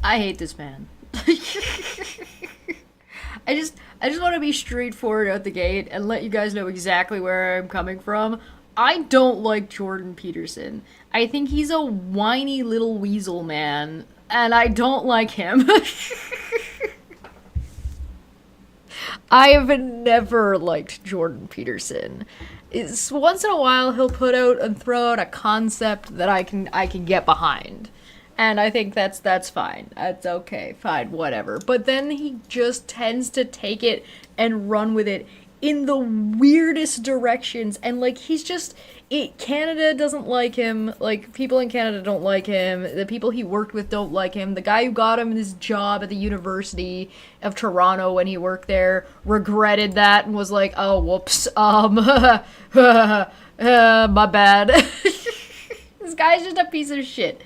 I hate this man. I just want to be straightforward out the gate and let you guys know exactly where I'm coming from. I don't like Jordan Peterson. I think he's a whiny little weasel man, and I don't like him. I have never liked Jordan Peterson. It's once in a while he'll put out and throw out a concept that I can get behind. And I think that's fine. That's okay. Fine, whatever. But then he just tends to take it and run with it in the weirdest directions, and like he's just Canada doesn't like him, like people in Canada don't like him, the people he worked with don't like him, the guy who got him his job at the University of Toronto when he worked there regretted that and was like, oh whoops, my bad. This guy's just a piece of shit.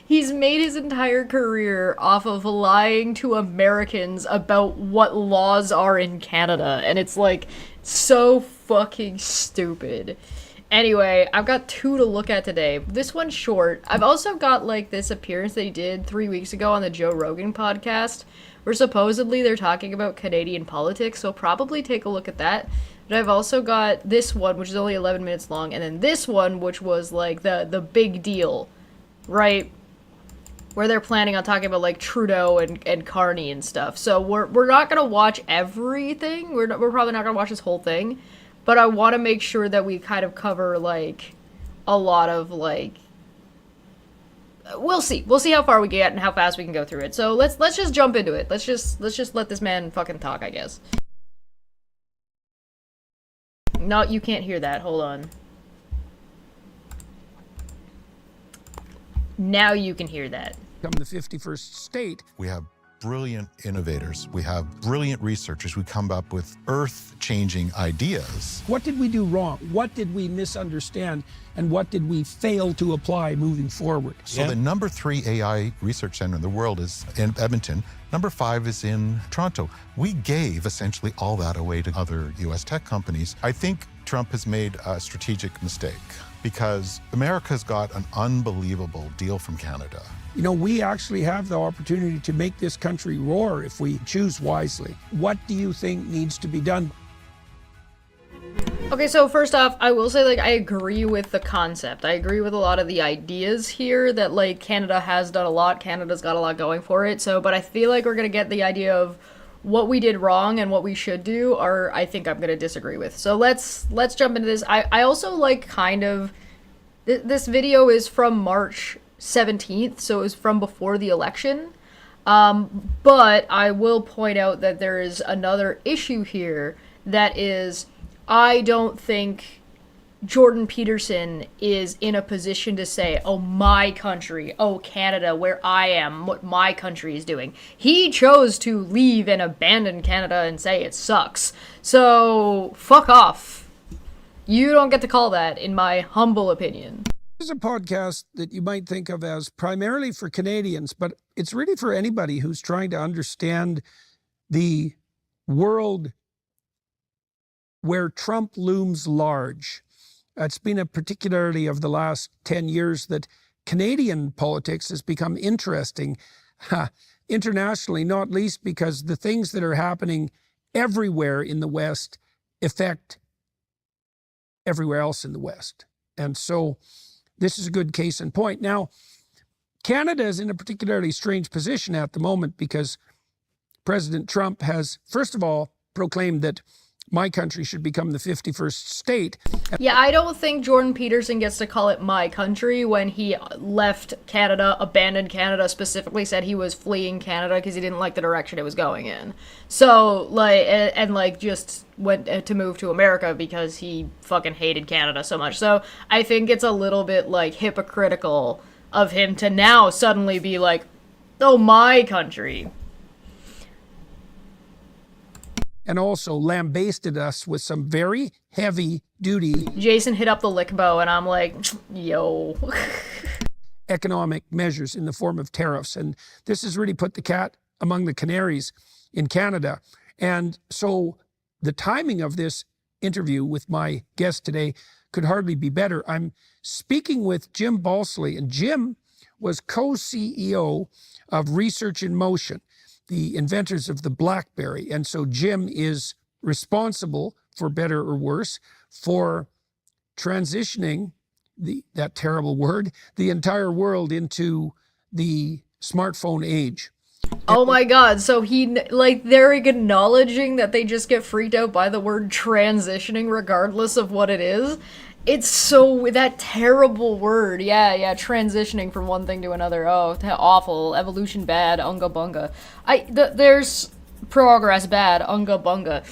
He's made his entire career off of lying to Americans about what laws are in Canada, and it's like so fucking stupid. Anyway, I've got two to look at today. This one's short. I've also got like this appearance they did 3 weeks ago on the Joe Rogan podcast, where supposedly they're talking about Canadian politics, so probably take a look at that. But I've also got this one, which is only 11 minutes long, and then this one, which was like the big deal, right? Where they're planning on talking about like Trudeau and Carney and stuff. So we're not gonna watch everything. We're probably not gonna watch this whole thing, but I want to make sure that we kind of cover like a lot of like. We'll see how far we get and how fast we can go through it. So let's just jump into it. Let's just let this man fucking talk, I guess. No, you can't hear that. Hold on. Now you can hear that. Become the 51st state. We have brilliant innovators. We have brilliant researchers. We come up with earth-changing ideas. What did we do wrong? What did we misunderstand? And what did we fail to apply moving forward? So the number 3 AI research center in the world is in Edmonton. Number 5 is in Toronto. We gave essentially all that away to other US tech companies. I think Trump has made a strategic mistake because America's got an unbelievable deal from Canada. You know, we actually have the opportunity to make this country roar if we choose wisely. What do you think needs to be done? Okay, so first off, I will say, like, I agree with the concept. I agree with a lot of the ideas here that, like, Canada has done a lot. Canada's got a lot going for it. So, but I feel like we're going to get the idea of what we did wrong and what we should do, or I think I'm going to disagree with. So let's jump into this. I also, like, kind of... This video is from March 17th, so it was from before the election. But I will point out that there is another issue here that is... I don't think Jordan Peterson is in a position to say, oh, my country, oh, Canada, where I am, what my country is doing. He chose to leave and abandon Canada and say it sucks. So, fuck off. You don't get to call that, in my humble opinion. This is a podcast that you might think of as primarily for Canadians, but it's really for anybody who's trying to understand the world where Trump looms large. It's been a particularity of the last 10 years that Canadian politics has become interesting internationally, not least because the things that are happening everywhere in the West affect everywhere else in the West. And so this is a good case in point. Now, Canada is in a particularly strange position at the moment because President Trump has, first of all, proclaimed that my country should become the 51st state. Yeah, I don't think Jordan Peterson gets to call it my country when he left Canada, abandoned Canada, specifically said he was fleeing Canada because he didn't like the direction it was going in. So, like, and like, just went to move to America because he fucking hated Canada so much. So, I think it's a little bit, like, hypocritical of him to now suddenly be like, oh, my country. And also lambasted us with some very heavy-duty Jason hit up the lick bow, and I'm like, yo. economic measures in the form of tariffs. And this has really put the cat among the canaries in Canada. And so the timing of this interview with my guest today could hardly be better. I'm speaking with Jim Balsley, and Jim was co-CEO of Research in Motion, the inventors of the BlackBerry. And so Jim is responsible, for better or worse, for transitioning that terrible word, the entire world into the smartphone age. Oh my god, so they're acknowledging that they just get freaked out by the word transitioning regardless of what it is. It's that terrible word. Yeah, transitioning from one thing to another. Oh, awful. Evolution bad, unga bunga. There's progress bad, unga bunga.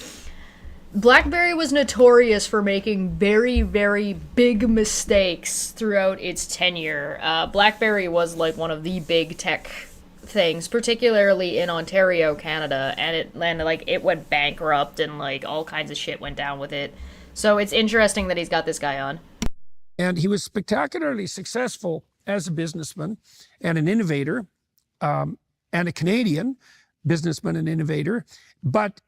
BlackBerry was notorious for making very, very big mistakes throughout its tenure. BlackBerry was like one of the big tech things, particularly in Ontario, Canada, and it went bankrupt and like all kinds of shit went down with it. So it's interesting that he's got this guy on. And he was spectacularly successful as a businessman and an innovator, and a Canadian businessman and innovator. But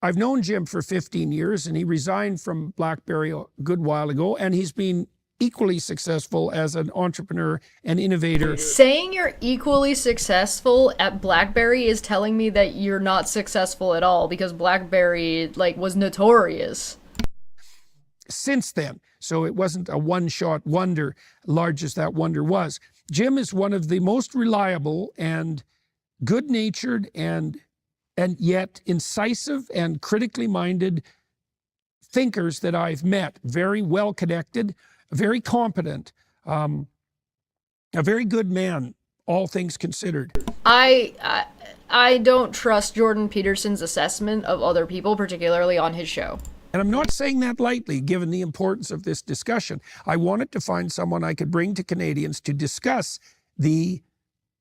I've known Jim for 15 years, and he resigned from BlackBerry a good while ago, and he's been equally successful as an entrepreneur and innovator. Saying you're equally successful at BlackBerry is telling me that you're not successful at all, because BlackBerry was notorious since then. So it wasn't a one-shot wonder, large as that wonder was. Jim is one of the most reliable and good-natured and yet incisive and critically minded thinkers that I've met. Very well connected, very competent, a very good man, all things considered. I don't trust Jordan Peterson's assessment of other people, particularly on his show. And I'm not saying that lightly, given the importance of this discussion. I wanted to find someone I could bring to Canadians to discuss the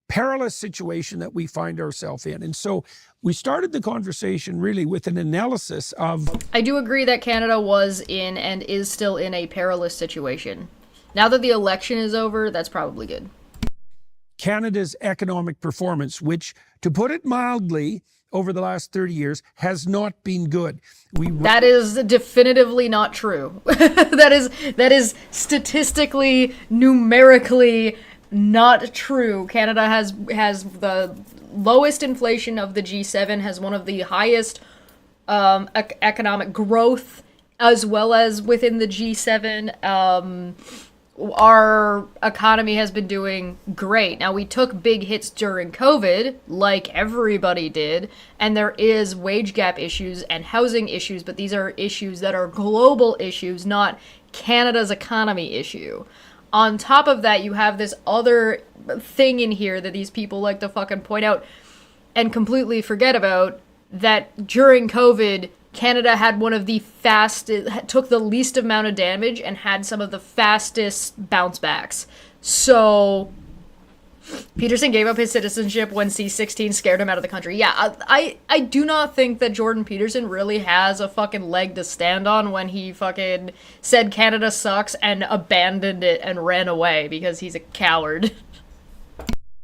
perilous situation that we find ourselves in. And so we started the conversation really with an analysis of... I do agree that Canada was in and is still in a perilous situation. Now that the election is over, that's probably good. Canada's economic performance, which, to put it mildly, over the last 30 years has not been good. That is definitively not true. that is statistically, numerically not true. Canada has the lowest inflation of the G7, has one of the highest economic growth, as well as within the G7. Our economy has been doing great. Now, we took big hits during COVID, like everybody did, and there is wage gap issues and housing issues, but these are issues that are global issues, not Canada's economy issue. On top of that, you have this other thing in here that these people like to fucking point out and completely forget about, that during COVID, Canada had one of the fastest, took the least amount of damage and had some of the fastest bounce backs. So Peterson gave up his citizenship when C-16 scared him out of the country. Yeah, I do not think that Jordan Peterson really has a fucking leg to stand on when he fucking said Canada sucks and abandoned it and ran away because he's a coward.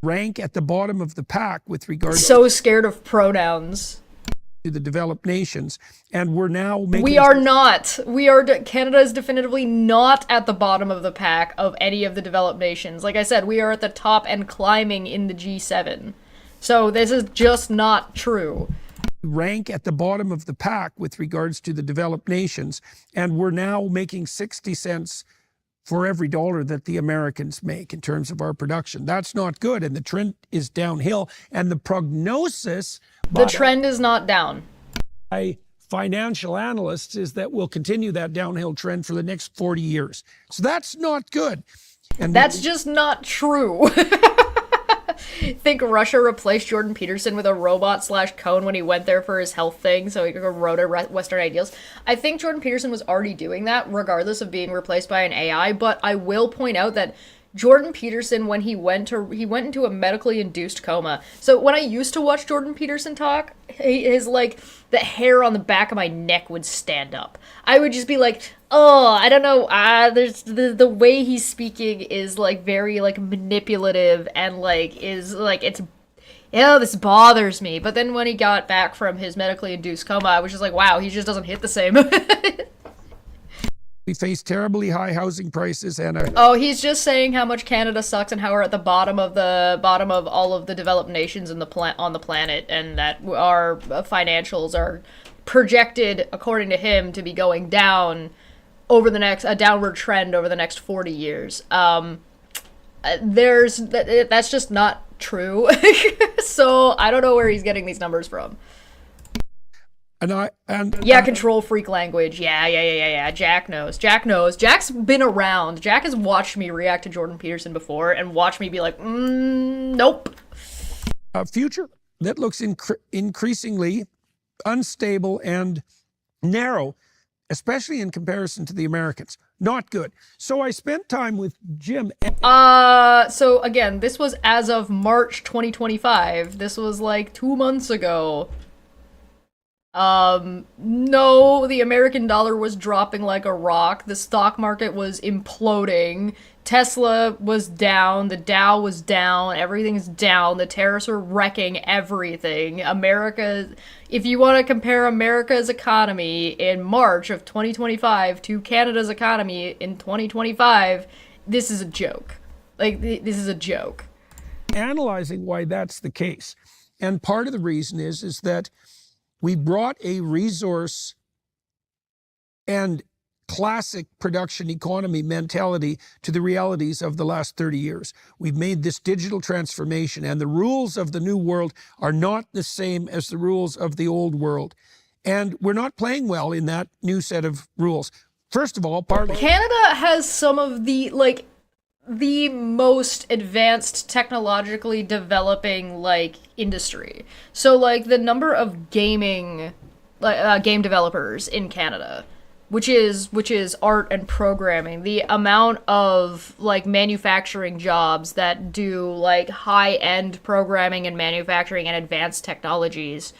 Rank at the bottom of the pack with regard so scared of pronouns. To the developed nations, and we're now making... We are not. Canada is definitively not at the bottom of the pack of any of the developed nations. Like I said, we are at the top and climbing in the G7. So this is just not true. Rank at the bottom of the pack with regards to the developed nations, and we're now making 60 cents for every dollar that the Americans make in terms of our production. That's not good, and the trend is downhill, and the prognosis... The trend is not down. By financial analysts is that we'll continue that downhill trend for the next 40 years. So that's not good. And that's just not true. Think Russia replaced Jordan Peterson with a robot/cone when he went there for his health thing, so he could road to Western ideals. I think Jordan Peterson was already doing that, regardless of being replaced by an AI, but I will point out that Jordan Peterson, when he went into a medically induced coma. So when I used to watch Jordan Peterson talk, his the hair on the back of my neck would stand up. I would just be like, oh, I don't know. There's the way he's speaking is very manipulative and it's, this bothers me. But then when he got back from his medically induced coma, I was just like, wow, he just doesn't hit the same. We face terribly high housing prices and Oh, he's just saying how much Canada sucks and how we're at the bottom of all of the developed nations in on the planet, and that our financials are projected, according to him, to be going down over a downward trend over the next 40 years. That's just not true. So I don't know where he's getting these numbers from. Control freak language. Yeah. Jack knows. Jack's been around. Jack has watched me react to Jordan Peterson before and watched me be like, nope. A future that looks increasingly unstable and narrow, especially in comparison to the Americans. Not good. So I spent time with Jim. So again, this was as of March 2025. This was like 2 months ago. No, the American dollar was dropping like a rock. The stock market was imploding. Tesla was down. The Dow was down. Everything's down. The tariffs are wrecking everything. If you want to compare America's economy in March of 2025 to Canada's economy in 2025, this is a joke. Like, this is a joke. Analyzing why that's the case. And part of the reason is that we brought a resource and classic production economy mentality to the realities of the last 30 years. We've made this digital transformation, and the rules of the new world are not the same as the rules of the old world. And we're not playing well in that new set of rules. First of all, Canada has some of the most advanced technologically developing industry. So the number of game developers in Canada, which is art and programming, the amount of manufacturing jobs that do high-end programming and manufacturing and advanced technologies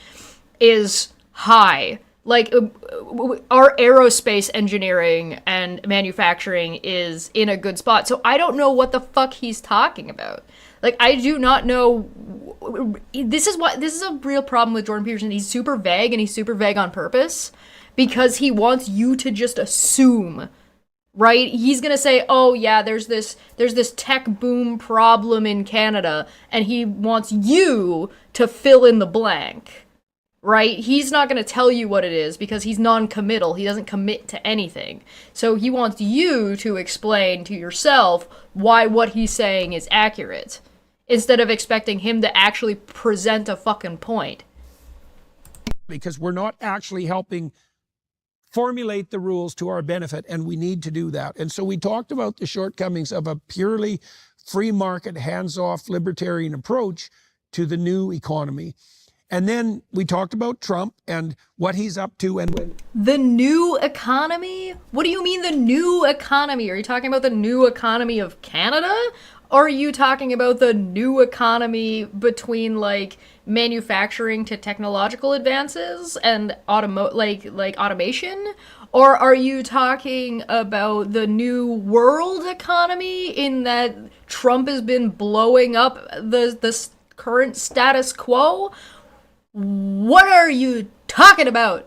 is high. Our aerospace engineering and manufacturing is in a good spot. So I don't know what the fuck he's talking about. I do not know. This is a real problem with Jordan Peterson. He's super vague, and he's super vague on purpose because he wants you to just assume, right? He's going to say, "Oh yeah, there's this tech boom problem in Canada," and he wants you to fill in the blank. Right? He's not going to tell you what it is because he's non-committal. He doesn't commit to anything. So he wants you to explain to yourself why what he's saying is accurate, instead of expecting him to actually present a fucking point. Because we're not actually helping formulate the rules to our benefit, and we need to do that. And so we talked about the shortcomings of a purely free market, hands-off libertarian approach to the new economy. And then we talked about Trump and what he's up to and when. The new economy? What do you mean the new economy? Are you talking about the new economy of Canada? Or are you talking about the new economy between manufacturing to technological advances and automation? Or are you talking about the new world economy in that Trump has been blowing up the current status quo? What are you talking about?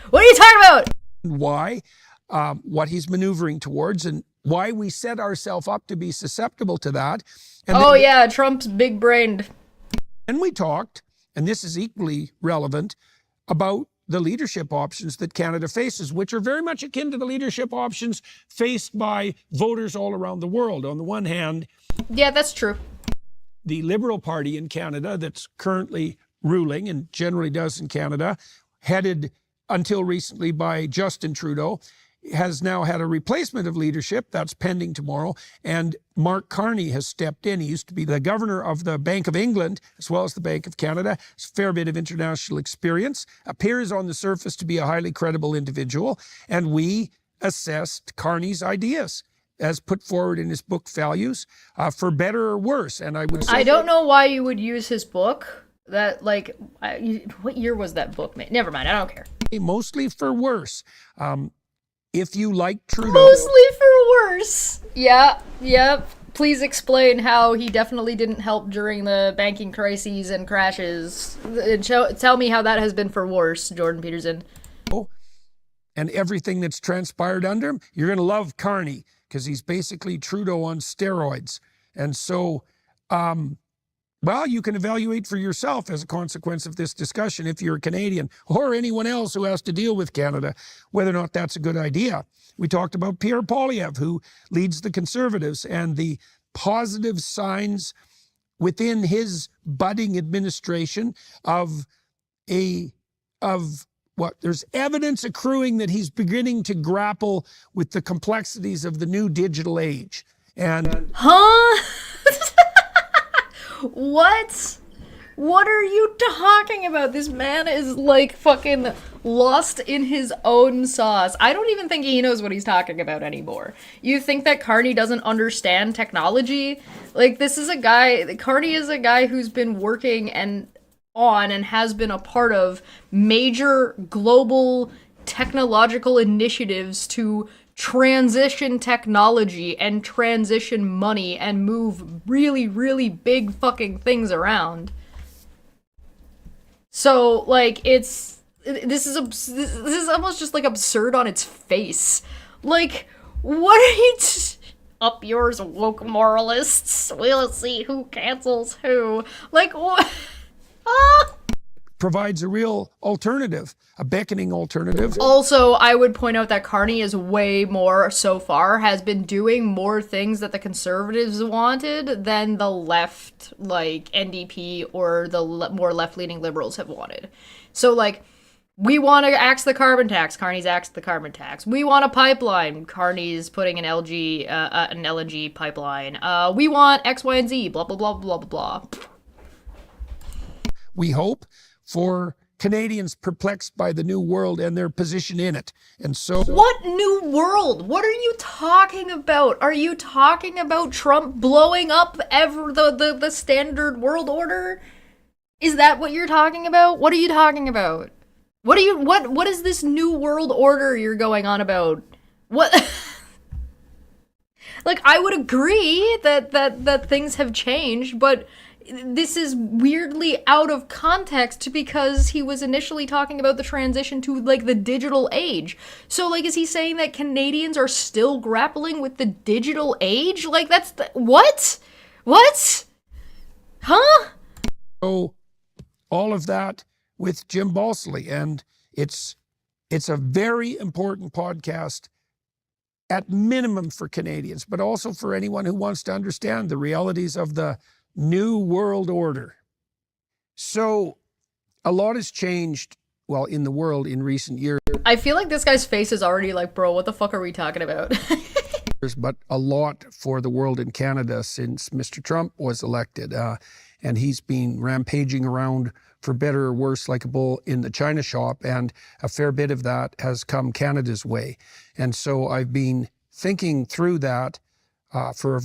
What are you talking about? Why, what he's maneuvering towards, and why we set ourselves up to be susceptible to that. And Trump's big-brained. And we talked, and this is equally relevant, about the leadership options that Canada faces, which are very much akin to the leadership options faced by voters all around the world. On the one hand... Yeah, that's true. The Liberal Party in Canada that's currently ruling, and generally does in Canada, headed until recently by Justin Trudeau, has now had a replacement of leadership that's pending tomorrow, and Mark Carney has stepped in. He used to be the governor of the Bank of England as well as the Bank of Canada. Has a fair bit of international experience, appears on the surface to be a highly credible individual, and we assessed Carney's ideas as put forward in his book Values, for better or worse. And I would say, I don't know why you would use his book. That what year was that book made? Never mind, I don't care. Mostly for worse. If you like Trudeau... Mostly for worse. Yeah. Please explain how he definitely didn't help during the banking crises and crashes. Tell me how that has been for worse, Jordan Peterson. and everything that's transpired under him, you're going to love Carney because he's basically Trudeau on steroids. And so, well, you can evaluate for yourself as a consequence of this discussion, if you're a Canadian or anyone else who has to deal with Canada, whether or not that's a good idea. We talked about Pierre Poilievre, who leads the Conservatives, and the positive signs within his budding administration of what there's evidence accruing that he's beginning to grapple with the complexities of the new digital age. And huh? What? What are you talking about? This man is like fucking lost in his own sauce. I don't even think he knows what he's talking about anymore. You think that Carney doesn't understand technology? Like, this is a guy, Carney is a guy who's been working and has been a part of major global technological initiatives to transition technology and transition money and move really, really big fucking things around. So, like, this is almost just, like, absurd on its face. Like, what are you up yours, woke moralists? We'll see who cancels who. Like, what? provides a real alternative, a beckoning alternative. Also, I would point out that Carney is way more, so far, has been doing more things that the Conservatives wanted than the left, like NDP or the more left-leaning Liberals have wanted. So, like, we want to axe the carbon tax. Carney's axed the carbon tax. We want a pipeline. Carney's putting an LNG pipeline. We want X, Y, and Z. Blah, blah, blah, blah, blah, blah. We hope for Canadians perplexed by the new world and their position in it. And so... What new world? What are you talking about? Are you talking about Trump blowing up the standard world order? Is that what you're talking about? What are you talking about? What is this new world order you're going on about? What? Like, I would agree that things have changed, but this is weirdly out of context because he was initially talking about the transition to, like, the digital age. So, like, is he saying that Canadians are still grappling with the digital age? Like, that's what? What? Huh? So, all of that with Jim Balsley, and it's a very important podcast at minimum for Canadians, but also for anyone who wants to understand the realities of the new world order. So a lot has changed, well, in the world in recent years. I feel like this guy's face is already like, bro, what the fuck are we talking about? But a lot for the world in Canada since Mr. Trump was elected. And he's been rampaging around, for better or worse, like a bull in the china shop. And a fair bit of that has come Canada's way. And so I've been thinking through that from a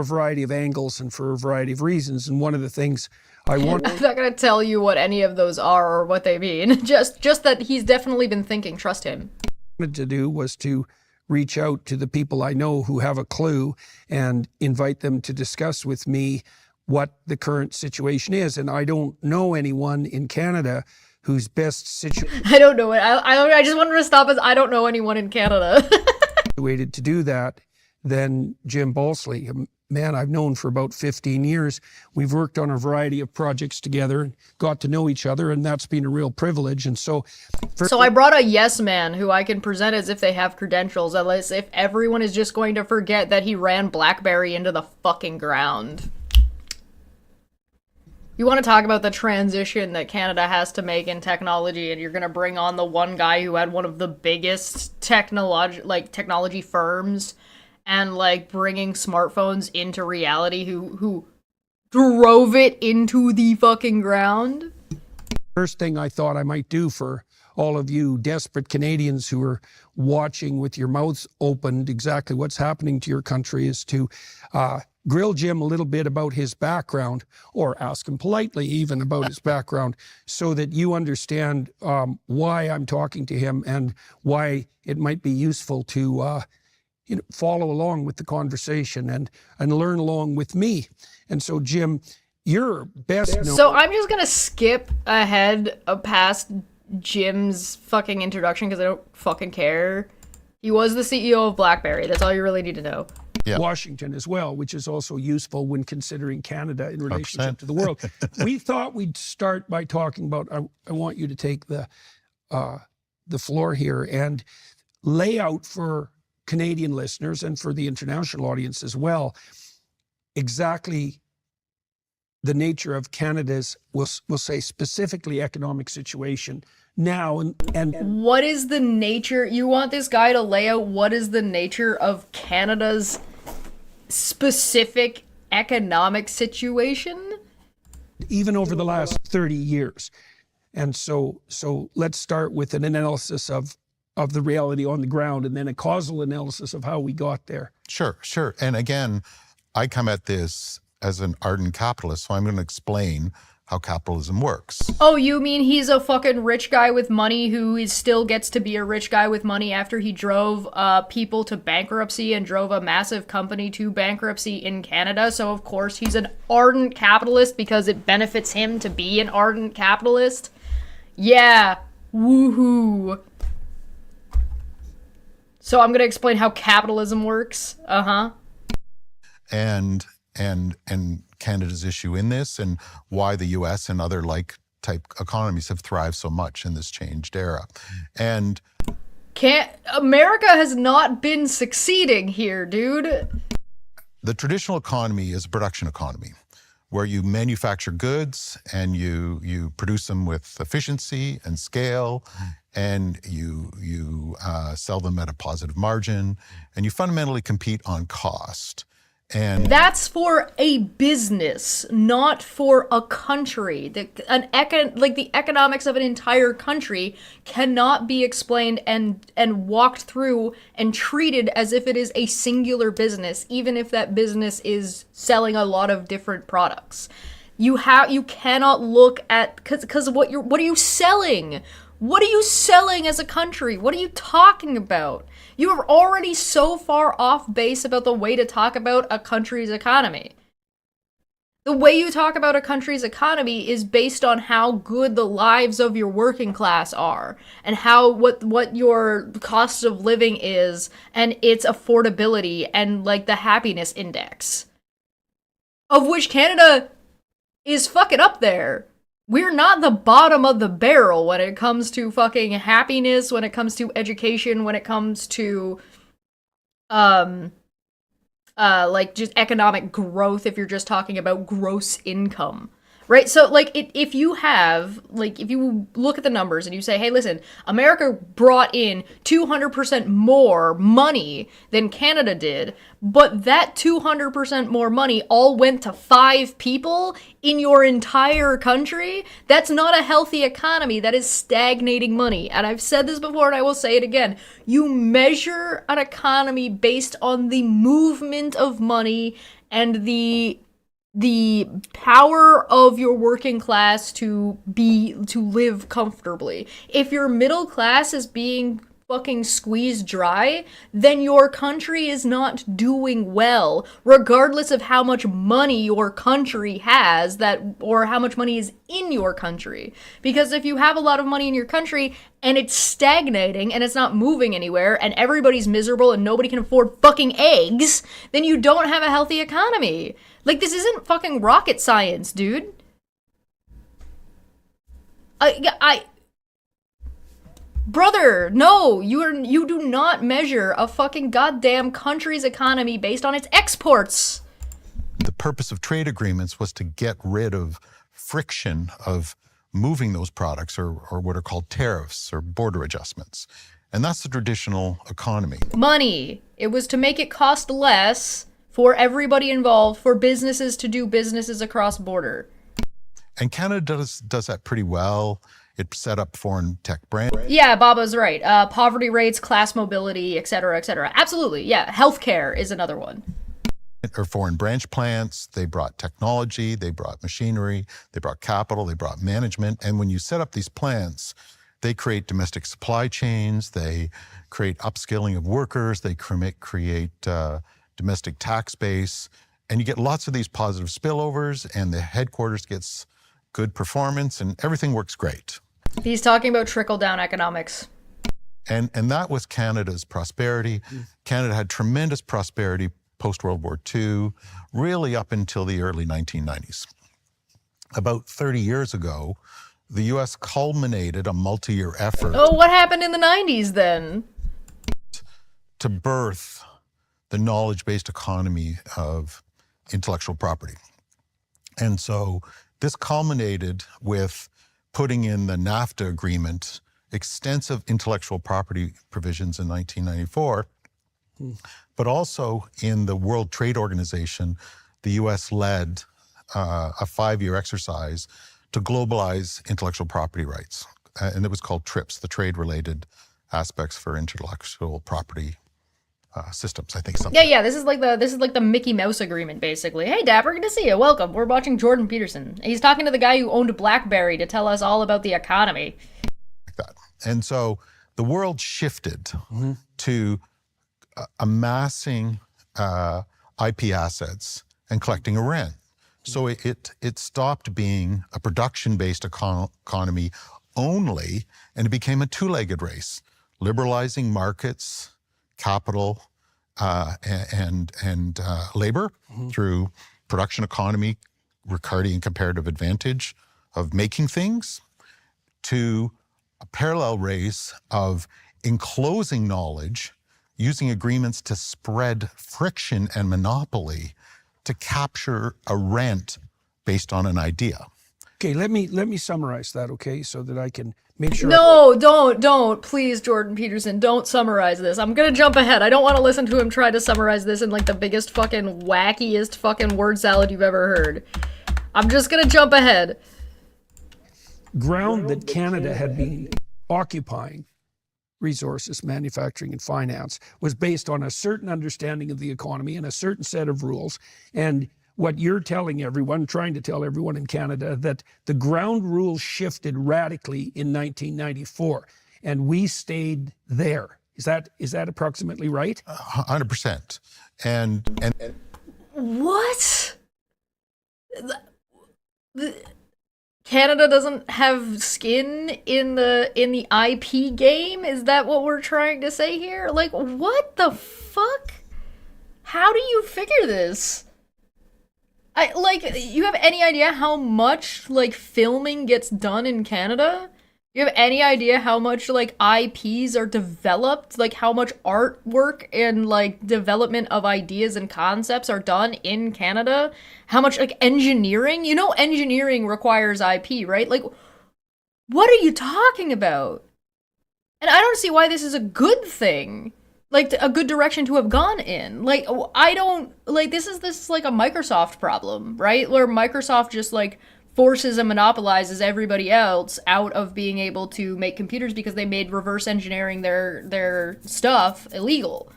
variety of angles and for a variety of reasons. And one of the things I want... I'm not going to tell you what any of those are or what they mean. Just that he's definitely been thinking. Trust him. What I wanted to do was to reach out to the people I know who have a clue and invite them to discuss with me what the current situation is. And I don't know anyone in Canada whose best situation... I don't know it. I just wanted to stop as I don't know anyone in Canada. ...situated to do that than Jim Balsley, a man I've known for about 15 years. We've worked on a variety of projects together and got to know each other, and that's been a real privilege. And so... So I brought a yes man who I can present as if they have credentials, unless if everyone is just going to forget that he ran BlackBerry into the fucking ground. You want to talk about the transition that Canada has to make in technology, and you're going to bring on the one guy who had one of the biggest technology firms and, like, bringing smartphones into reality, who drove it into the fucking ground? First thing I thought I might do for all of you desperate Canadians who are watching with your mouths opened exactly what's happening to your country is to grill Jim a little bit about his background, or ask him politely even about his background, so that you understand why I'm talking to him and why it might be useful to follow along with the conversation and learn along with me. And so, Jim, you're best known... So I'm just going to skip ahead past Jim's fucking introduction because I don't fucking care. He was the CEO of BlackBerry. That's all you really need to know. Yeah. Washington as well, which is also useful when considering Canada in relationship 100%. to the world. We thought we'd start by talking about, I want you to take the floor here and lay out for Canadian listeners and for the international audience as well, exactly the nature of Canada's, we'll say specifically economic situation now. And what is the nature? You want this guy to lay out what is the nature of Canada's specific economic situation? Even over the last 30 years. And so let's start with an analysis of the reality on the ground and then a causal analysis of how we got there. Sure. And again, I come at this as an ardent capitalist, so I'm going to explain how capitalism works. Oh, you mean he's a fucking rich guy with money who still gets to be a rich guy with money after he drove people to bankruptcy and drove a massive company to bankruptcy in Canada? So of course he's an ardent capitalist because it benefits him to be an ardent capitalist? Yeah, woohoo. So I'm gonna explain how capitalism works. And Canada's issue in this, and why the US and other like type economies have thrived so much in this changed era. And America has not been succeeding here, dude. the traditional economy is a production economy where you manufacture goods and you produce them with efficiency and scale, and you sell them at a positive margin, and you fundamentally compete on cost. And that's for a business, not for a country. The economics of an entire country cannot be explained and walked through and treated as if it is a singular business, even if that business is selling a lot of different products. You cannot look at because what are you selling? What are you selling as a country? What are you talking about? You are already so far off base about the way to talk about a country's economy. The way you talk about a country's economy is based on how good the lives of your working class are, and what your cost of living is, and its affordability, and like the happiness index. Of which Canada is fucking up there. We're not the bottom of the barrel when it comes to fucking happiness, when it comes to education, when it comes to, like, just economic growth, if you're just talking about gross income. Right? So, like, if you look at the numbers and you say, hey, listen, America brought in 200% more money than Canada did, but that 200% more money all went to 5 people in your entire country, that's not a healthy economy. That is stagnating money. And I've said this before and I will say it again. You measure an economy based on the movement of money and the power of your working class to live comfortably. If your middle class is being fucking squeezed dry, then your country is not doing well, regardless of how much money your country has or how much money is in your country. Because if you have a lot of money in your country and it's stagnating and it's not moving anywhere and everybody's miserable and nobody can afford fucking eggs, then you don't have a healthy economy. Like, this isn't fucking rocket science, dude. Brother, no, you do not measure a fucking goddamn country's economy based on its exports. the purpose of trade agreements was to get rid of friction of moving those products, or what are called tariffs or border adjustments. And that's the traditional economy. Money. It was to make it cost less for everybody involved, for businesses to do businesses across border. And Canada does that pretty well. It set up foreign tech brands. Yeah, Baba's right. Poverty rates, class mobility, et cetera, et cetera. Absolutely, yeah. Healthcare is another one. Or foreign branch plants. They brought technology, they brought machinery, they brought capital, they brought management. And when you set up these plants, they create domestic supply chains, they create upskilling of workers, they create domestic tax base, and you get lots of these positive spillovers, and the headquarters gets good performance, and everything works great. He's talking about trickle-down economics. And that was Canada's prosperity. Canada had tremendous prosperity post-World War II, really up until the early 1990s. About 30 years ago, the U.S. culminated a multi-year effort Oh, what happened in the 90s then? to birth the knowledge-based economy of intellectual property. And so this culminated with putting in the NAFTA agreement extensive intellectual property provisions in 1994, but also in the World Trade Organization, the U.S. led a 5-year exercise to globalize intellectual property rights. And it was called TRIPS, the Trade-Related Aspects for Intellectual Property Systems, I think something. Yeah. This is like the Mickey Mouse agreement, basically. Hey, Dapper, good to see you. Welcome. We're watching Jordan Peterson. He's talking to the guy who owned BlackBerry to tell us all about the economy. Like that. And so the world shifted to amassing IP assets and collecting a rent. So it stopped being a production-based economy only, and it became a two-legged race, liberalizing markets, capital, and labor through production economy, Ricardian comparative advantage of making things, to a parallel race of enclosing knowledge, using agreements to spread friction and monopoly to capture a rent based on an idea. Okay, let me summarize that, okay, so that I can make sure. No, don't. Please, Jordan Peterson, don't summarize this. I'm gonna jump ahead. I don't want to listen to him try to summarize this in like the biggest fucking wackiest fucking word salad you've ever heard. I'm just gonna jump ahead. Ground that Canada had been occupying, resources, manufacturing, and finance, was based on a certain understanding of the economy and a certain set of rules. And what you're telling everyone, trying to tell everyone in Canada, that the ground rules shifted radically in 1994, and we stayed there. Is that approximately right? 100%. And What? Canada doesn't have skin in the IP game? Is that what we're trying to say here? Like, what the fuck? How do you figure this? You have any idea how much, like, filming gets done in Canada? You have any idea how much, like, IPs are developed? Like, how much artwork and, like, development of ideas and concepts are done in Canada? How much, like, engineering? You know engineering requires IP, right? Like, what are you talking about? And I don't see why this is a good thing. Like, a good direction to have gone in. Like, I don't, like, this is like a Microsoft problem, right? Where Microsoft just, like, forces and monopolizes everybody else out of being able to make computers because they made reverse engineering their stuff illegal.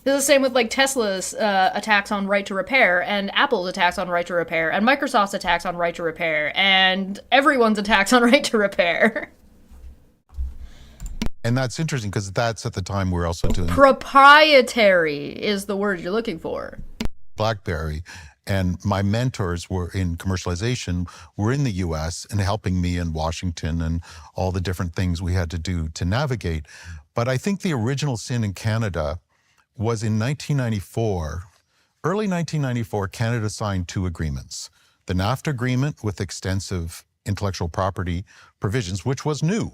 This is the same with, like, Tesla's attacks on right to repair, and Apple's attacks on right to repair, and Microsoft's attacks on right to repair, and everyone's attacks on right to repair. And that's interesting because that's at the time we're also doing Proprietary is the word you're looking for. BlackBerry. And my mentors were in commercialization, were in the US and helping me in Washington and all the different things we had to do to navigate. But I think the original sin in Canada was in 1994. Early 1994, Canada signed 2 agreements. The NAFTA agreement with extensive intellectual property provisions, which was new,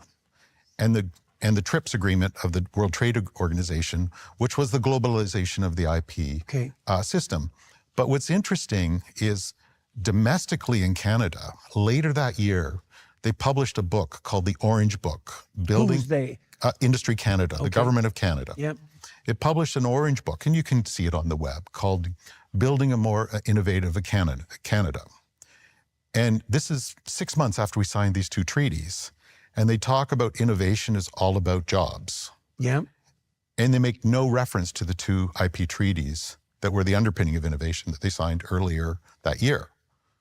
and the TRIPS agreement of the World Trade Organization, which was the globalization of the IP system. But what's interesting is domestically in Canada, later that year, they published a book called the Orange Book, Building Who's they? Industry Canada, the government of Canada. Yep. It published an Orange Book, and you can see it on the web, called Building a More Innovative Canada. And this is 6 months after we signed these 2 treaties. And they talk about innovation is all about jobs. Yep. And they make no reference to the 2 IP treaties that were the underpinning of innovation that they signed earlier that year.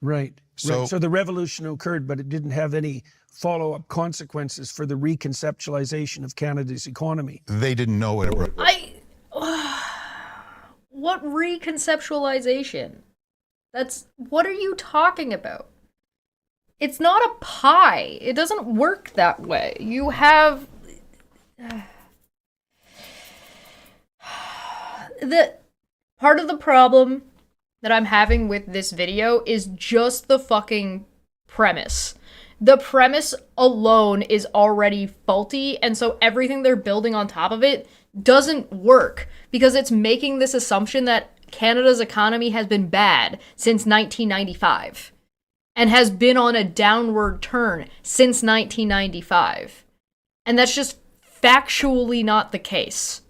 Right. So, So the revolution occurred, but it didn't have any follow-up consequences for the reconceptualization of Canada's economy. they didn't know what it was. What reconceptualization? What are you talking about? It's not a pie. It doesn't work that way. You have the part of the problem that I'm having with this video is just the fucking premise. The premise alone is already faulty, and so everything they're building on top of it doesn't work because it's making this assumption that Canada's economy has been bad since 1995 and has been on a downward turn since 1995. And that's just factually not the case.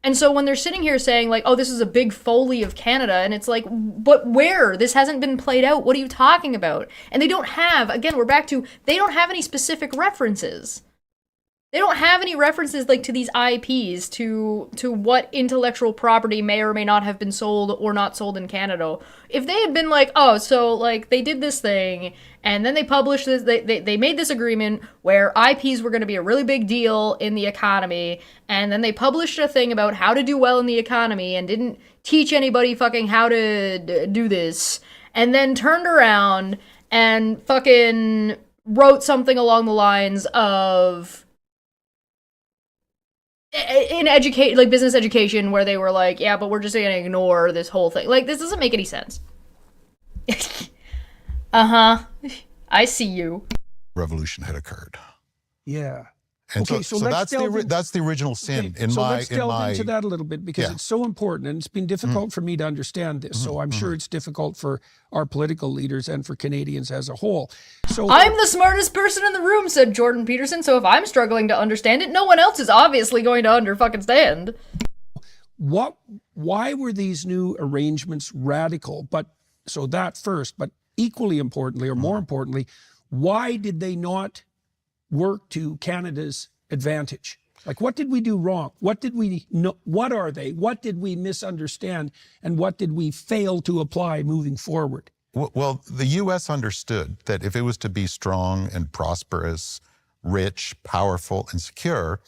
And so when they're sitting here saying, like, oh, this is a big folly of Canada, and it's like, but where? This hasn't been played out. What are you talking about? And they don't have, again, we're back to, they don't have any specific references. They don't have any references, like, to these IPs, to what intellectual property may or may not have been sold or not sold in Canada. If they had been like, oh, so, like, they did this thing, and then they published this, they made this agreement where IPs were going to be a really big deal in the economy, and then they published a thing about how to do well in the economy and didn't teach anybody fucking how to do this, and then turned around and fucking wrote something along the lines of, in business education, where they were like, yeah, but we're just gonna ignore this whole thing. Like, this doesn't make any sense. Uh-huh. I see you. Revolution had occurred. Yeah. And Okay, so let's that's the original sin Okay, in so my let's delve into that a little bit because Yeah. it's so important and it's been difficult for me to understand this. So I'm sure it's difficult for our political leaders and for Canadians as a whole. So I'm the smartest person in the room, said Jordan Peterson, so if I'm struggling to understand it, no one else is obviously going to under-fucking-stand. why were these new arrangements radical? But so that first, but equally importantly, or more importantly, why did they not work to Canada's advantage? Like, what did we do wrong? What did we know? What are they? What did we misunderstand? And what did we fail to apply moving forward? Well, the U.S. understood that if it was to be strong and prosperous, rich, powerful, and secure,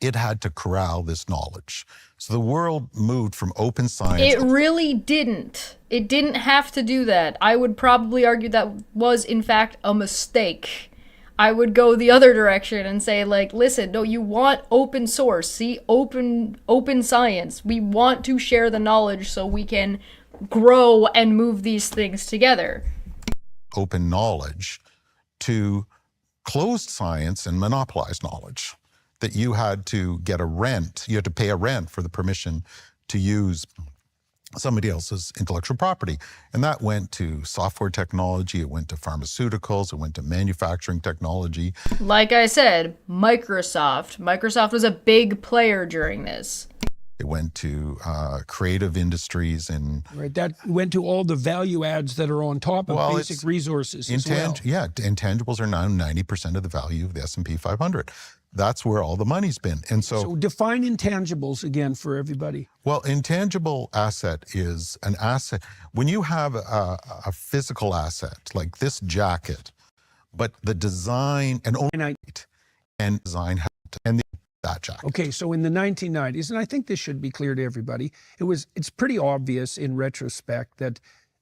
it had to corral this knowledge. So the world moved from open science. It really didn't. It didn't have to do that. I would probably argue that was, in fact, a mistake. I would go the other direction and say, like, listen, no, you want open source, see, open science. We want to share the knowledge so we can grow and move these things together. Open knowledge to closed science and monopolized knowledge. That you had to get a rent, you had to pay a rent for the permission to use somebody else's intellectual property. And that went to software technology, it went to pharmaceuticals, it went to manufacturing technology. Like I said, Microsoft. Microsoft was a big player during this. It went to creative industries and... Right, that went to all the value adds that are on top of basic resources as well. Yeah, intangibles are now 90% of the value of the S&P 500. That's where all the money's been. And So define intangibles again for everybody. Well, intangible asset is an asset. When you have a physical asset like this jacket, but the design and design and that jacket. Okay, so in the 1990s, and I think this should be clear to everybody, it's pretty obvious in retrospect that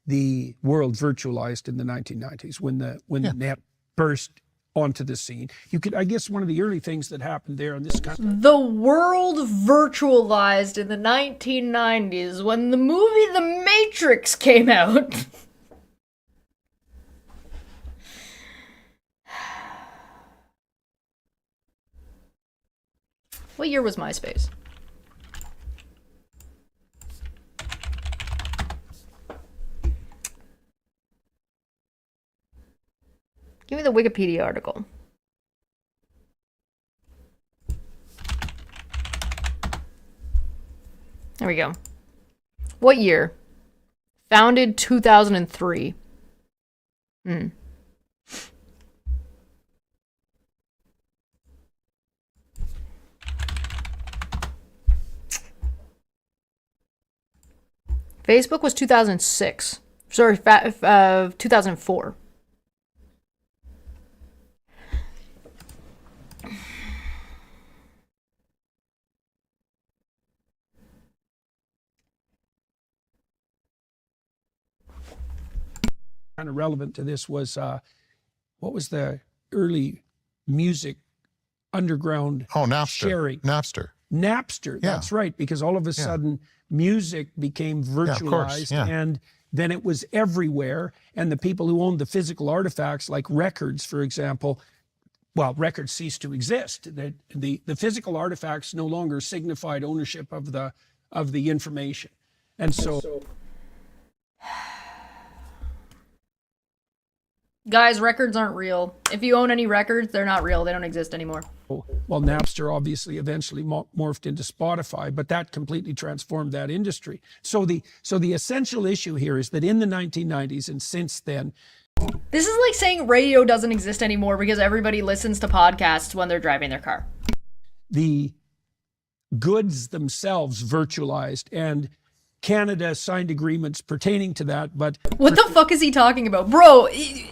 the world virtualized in the 1990s when the net burst onto the scene. I guess one of the early things that happened there in this country. The world virtualized in the 1990s when the movie The Matrix came out. What year was MySpace? Give me the Wikipedia article. There we go. What year? Founded 2003. Facebook was 2006. Sorry, 2004. Kind of relevant to this was what was the early music underground sharing? Napster, that's right, because all of a sudden music became virtualized and then it was everywhere, and the people who owned the physical artifacts, like records, for example, well, records ceased to exist. The physical artifacts no longer signified ownership of the information. And so guys, records aren't real. If you own any records, they're not real. They don't exist anymore. well, Napster obviously eventually morphed into Spotify, but that completely transformed that industry. So the essential issue here is that in the 1990s and since then, this is like saying radio doesn't exist anymore because everybody listens to podcasts when they're driving their car. The goods themselves virtualized, and Canada signed agreements pertaining to that, but what the fuck is he talking about, bro? Your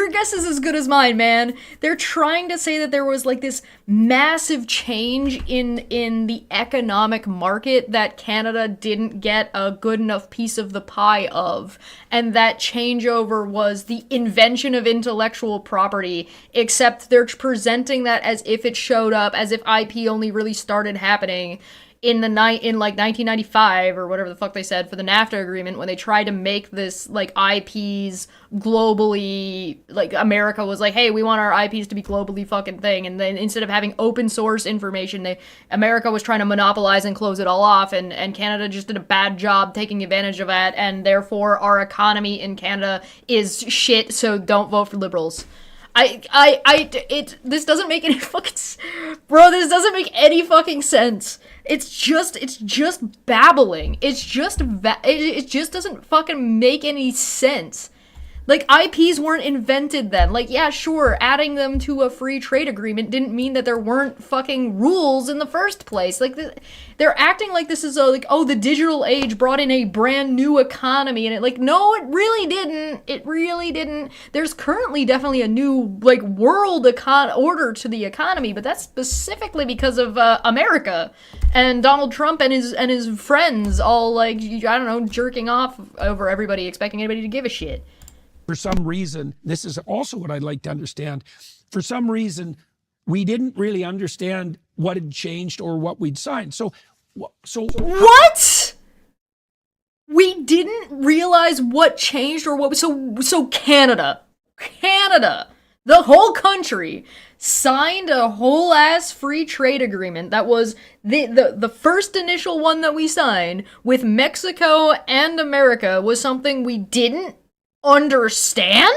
guess is as good as mine, man. They're trying to say that there was like this massive change in the economic market that Canada didn't get a good enough piece of the pie of, and that changeover was the invention of intellectual property, except they're presenting that as if it showed up, as if IP only really started happening in like 1995 or whatever the fuck they said for the NAFTA agreement, when they tried to make this like IPs globally, like America was like, hey, we want our IPs to be globally fucking thing, and then instead of having open source information, America was trying to monopolize and close it all off, and Canada just did a bad job taking advantage of that, and therefore our economy in Canada is shit, so don't vote for Liberals. This doesn't make any fucking, bro, this doesn't make any fucking sense. It's just babbling. It just doesn't fucking make any sense. Like, IPs weren't invented then. Like, yeah, sure, adding them to a free trade agreement didn't mean that there weren't fucking rules in the first place. Like, they're acting like this is the digital age brought in a brand new economy, and no, it really didn't. It really didn't. There's currently definitely a new, world order to the economy, but that's specifically because of America and Donald Trump and his friends all, jerking off over everybody, expecting anybody to give a shit. For some reason, this is also what I'd like to understand. For some reason, we didn't really understand what had changed or what we'd signed. So what? We didn't realize what changed or what. So Canada, the whole country signed a whole ass free trade agreement that was the first initial one that we signed with Mexico and America was something we didn't understand?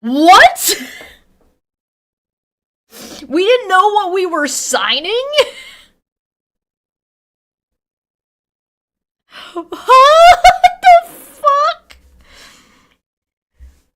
What? We didn't know what we were signing? What the fuck?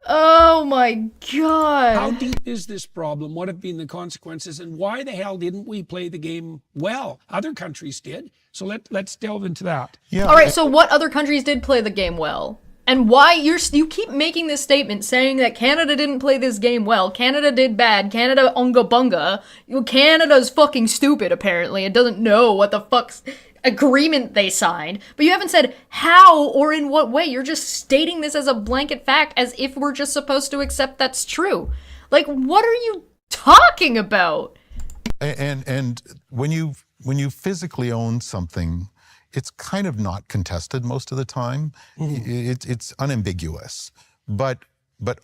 Oh my god. How deep is this problem? What have been the consequences? And why the hell didn't we play the game well? Other countries did. So let's delve into that. Yeah. All right, so what other countries did play the game well? And why you keep making this statement saying that Canada didn't play this game well, Canada did bad, Canada unga bunga, Canada's fucking stupid apparently, it doesn't know what the fuck's agreement they signed, but you haven't said how or in what way. You're just stating this as a blanket fact as if we're just supposed to accept that's true. Like, what are you talking about? And when you physically own something, it's kind of not contested most of the time. It's unambiguous. But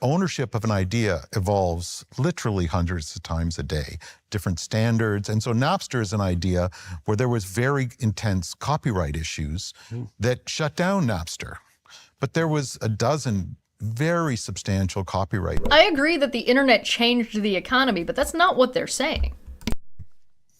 ownership of an idea evolves literally hundreds of times a day, different standards. And so Napster is an idea where there was very intense copyright issues that shut down Napster. But there was a dozen very substantial copyright. I agree that the internet changed the economy, but that's not what they're saying.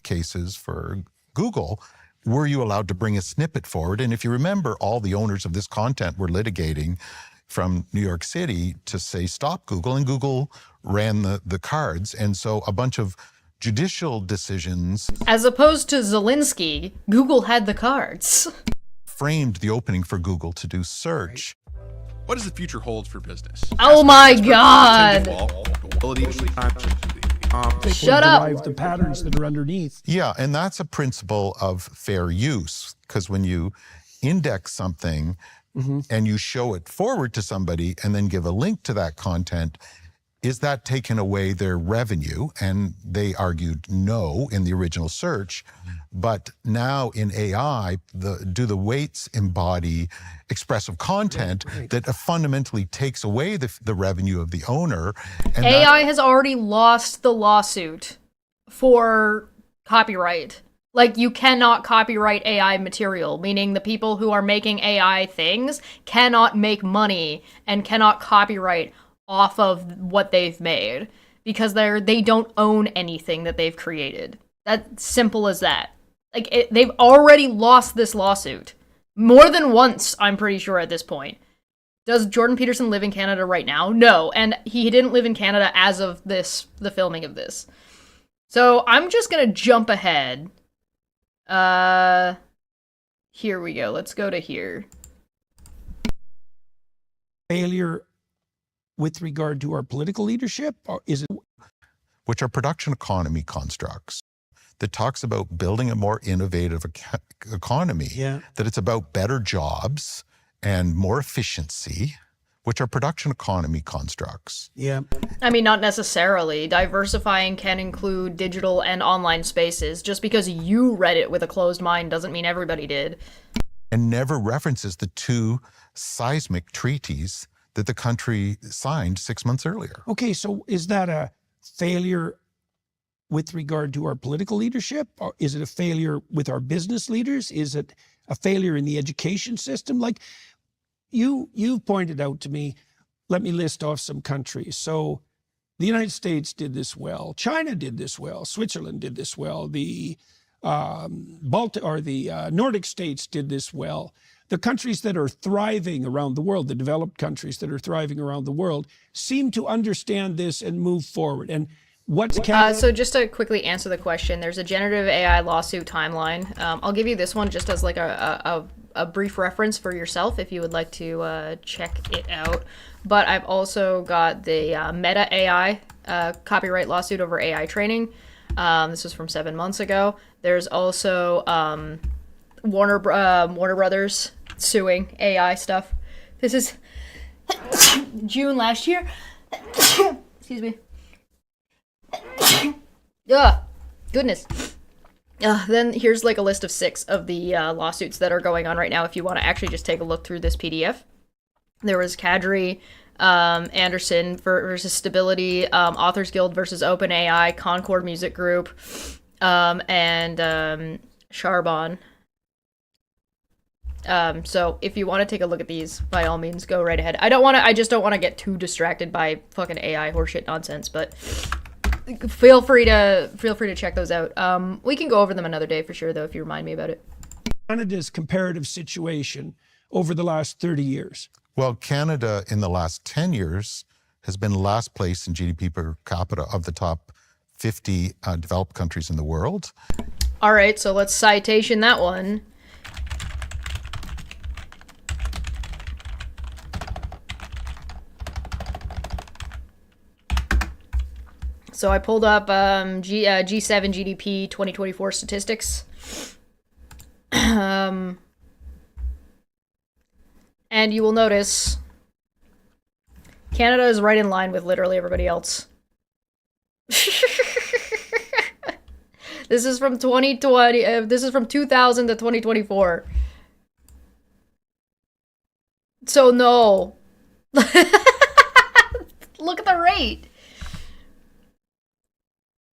Cases for Google, were you allowed to bring a snippet forward? And if you remember, all the owners of this content were litigating from New York City to say, stop Google, and Google ran the cards. And so a bunch of judicial decisions. As opposed to Zelensky, Google had the cards. Framed the opening for Google to do search. What does the future hold for business? Oh my god! Shut up! Derive the patterns that are underneath. Yeah, and that's a principle of fair use, because when you index something and you show it forward to somebody and then give a link to that content, is that taken away their revenue? And they argued no in the original search. But now in AI, do the weights embody expressive content that fundamentally takes away the revenue of the owner? And AI has already lost the lawsuit for copyright. Like, you cannot copyright AI material, meaning the people who are making AI things cannot make money and cannot copyright off of what they've made because they don't own anything that they've created. That's simple as that. Like, they've already lost this lawsuit more than once, I'm pretty sure at this point. Does Jordan Peterson live in Canada right now? No, and he didn't live in Canada as of the filming of this. So I'm just gonna jump ahead. Here we go. Let's go to here. Failure with regard to our political leadership, or is it? Which are production economy constructs that talks about building a more innovative economy, that it's about better jobs and more efficiency, which are production economy constructs. I mean, not necessarily. Diversifying can include digital and online spaces. Just because you read it with a closed mind doesn't mean everybody did. And never references the 2 seismic treaties that the country signed 6 months earlier. Okay, so is that a failure with regard to our political leadership? Or is it a failure with our business leaders? Is it a failure in the education system? Like, you've pointed out to me, let me list off some countries. So the United States did this well. China did this well. Switzerland did this well. The Nordic states did this well. The countries that are thriving around the world, the developed countries that are thriving around the world, seem to understand this and move forward. And what's Canada? So just to quickly answer the question, there's a generative AI lawsuit timeline. I'll give you this one just as like a brief reference for yourself if you would like to check it out. But I've also got the Meta AI copyright lawsuit over AI training. This was from 7 months ago. There's also Warner Brothers suing AI stuff. This is June last year. Excuse me. Ugh, goodness. Then here's like a list of 6 of the lawsuits that are going on right now if you want to actually just take a look through this PDF. There was Kadri, Anderson versus Stability, Authors Guild versus OpenAI, Concord Music Group, and Charbon. So if you want to take a look at these, by all means, go right ahead. I just don't want to get too distracted by fucking AI horseshit nonsense, but feel free to check those out. We can go over them another day for sure, though, if you remind me about it. Canada's comparative situation over the last 30 years? Well, Canada in the last 10 years has been last place in GDP per capita of the top 50 developed countries in the world. All right, so let's citation that one. So I pulled up G7 GDP 2024 statistics. And you will notice Canada is right in line with literally everybody else. This is from 2020. This is from 2000 to 2024. So no. Look at the rate.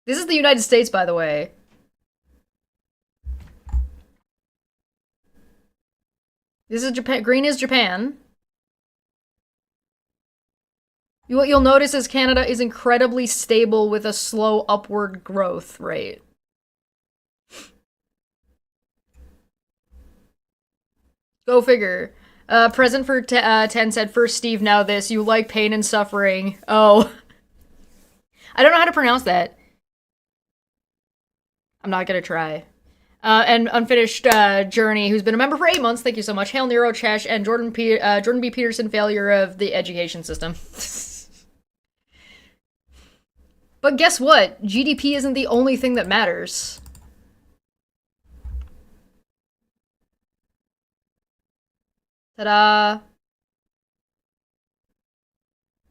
This is the United States, by the way. This is Japan. Green is Japan. What you'll notice is Canada is incredibly stable with a slow upward growth rate. Go figure. Present for 10 said, first Steve, now this. You like pain and suffering. Oh. I don't know how to pronounce that. I'm not gonna try. And Unfinished Journey, who's been a member for 8 months. Thank you so much. Hail Nero, Chesh, and Jordan B. Peterson, failure of the education system. But guess what? GDP isn't the only thing that matters. Ta-da!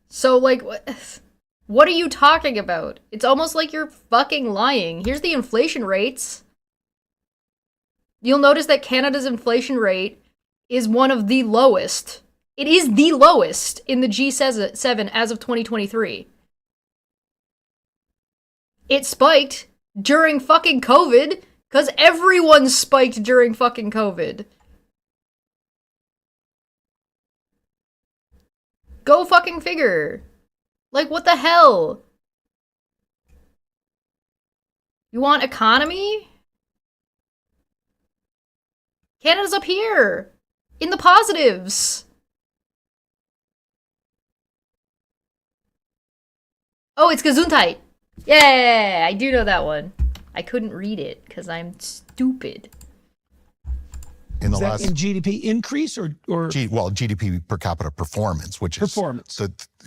So, like, what are you talking about? It's almost like you're fucking lying. Here's the inflation rates. You'll notice that Canada's inflation rate is one of the lowest. It is the lowest in the G7 as of 2023. It spiked during fucking COVID, because everyone spiked during fucking COVID. Go fucking figure. Like, what the hell? You want economy? Canada's up here. In the positives. Oh, it's Gesundheit. Yeah, I do know that one. I couldn't read it because I'm stupid. In the Is that last in GDP increase or GDP per capita performance, which is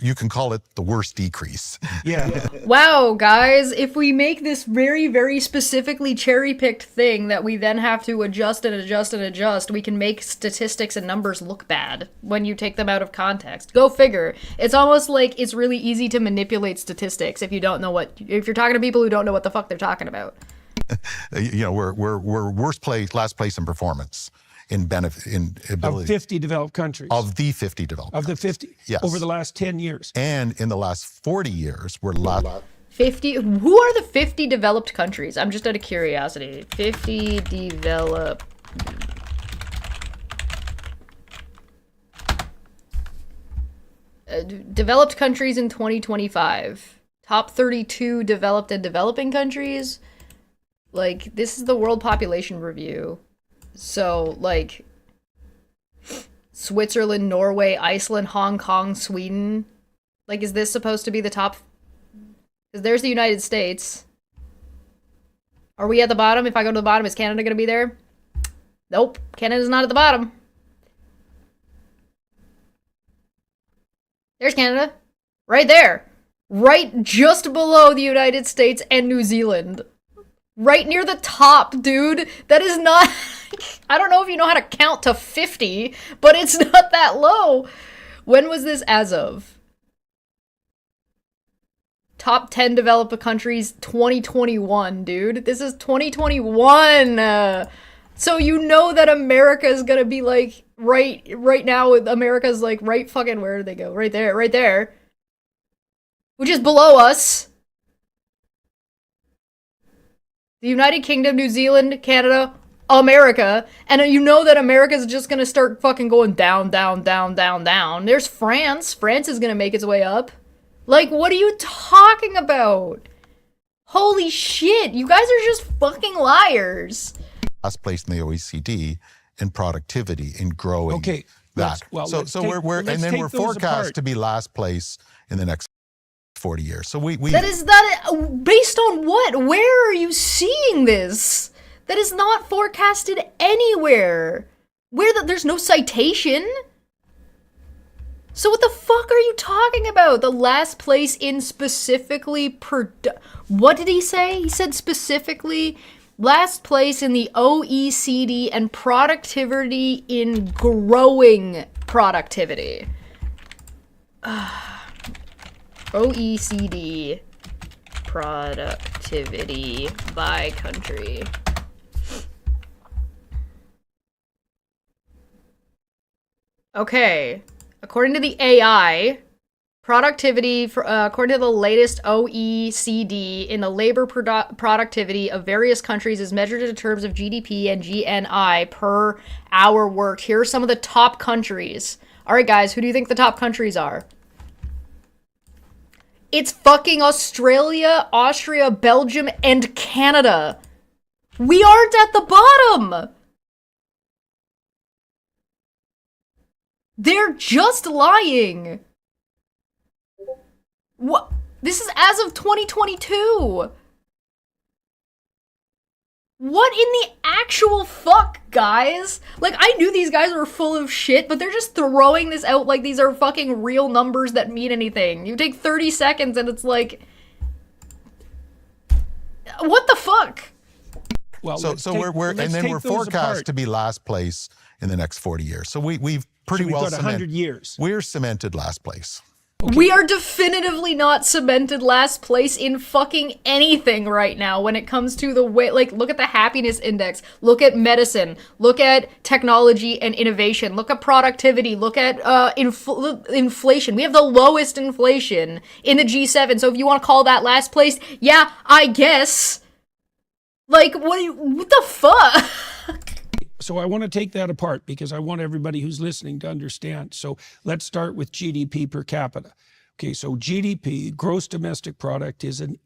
you can call it the worst decrease. Yeah. Wow, guys, if we make this very, very specifically cherry-picked thing that we then have to adjust and adjust and adjust, we can make statistics and numbers look bad when you take them out of context. Go figure. It's almost like it's really easy to manipulate statistics if you don't know if you're talking to people who don't know what the fuck they're talking about. You know, we're last place in performance. In ability. Of 50 developed countries. Of the 50 developed Of the countries. 50? Yes. Over the last 10 years. And in the last 40 years, we're 50? Who are the 50 developed countries? I'm just out of curiosity. 50 developed... developed countries in 2025. Top 32 developed and developing countries. Like, this is the World Population Review. So, like, Switzerland, Norway, Iceland, Hong Kong, Sweden. Like, is this supposed to be the top? Because there's the United States. Are we at the bottom? If I go to the bottom, is Canada going to be there? Nope. Canada's not at the bottom. There's Canada. Right there. Right just below the United States and New Zealand. Right near the top, dude. That is not... I don't know if you know how to count to 50, but it's not that low. When was this as of? Top 10 developed countries 2021, dude. This is 2021. So you know that America is gonna be like right now. America's like right fucking, where did they go? Right there. Which is below us. The United Kingdom, New Zealand, Canada, America, and you know that America's just gonna start fucking going down. There's France. France is gonna make its way up. Like, what are you talking about? Holy shit, you guys are just fucking liars. last place in the OECD in productivity, in growing. Okay. That. We're forecast to be last place in the next 40 years. So we That is not based on what? Where are you seeing this? That is not forecasted anywhere. There's no citation. So what the fuck are you talking about? The last place in specifically what did he say? He said specifically last place in the OECD and productivity in growing productivity. OECD productivity by country. Okay. According to the AI, productivity, according to the latest OECD, in the labor productivity of various countries is measured in terms of GDP and GNI per hour worked. Here are some of the top countries. All right, guys, who do you think the top countries are? It's fucking Australia, Austria, Belgium, and Canada. We aren't at the bottom. They're just lying. What? This is as of 2022. What in the actual fuck, guys? Like, I knew these guys were full of shit, but they're just throwing this out like these are fucking real numbers that mean anything. You take 30 seconds and it's like... What the fuck? Well, we're forecast to be last place in the next 40 years. So we've pretty so we've well got 100 cemented. years. We're cemented last place. We are definitively not cemented last place in fucking anything right now when it comes to the way, like, look at the happiness index, look at medicine, look at technology and innovation, look at productivity, look at inflation. We have the lowest inflation in the G7, so if you want to call that last place, yeah, I guess. Like, what the fuck? So I want to take that apart because I want everybody who's listening to understand. So let's start with GDP per capita. Okay, so GDP, gross domestic product, is an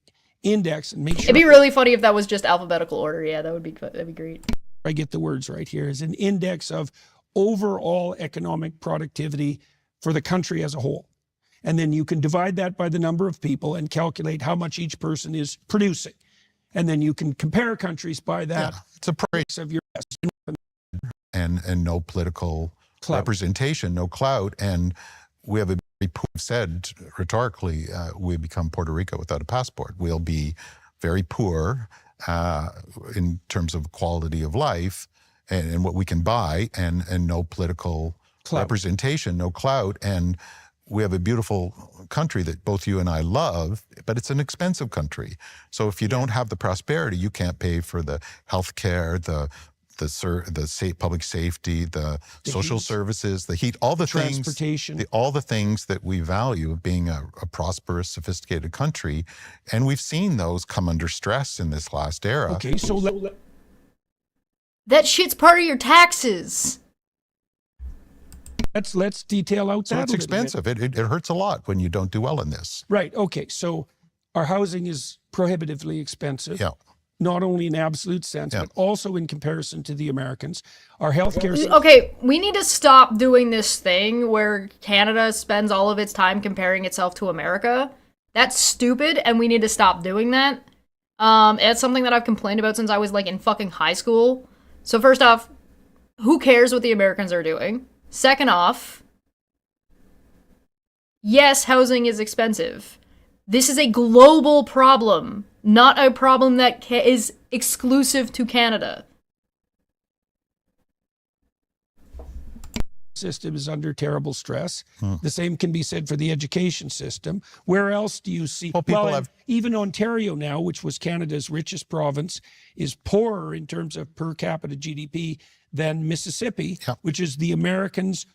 index, and make sure It'd be really funny if that was just alphabetical order. Yeah, that'd be great. I get the words right here, is an index of overall economic productivity for the country as a whole. And then you can divide that by the number of people and calculate how much each person is producing. And then you can compare countries by that. Yeah, it's a price of your and no political clout. representation, no clout. And we have said rhetorically, we become Puerto Rico without a passport. We'll be very poor in terms of quality of life and what we can buy, and no political representation, no clout. And we have a beautiful country that both you and I love, but it's an expensive country. So if you don't have the prosperity, you can't pay for the health care, the public safety, the social services, the heat, all the transportation, things, all the things that we value of being a prosperous, sophisticated country. And we've seen those come under stress in this last era. Okay, so that shit's part of your taxes. Let's detail out So that it's a little expensive. It hurts a lot when you don't do well in this. Right. Okay. So our housing is prohibitively expensive. Yeah. Not only in absolute sense, but also in comparison to the Americans. Our healthcare system. Okay, we need to stop doing this thing where Canada spends all of its time comparing itself to America. That's stupid, and we need to stop doing that. It's something that I've complained about since I was, like, in fucking high school. So first off, who cares what the Americans are doing? Second off, yes, housing is expensive. This is a global problem, not a problem that is exclusive to Canada. System is under terrible stress. The same can be said for the education system. Where else do you see? Well, even Ontario now, which was Canada's richest province, is poorer in terms of per capita GDP than Mississippi, which is the Americans'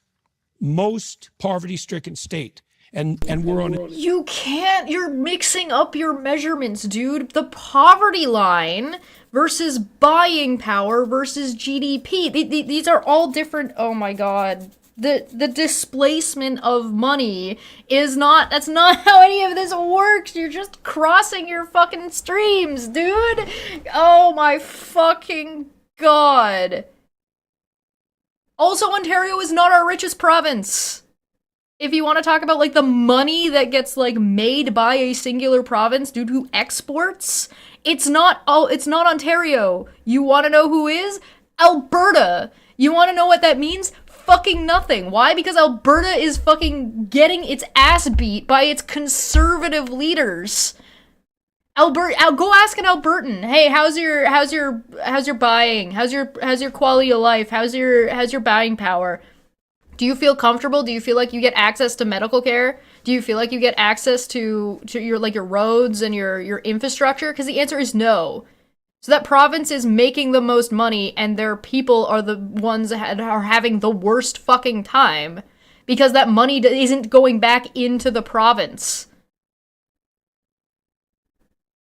most poverty-stricken state. And we're on. You can't. You're mixing up your measurements, dude. The poverty line versus buying power versus GDP. These are all different. Oh my god. The displacement of money is not. That's not how any of this works. You're just crossing your fucking streams, dude. Oh my fucking god. Also, Ontario is not our richest province. If you want to talk about, like, the money that gets, like, made by a singular province due to exports, it's not Ontario. You want to know who is? Alberta. You want to know what that means? Fucking nothing. Why? Because Alberta is fucking getting its ass beat by its conservative leaders. Go ask an Albertan. Hey, how's your buying? How's your quality of life? How's your buying power? Do you feel comfortable? Do you feel like you get access to medical care? Do you feel like you get access to your roads and your infrastructure? Because the answer is no. So that province is making the most money, and their people are the ones that are having the worst fucking time because that money isn't going back into the province.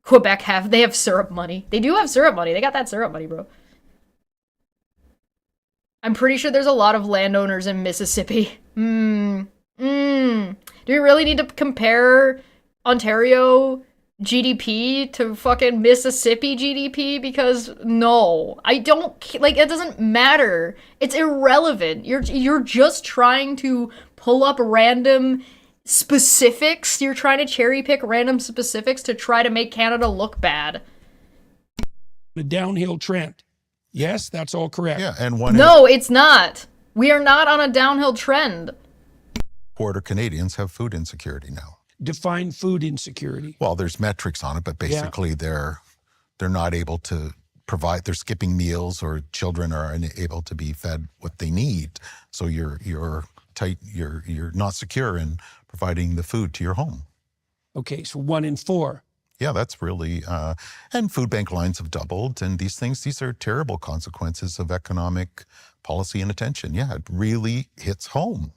Quebec they have syrup money. They do have syrup money. They got that syrup money, bro. I'm pretty sure there's a lot of landowners in Mississippi. Do we really need to compare Ontario GDP to fucking Mississippi GDP? Because no, I don't, like, it doesn't matter. It's irrelevant. You're just trying to pull up random specifics. You're trying to cherry pick random specifics to try to make Canada look bad. The downhill trend. Yes, that's all correct. Yeah, and No, it's not. We are not on a downhill trend. quarter Canadians have food insecurity now. Define food insecurity. Well, there's metrics on it, but basically they're not able to provide. They're skipping meals, or children are unable to be fed what they need. So your tight, you're not secure in providing the food to your home. Okay, so 1 in 4. Yeah, that's really, and food bank lines have doubled, and these are terrible consequences of economic policy and attention. Yeah, it really hits home.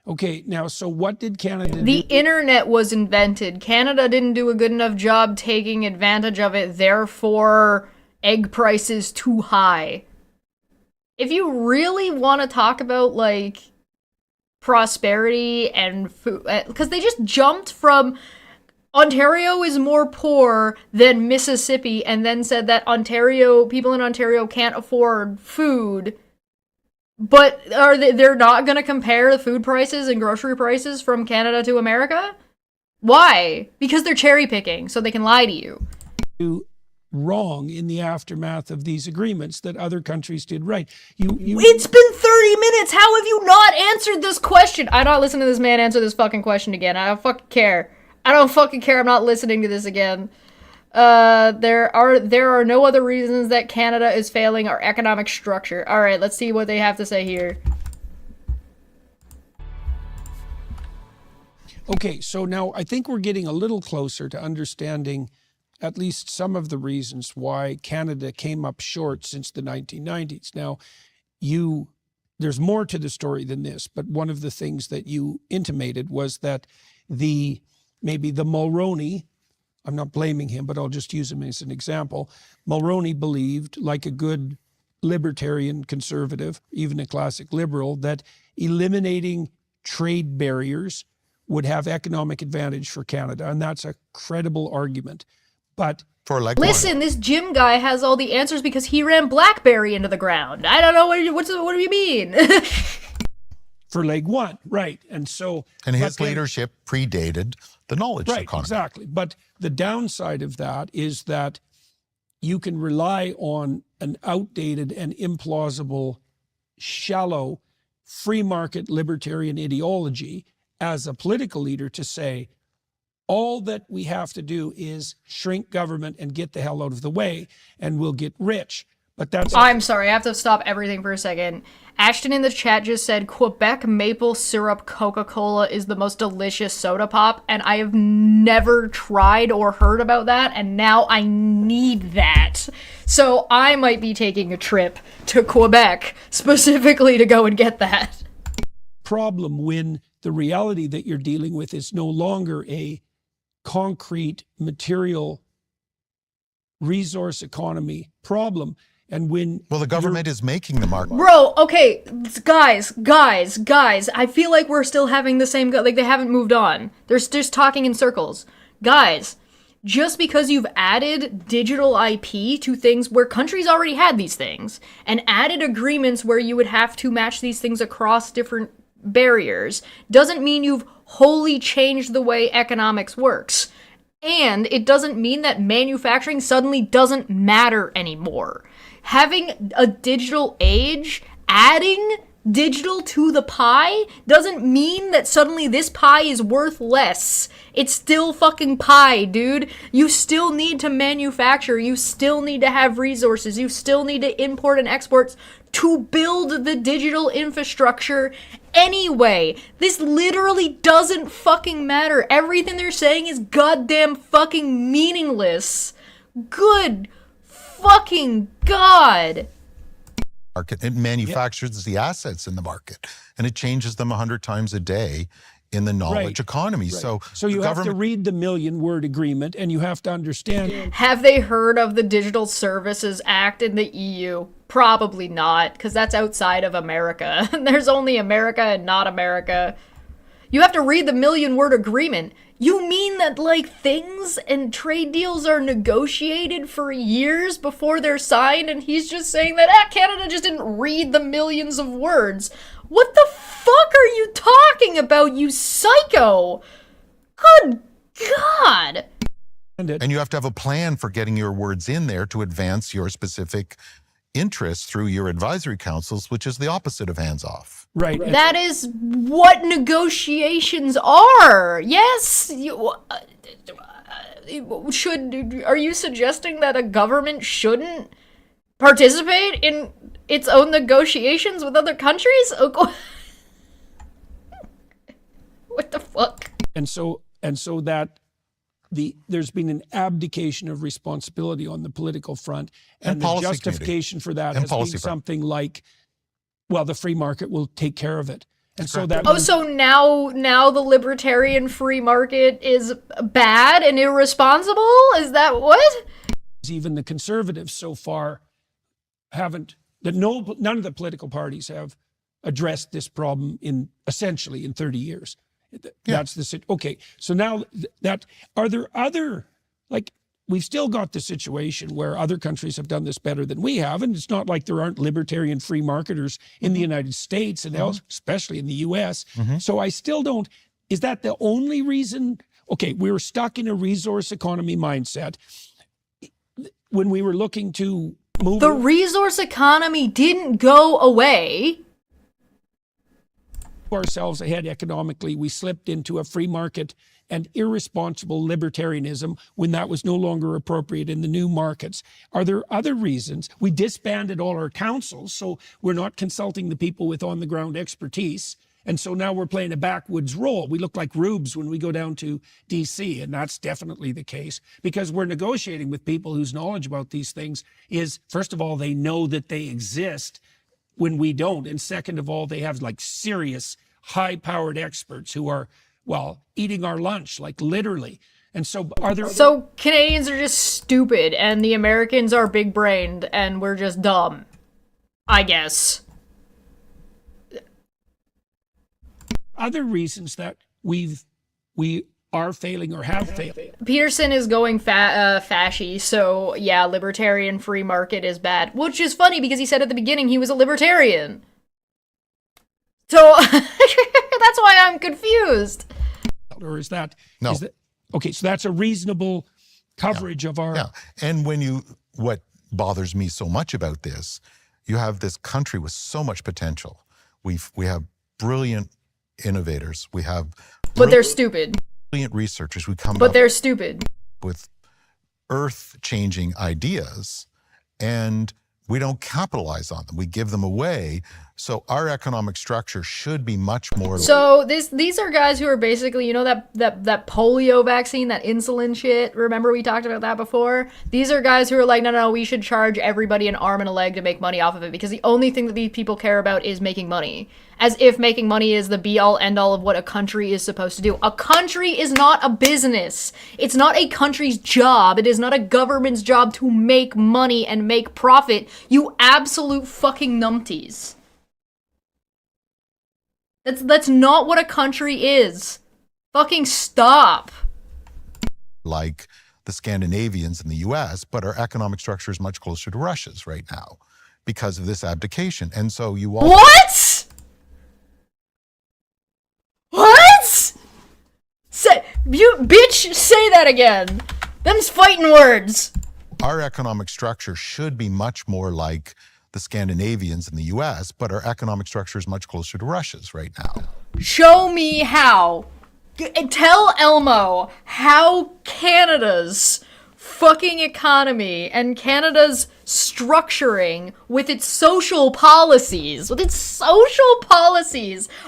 Okay, now, so what did Canada The do? internet was invented. Canada didn't do a good enough job taking advantage of it, therefore, egg prices too high. If you really want to talk about, like, prosperity and food, because they just jumped from Ontario is more poor than Mississippi, and then said that people in Ontario can't afford food. But they're not going to compare the food prices and grocery prices from Canada to America? Why? Because they're cherry picking, so they can lie to you. Wrong in the aftermath of these agreements that other countries did right. It's been 30 minutes! How have you not answered this question? I'm not listening to this man answer this fucking question again. I don't fucking care. I don't fucking care. I'm not listening to this again. There are no other reasons that Canada is failing our economic structure. All right, let's see what they have to say here. Okay, so now I think we're getting a little closer to understanding at least some of the reasons why Canada came up short since the 1990s. Now, there's more to the story than this, but one of the things that you intimated was that maybe the Mulroney, I'm not blaming him, but I'll just use him as an example. Mulroney believed, like a good libertarian conservative, even a classic liberal, that eliminating trade barriers would have economic advantage for Canada. And that's a credible argument. But listen, this Jim guy has all the answers because he ran BlackBerry into the ground. I don't know what do you mean? For leg one, right? And his leadership predated the knowledge economy. Right, exactly. But the downside of that is that you can rely on an outdated and implausible, shallow, free market libertarian ideology as a political leader to say, all that we have to do is shrink government and get the hell out of the way, and we'll get rich. But I'm sorry, I have to stop everything for a second. Ashton in the chat just said, Quebec maple syrup Coca-Cola is the most delicious soda pop, and I have never tried or heard about that, and now I need that. So I might be taking a trip to Quebec specifically to go and get that. Problem when the reality that you're dealing with is no longer a concrete material resource economy problem. And the government is making the market. Bro, okay, guys, I feel like we're still having the same, like they haven't moved on. They're just talking in circles. Guys, just because you've added digital IP to things where countries already had these things, and added agreements where you would have to match these things across different barriers, doesn't mean you've wholly changed the way economics works. And it doesn't mean that manufacturing suddenly doesn't matter anymore. Having a digital age, adding digital to the pie, doesn't mean that suddenly this pie is worth less. It's still fucking pie, dude. You still need to manufacture. You still need to have resources. You still need to import and export to build the digital infrastructure anyway. This literally doesn't fucking matter. Everything they're saying is goddamn fucking meaningless. Good fucking God. Market. It manufactures the assets in the market, and it changes them 100 times a day in the knowledge economy. Right. So you have to read the million-word agreement, and you have to understand. Have they heard of the Digital Services Act in the EU? Probably not, because that's outside of America. There's only America and not America. You have to read the million-word agreement. You mean that, like, things and trade deals are negotiated for years before they're signed, and he's just saying that, Canada just didn't read the millions of words. What the fuck are you talking about, you psycho? Good God. And you have to have a plan for getting your words in there to advance your specific interests through your advisory councils, which is the opposite of hands-off. Right. That is what negotiations are. Yes. Are you suggesting that a government shouldn't participate in its own negotiations with other countries? and so that there's been an abdication of responsibility on the political front, and the justification for that has been something like, well, the free market will take care of it. And so that so now the libertarian free market is bad and irresponsible? Is that what? Even the conservatives so far none of the political parties have addressed this problem essentially in 30 years. That's okay. So now are there other, like, we've still got the situation where other countries have done this better than we have, and it's not like there aren't libertarian free marketers in the United States and else, especially in the US. So I still don't, is that the only reason? Okay, we were stuck in a resource economy mindset when we were looking to move. The resource economy didn't go away. Ourselves ahead economically, we slipped into a free market and irresponsible libertarianism when that was no longer appropriate in the new markets. Are there other reasons? We disbanded all our councils, so we're not consulting the people with on-the-ground expertise. And so now we're playing a backwoods role. We look like rubes when we go down to DC, and that's definitely the case because we're negotiating with people whose knowledge about these things is, first of all, they know that they exist when we don't. And second of all, they have like serious, high-powered experts who are, well, eating our lunch, like literally. And so are there... So Canadians are just stupid, and the Americans are big-brained, and we're just dumb. I guess. Other reasons that we are failing or have failed. Peterson is going fashy, so yeah, libertarian free market is bad. Which is funny because he said at the beginning he was a libertarian. So that's why I'm confused. Or is that... No. Okay, so that's a reasonable coverage of our... Yeah, and what bothers me so much about this, you have this country with so much potential. We have brilliant innovators. We have... But they're stupid. Brilliant researchers who come But they're stupid. with earth-changing ideas, and we don't capitalize on them. We give them away. So our economic structure should be much more... So these are guys who are basically, you know, that polio vaccine, that insulin shit. Remember we talked about that before? These are guys who are like, no, we should charge everybody an arm and a leg to make money off of it because the only thing that these people care about is making money. As if making money is the be-all, end-all of what a country is supposed to do. A country is not a business. It's not a country's job. It is not a government's job to make money and make profit. You absolute fucking numpties. That's not what a country is. Fucking stop. Like the Scandinavians in the US, but our economic structure is much closer to Russia's right now because of this abdication. And so you all... What? What? Say that again. Them's fighting words. Our economic structure should be much more like the Scandinavians in the US, but our economic structure is much closer to Russia's right now. Show me how. Tell Elmo how Canada's fucking economy and Canada's structuring with its social policies,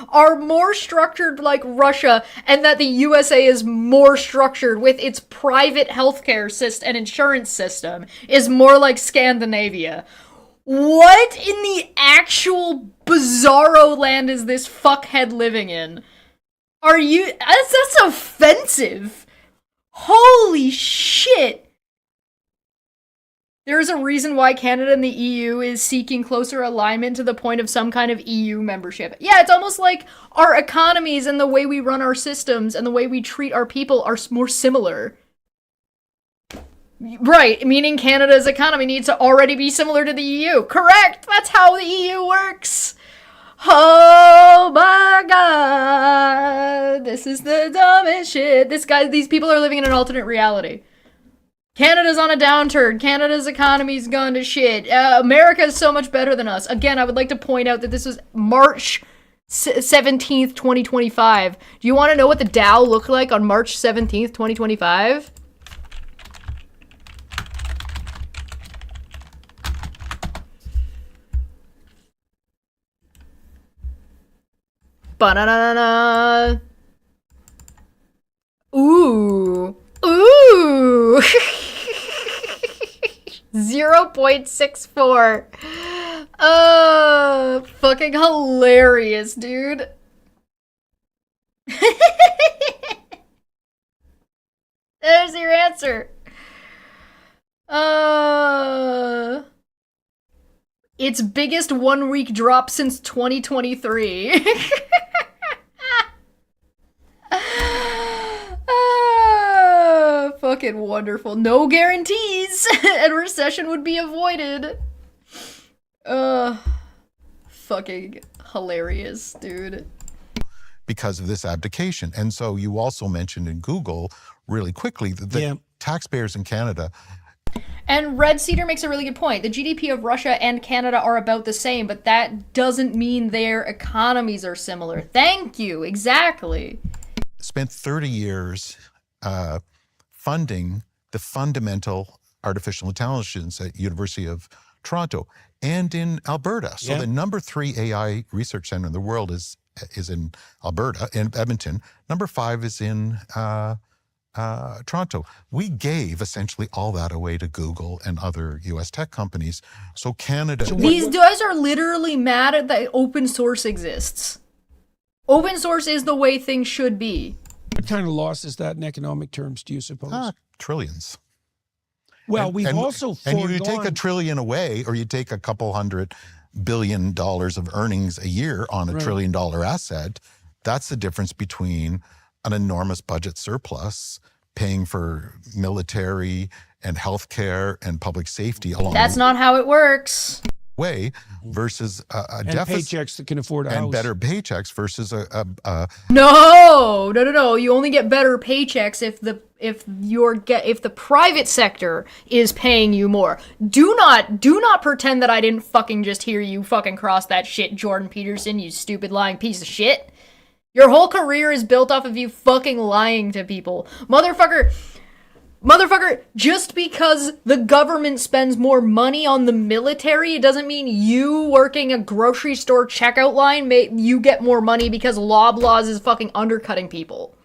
are more structured like Russia, and that the USA is more structured with its private healthcare system and insurance system is more like Scandinavia. What in the actual bizarro land is this fuckhead living in? That's offensive. Holy shit. There is a reason why Canada and the EU is seeking closer alignment to the point of some kind of EU membership. Yeah, it's almost like our economies and the way we run our systems and the way we treat our people are more similar. Right, meaning Canada's economy needs to already be similar to the EU. Correct! That's how the EU works! Oh my god! This is the dumbest shit. These people are living in an alternate reality. Canada's on a downturn. Canada's economy's gone to shit. America is so much better than us. Again, I would like to point out that this was March 17th, 2025. Do you want to know what the Dow looked like on March 17th, 2025? Ba-na-na-na-na. Ooh. Ooh. 0.64. Fucking hilarious, dude. There's your answer. Its biggest 1 week drop since 2023. Fucking wonderful. No guarantees, and recession would be avoided. Fucking hilarious, dude. Because of this abdication. And so you also mentioned in Google really quickly that the taxpayers in Canada. And Red Cedar makes a really good point. The GDP of Russia and Canada are about the same, but that doesn't mean their economies are similar. Thank you. Exactly. Spent 30 years funding the fundamental artificial intelligence at University of Toronto and in Alberta. So the number 3 AI research center in the world is in Alberta, in Edmonton. Number 5 is in Toronto. We gave essentially all that away to Google and other US tech companies. So Canada... These guys are literally mad at that open source exists. Open source is the way things should be. What kind of loss is that in economic terms, do you suppose? Trillions. Well, we've also foregone... And you take $1 trillion away, or you take a couple $100 billion of earnings a year on a $1 trillion asset, that's the difference between an enormous budget surplus paying for military and healthcare and public safety along That's not how it works. way versus a deficit. Paychecks that can afford a and house. better paychecks versus No. You only get better paychecks if the private sector is paying you more. Do not pretend that I didn't fucking just hear you fucking cross that shit, Jordan Peterson, you stupid lying piece of shit. Your whole career is built off of you fucking lying to people. Motherfucker, just because the government spends more money on the military, it doesn't mean you working a grocery store checkout line you get more money because Loblaws is fucking undercutting people.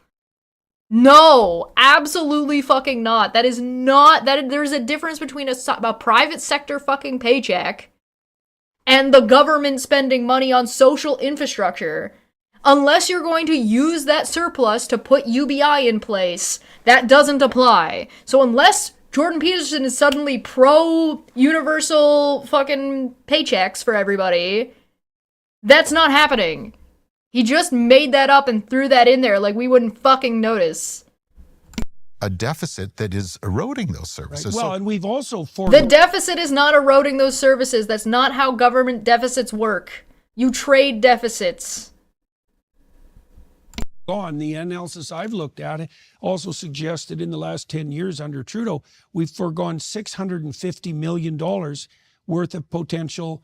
No, absolutely fucking not. That is not, there's a difference between a private sector fucking paycheck and the government spending money on social infrastructure. Unless you're going to use that surplus to put UBI in place, that doesn't apply. So unless Jordan Peterson is suddenly pro-universal fucking paychecks for everybody, that's not happening. He just made that up and threw that in there like we wouldn't fucking notice. a deficit that is eroding those services. Right. Well, so, and we've also The deficit is not eroding those services. That's not how government deficits work. You trade deficits. The analysis I've looked at also suggested in the last 10 years under Trudeau, we've foregone $650 million worth of potential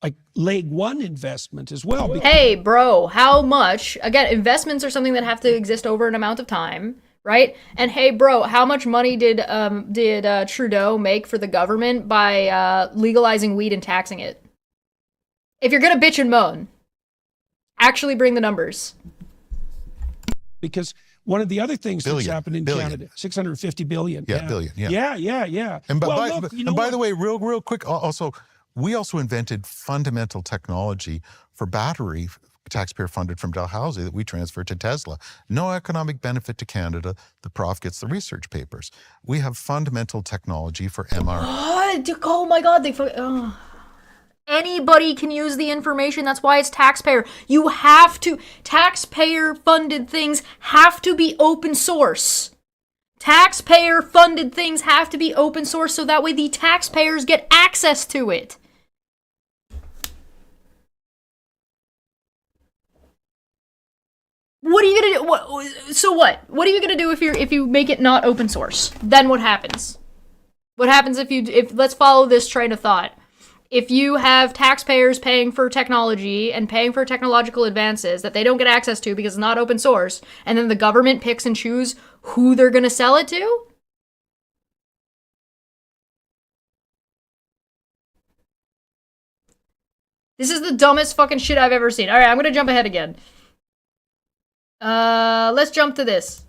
like leg one investment as well. Hey, bro, how much? Again, investments are something that have to exist over an amount of time, right? And hey, bro, how much money did Trudeau make for the government by legalizing weed and taxing it? If you're gonna bitch and moan, actually bring the numbers. Because one of the other things that's happened in Canada, $650 billion. Billion. Yeah. And by the way, real quick, also, we also invented fundamental technology for battery, taxpayer funded from Dalhousie, that we transferred to Tesla. No economic benefit to Canada. The prof gets the research papers. We have fundamental technology for MR. Oh my God, anybody can use the information. That's why it's taxpayer. Taxpayer-funded things have to be open source. Taxpayer-funded things have to be open source so that way the taxpayers get access to it. What are you gonna do? So what? What are you gonna do if you make it not open source? Then what happens? What happens if let's follow this train of thought. If you have taxpayers paying for technology and paying for technological advances that they don't get access to because it's not open source, and then the government picks and chooses who they're going to sell it to? This is the dumbest fucking shit I've ever seen. All right, I'm going to jump ahead again. Let's jump to this.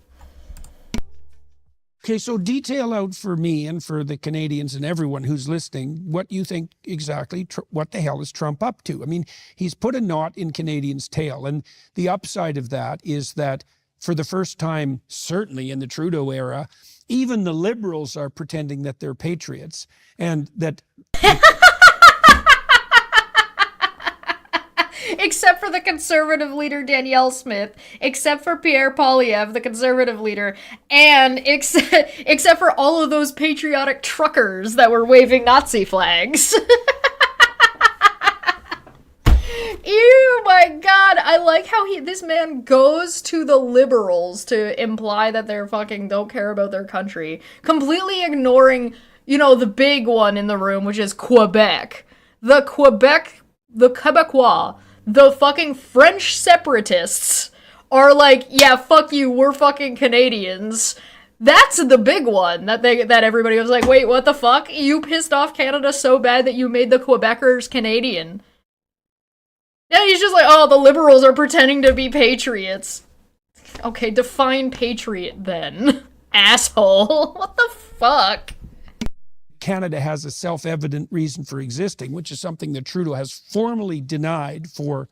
Okay, so detail out for me and for the Canadians and everyone who's listening what you think exactly, what the hell is Trump up to? I mean, he's put a knot in Canadians' tail. And the upside of that is that for the first time, certainly in the Trudeau era, even the Liberals are pretending that they're patriots and that... Except for the Conservative leader Danielle Smith, except for Pierre Poilievre, the Conservative leader, and except for all of those patriotic truckers that were waving Nazi flags. Ew, my God. I like how this man goes to the Liberals to imply that they're fucking don't care about their country, completely ignoring, the big one in the room, which is Quebec. The Quebecois, the fucking French separatists are like, yeah, fuck you, we're fucking Canadians. That's the big one that everybody was like, wait, what the fuck? You pissed off Canada so bad that you made the Quebecers Canadian. And he's just like, oh, the Liberals are pretending to be patriots. Okay, define patriot then, asshole. What the fuck? Canada has a self-evident reason for existing, which is something that Trudeau has formally denied for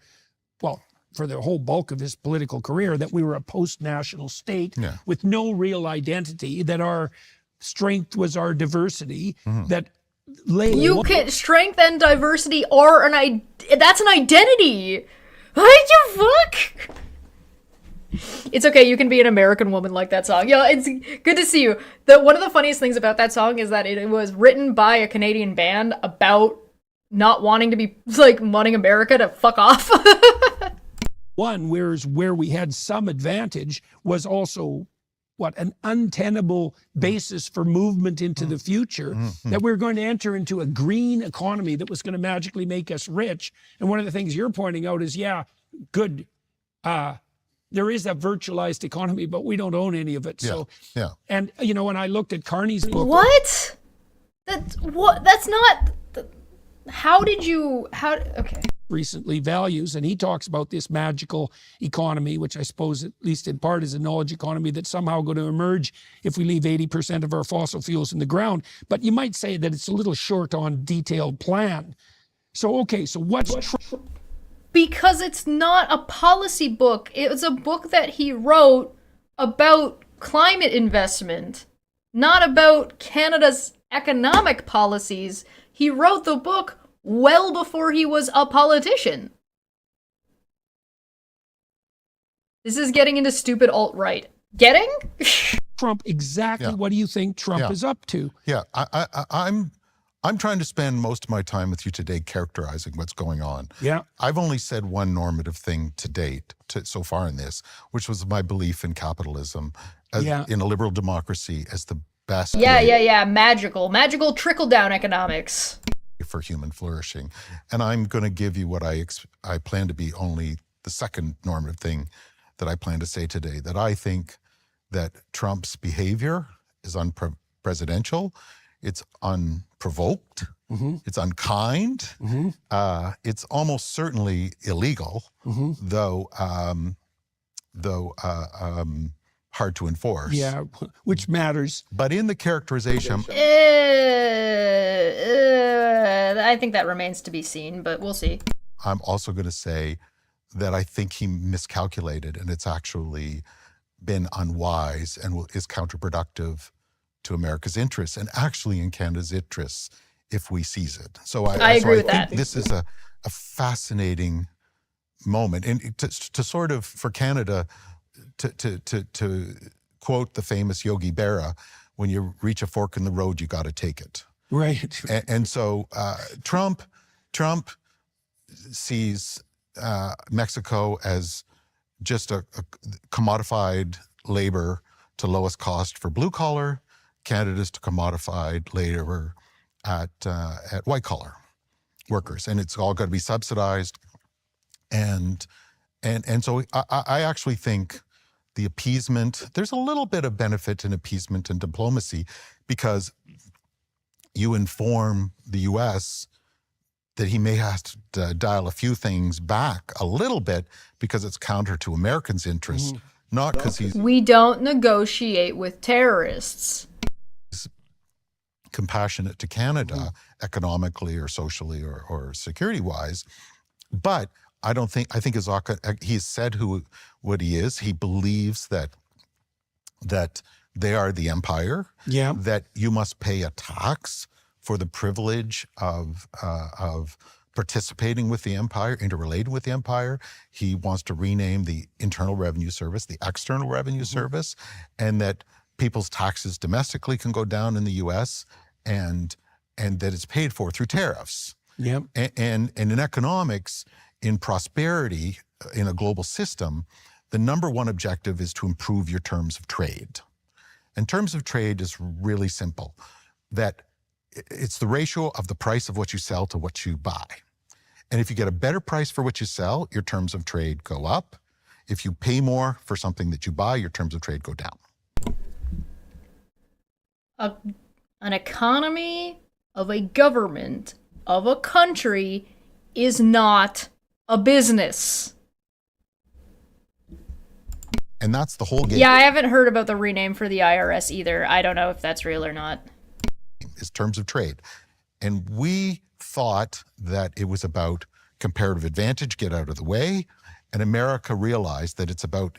the whole bulk of his political career, that we were a post-national state with no real identity, that our strength was our diversity, that strength and diversity are that's an identity. What the fuck? It's okay, you can be an American woman like that song. Yeah, it's good to see you. One of the funniest things about that song is that it was written by a Canadian band about not wanting to be, wanting America to fuck off. Whereas where we had some advantage was also, an untenable basis for movement into the future, that we're going to enter into a green economy that was going to magically make us rich. And one of the things you're pointing out is, good, there is a virtualized economy, but we don't own any of it. And when I looked at Carney's book, what? That's not. Okay. Recently values, and he talks about this magical economy, which I suppose, at least in part, is a knowledge economy that's somehow going to emerge if we leave 80% of our fossil fuels in the ground. But you might say that it's a little short on detailed plan. So what's because it's not a policy book. It was a book that he wrote about climate investment, not about Canada's economic policies. He wrote the book well before he was a politician. This is getting into stupid alt-right. Getting? Trump, exactly what do you think Trump is up to? Yeah, I'm trying to spend most of my time with you today characterizing what's going on. Yeah. I've only said one normative thing to date, so far in this, which was my belief in capitalism, in a liberal democracy, as the best way magical trickle-down economics for human flourishing. And I'm going to give you what I plan to be only the second normative thing that I plan to say today, that I think that Trump's behavior is unpresidential, it's unprovoked, it's unkind, it's almost certainly illegal, though hard to enforce. Yeah, which matters. But in the characterization, I think that remains to be seen, but we'll see. I'm also going to say that I think he miscalculated, and it's actually been unwise and is counterproductive to America's interests, and actually in Canada's interests if we seize it. So I agree with think that. This is a fascinating moment, and to sort of, for Canada, to quote the famous Yogi Berra, when you reach a fork in the road, you got to take it. Right. And so Trump sees Mexico as just a commodified labor to lowest cost for blue collar. Canada's to commodified labor at white collar workers, and it's all got to be subsidized. And so I actually think the appeasement, there's a little bit of benefit in appeasement and diplomacy, because you inform the U.S. that he may have to dial a few things back a little bit because it's counter to Americans' interests, not because he's We don't negotiate with terrorists. compassionate to Canada economically or socially or security-wise, but I think he's said what he is. He believes that they are the empire, Yeah. that you must pay a tax for the privilege of participating with the empire, interrelated with the empire. He wants to rename the Internal Revenue Service the External Revenue Service, and that people's taxes domestically can go down in the U.S. and that it's paid for through tariffs. Yeah. And in economics, in prosperity, in a global system, the number one objective is to improve your terms of trade. And terms of trade is really simple, that it's the ratio of the price of what you sell to what you buy. And if you get a better price for what you sell, your terms of trade go up. If you pay more for something that you buy, your terms of trade go down. An economy of a government of a country is not a business. And that's the whole game. Yeah, I haven't heard about the rename for the IRS either. I don't know if that's real or not. Is terms of trade. And we thought that it was about comparative advantage, get out of the way. And America realized that it's about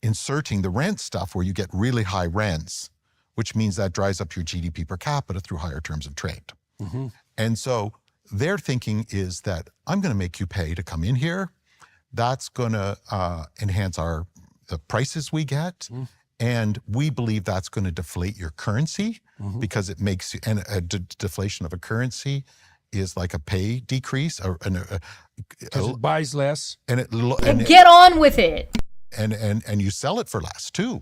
inserting the rent stuff where you get really high rents, which means that drives up your GDP per capita through higher terms of trade. And so their thinking is that I'm going to make you pay to come in here. That's going to enhance the prices we get. And we believe that's going to deflate your currency because it makes you, and a deflation of a currency is like a pay decrease. Because it buys less. And get on with it. And you sell it for less too.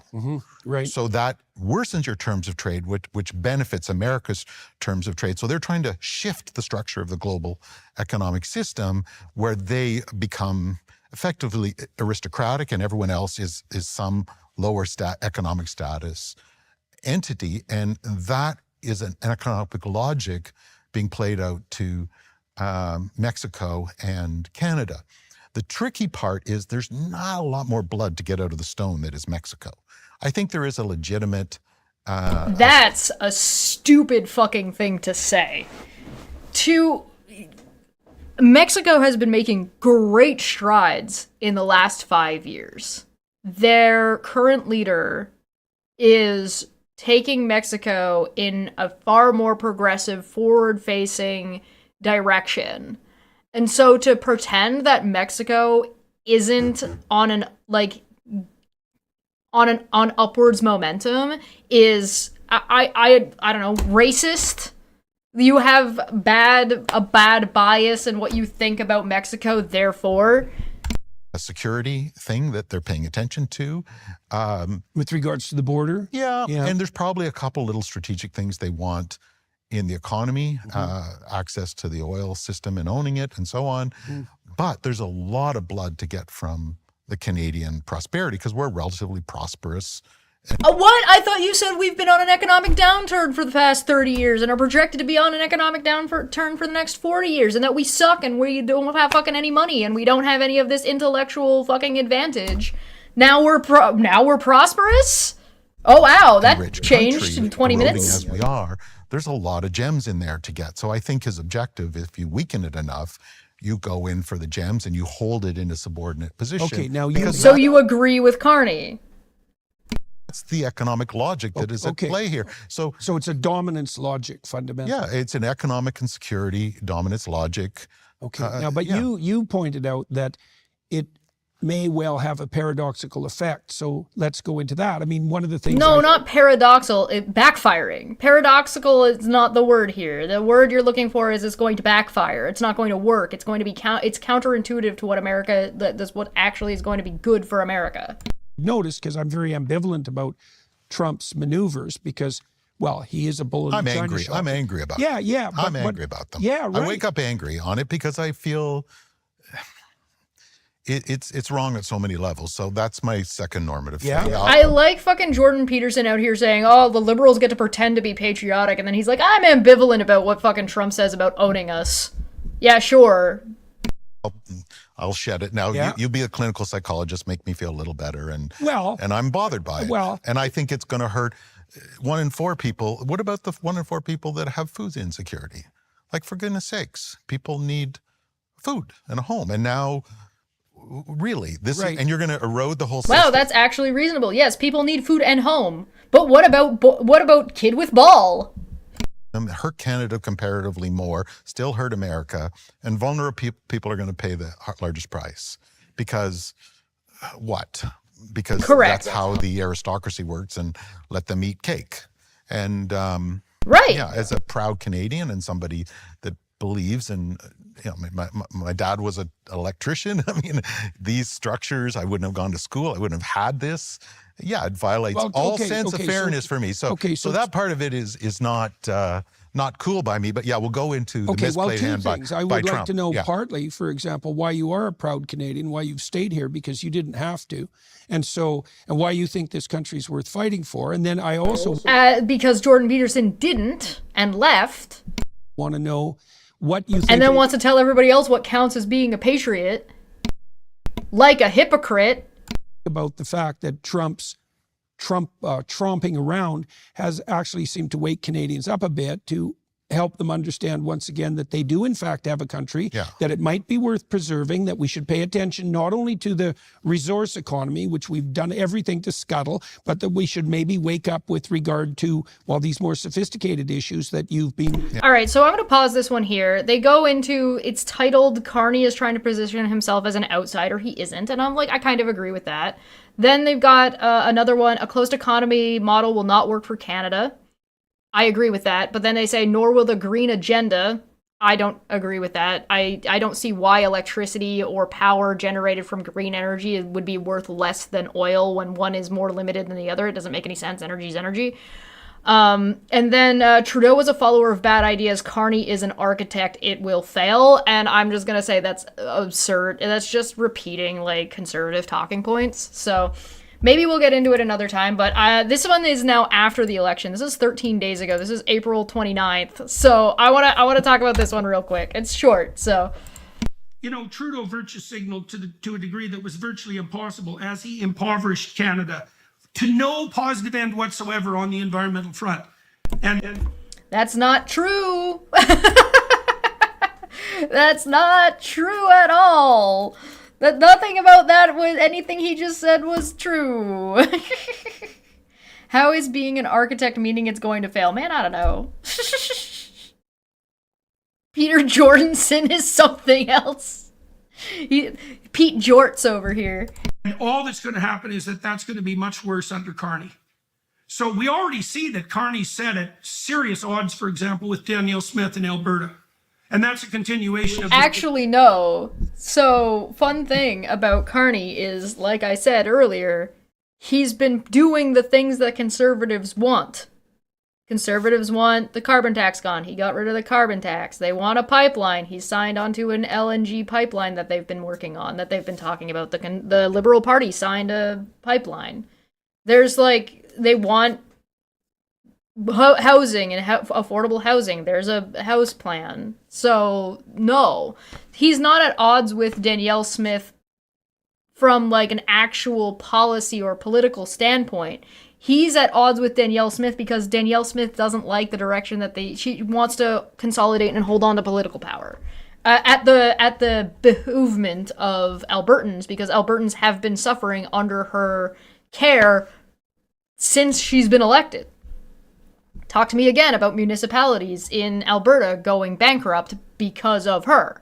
Right. So that worsens your terms of trade, which benefits America's terms of trade. So they're trying to shift the structure of the global economic system where they become effectively aristocratic and everyone else is some lower economic status entity. And that is an economic logic being played out to Mexico and Canada. The tricky part is there's not a lot more blood to get out of the stone that is Mexico. I think there is a legitimate... That's a stupid fucking thing to say. Mexico has been making great strides in the last 5 years. Their current leader is taking Mexico in a far more progressive, forward-facing direction. And so to pretend that Mexico isn't on upwards momentum is I don't know, racist. You have a bad bias in what you think about Mexico, therefore. A security thing that they're paying attention to. With regards to the border? Yeah, and there's probably a couple little strategic things they want in the economy, access to the oil system and owning it and so on. But there's a lot of blood to get from the Canadian prosperity because we're relatively prosperous. What? I thought you said we've been on an economic downturn for the past 30 years and are projected to be on an economic downturn for the next 40 years and that we suck and we don't have fucking any money and we don't have any of this intellectual fucking advantage. Now we're prosperous? Oh wow, that changed in 20 minutes. As we are, there's a lot of gems in there to get. So I think his objective, if you weaken it enough, you go in for the gems and you hold it in a subordinate position. Okay, now you agree with Carney. That's the economic logic that is at play here. So it's a dominance logic, fundamentally. Yeah, it's an economic and security dominance logic. Okay, now, but you pointed out that it may well have a paradoxical effect. So let's go into that. I mean, one of the things... No, not paradoxical, backfiring. Paradoxical is not the word here. The word you're looking for is it's going to backfire. It's not going to work. It's going to be it's counterintuitive to what America, that's what actually is going to be good for America. Notice, because I'm very ambivalent about Trump's maneuvers because, well, he is a bull in the China shop. I'm angry about it. Yeah. I'm angry about them. Yeah, right. I wake up angry on it because I feel... It's wrong at so many levels. So that's my second normative thing. I like fucking Jordan Peterson out here saying, oh, the liberals get to pretend to be patriotic. And then he's like, I'm ambivalent about what fucking Trump says about owning us. Yeah, sure. I'll shed it. Now, Yeah. you be a clinical psychologist, make me feel a little better. And Well, I'm bothered by it. well- and I think it's going to hurt 1 in 4 people. What about the 1 in 4 people that have food insecurity? Like, for goodness sakes, people need food and a home. And now, really, Right. and you're going to erode the whole system. Wow, that's actually reasonable. Yes, people need food and home. But what about kid with ball? Hurt Canada comparatively more, still hurt America, and vulnerable people are going to pay the largest price. Because what? Because Correct. that's how the aristocracy works, and let them eat cake. And Right. yeah, as a proud Canadian and somebody that believes in, my dad was an electrician. I mean, these structures, I wouldn't have gone to school. I wouldn't have had this. Yeah, it violates all sense of fairness for me. So that part of it is not cool by me. But yeah, we'll go into the misplayed hand by things. I would like Trump. to know Yeah. partly, for example, why you are a proud Canadian, why you've stayed here because you didn't have to, and why you think this country's worth fighting for. And then I also Because Jordan Peterson didn't and left, want to know what you think. and then wants to tell everybody else what counts as being a patriot, like a hypocrite. about the fact that Trump tromping around has actually seemed to wake Canadians up a bit to help them understand once again that they do in fact have a country, that it might be worth preserving, that we should pay attention not only to the resource economy, which we've done everything to scuttle, but that we should maybe wake up with regard to, these more sophisticated issues that you've been... All right, so I'm going to pause this one here. They go into, it's titled, Carney is trying to position himself as an outsider. He isn't, and I'm like, I kind of agree with that. Then they've got another one, a closed economy model will not work for Canada. I agree with that, but then they say, nor will the green agenda. I don't agree with that. I don't see why electricity or power generated from green energy would be worth less than oil when one is more limited than the other. It doesn't make any sense. Energy is energy. And then Trudeau was a follower of bad ideas. Carney is an architect. It will fail. And I'm just going to say that's absurd. That's just repeating, like, conservative talking points. So... maybe we'll get into it another time, but this one is now after the election. This is 13 days ago. This is April 29th. So I want to talk about this one real quick. It's short, so... Trudeau virtue signaled to a degree that was virtually impossible as he impoverished Canada to no positive end whatsoever on the environmental front. And that's not true. That's not true at all. That nothing about that was anything he just said was true. How is being an architect meaning it's going to fail? Man, I don't know. Peter Jordanson is something else. Pete Jorts over here. And all that's going to happen is that's going to be much worse under Carney. So we already see that Carney set at serious odds, for example, with Danielle Smith in Alberta. And that's a continuation of... Actually, no. So, fun thing about Carney is, like I said earlier, he's been doing the things that conservatives want. Conservatives want the carbon tax gone. He got rid of the carbon tax. They want a pipeline. He signed onto an LNG pipeline that they've been working on, that they've been talking about. The Liberal Party signed a pipeline. There's, they want... housing and affordable housing. There's a house plan. So, no. He's not at odds with Danielle Smith from, an actual policy or political standpoint. He's at odds with Danielle Smith because Danielle Smith doesn't like the direction that she wants to consolidate and hold on to political power. At the behoovement of Albertans, because Albertans have been suffering under her care since she's been elected. Talk to me again about municipalities in Alberta going bankrupt because of her.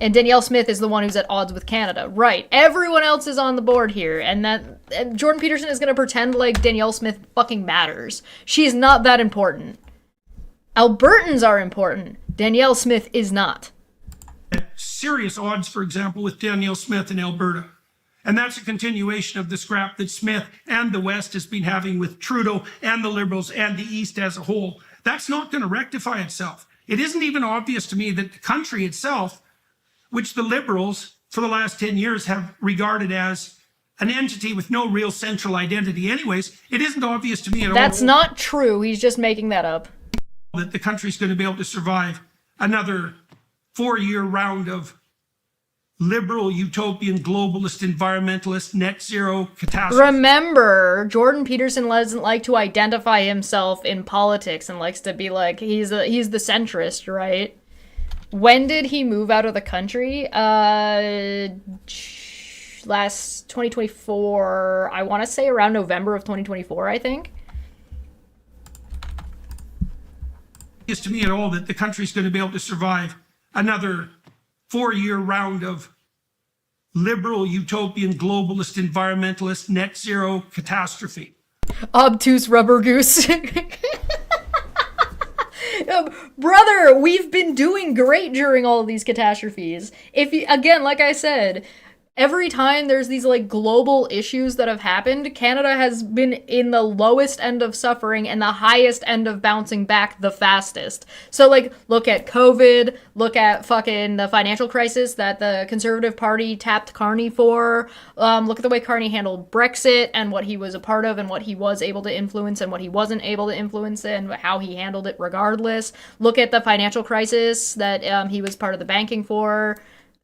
And Danielle Smith is the one who's at odds with Canada. Right. Everyone else is on the board here. And Jordan Peterson is going to pretend like Danielle Smith fucking matters. She's not that important. Albertans are important. Danielle Smith is not. Serious odds, for example, with Danielle Smith in Alberta. And that's a continuation of the scrap that Smith and the West has been having with Trudeau and the Liberals and the East as a whole. That's not going to rectify itself. It isn't even obvious to me that the country itself, which the Liberals for the last 10 years have regarded as an entity with no real central identity anyways, it isn't obvious to me at all. That's not true. He's just making that up. That the country's going to be able to survive another 4-year round of liberal, utopian, globalist, environmentalist, net zero catastrophe. Remember, Jordan Peterson doesn't like to identify himself in politics and likes to be like, he's the centrist, right? When did he move out of the country? Last 2024, I want to say around November of 2024, I think. Is to me at all that the country's going to be able to survive another 4-year round of liberal, utopian, globalist, environmentalist, net zero catastrophe. Obtuse rubber goose. Brother, we've been doing great during all of these catastrophes. If you, again, like I said, every time there's these like global issues that have happened, Canada has been in the lowest end of suffering and the highest end of bouncing back the fastest. So like, look at COVID, look at fucking the financial crisis that the Conservative Party tapped Carney for, look at the way Carney handled Brexit and what he was a part of and what he was able to influence and what he wasn't able to influence and how he handled it regardless. Look at the financial crisis that he was part of the banking for.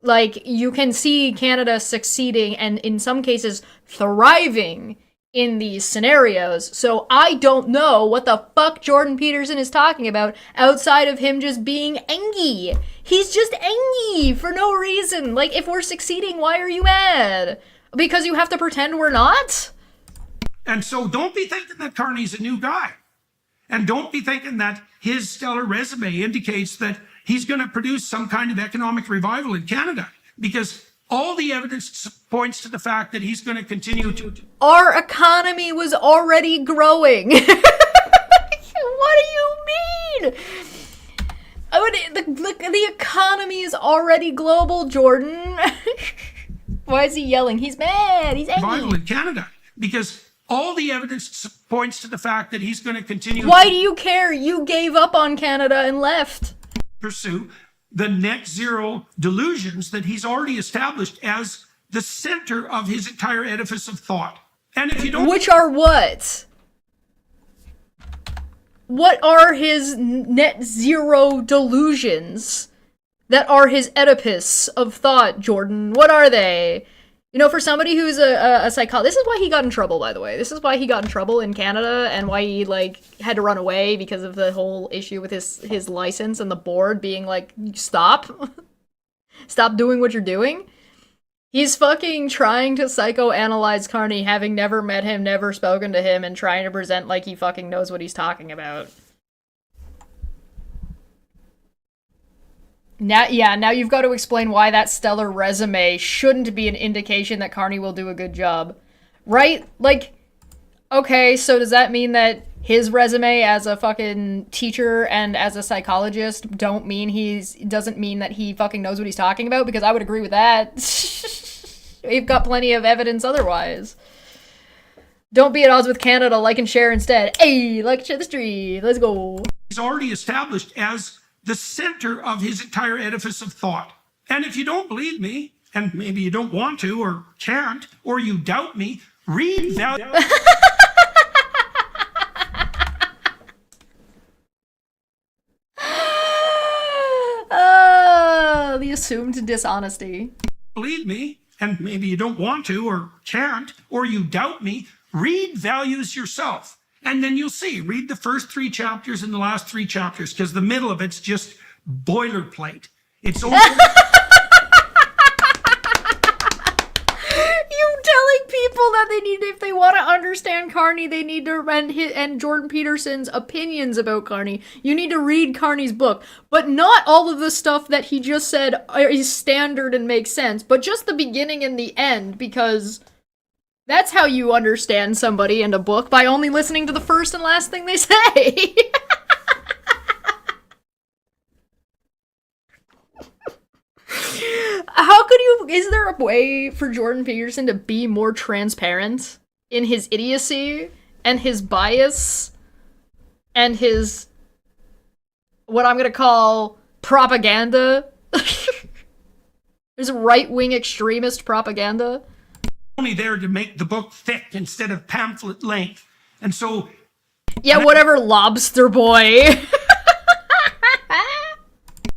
Like, you can see Canada succeeding and, in some cases, thriving in these scenarios. So I don't know what the fuck Jordan Peterson is talking about outside of him just being angry. He's just angry for no reason. Like, if we're succeeding, why are you mad? Because you have to pretend we're not? And so don't be thinking that Carney's a new guy. And don't be thinking that his stellar resume indicates that he's going to produce some kind of economic revival in Canada, because all the evidence points to the fact that he's going to continue to... Our economy was already growing. What do you mean? The economy is already global, Jordan. Why is he yelling? He's mad. He's angry. Revival in Canada, because all the evidence points to the fact that he's going to continue... Why do you care? You gave up on Canada and left. Pursue the net zero delusions that he's already established as the center of his entire edifice of thought. And if you don't... Which are what? What are his net zero delusions that are his edifice of thought, Jordan? What are they? You know, for somebody who's a psychologist, this is why he got in trouble, by the way. This is why he got in trouble in Canada and why he, like, had to run away because of the whole issue with his license and the board being like, stop. Stop doing what you're doing. He's fucking trying to psychoanalyze Carney, having never met him, never spoken to him, and trying to present like he fucking knows what he's talking about. Now you've got to explain why that stellar resume shouldn't be an indication that Carney will do a good job. Right? Like, okay, so does that mean that his resume as a fucking teacher and as a psychologist doesn't mean that he fucking knows what he's talking about? Because I would agree with that. We've got plenty of evidence otherwise. Don't be at odds with Canada, like and share instead. Hey, like and share the street. Let's go. He's already established as the center of his entire edifice of thought. And if you don't believe me, and maybe you don't want to or can't, or you doubt me, read value. The assumed dishonesty. Believe me, and maybe you don't want to or can't, or you doubt me, read Values yourself. And then you'll see, read the first 3 chapters and the last 3 chapters, because the middle of it's just boilerplate. It's only... You telling people that they need, if they want to understand Carney, they need to and Jordan Peterson's opinions about Carney. You need to read Carney's book, but not all of the stuff that he just said is standard and makes sense, but just the beginning and the end, because that's how you understand somebody and a book, by only listening to the first and last thing they say. Is there a way for Jordan Peterson to be more transparent in his idiocy and his bias and his, what I'm gonna call, propaganda? There's right-wing extremist propaganda. Only there to make the book thick instead of pamphlet length. And so... Yeah, whatever, lobster boy.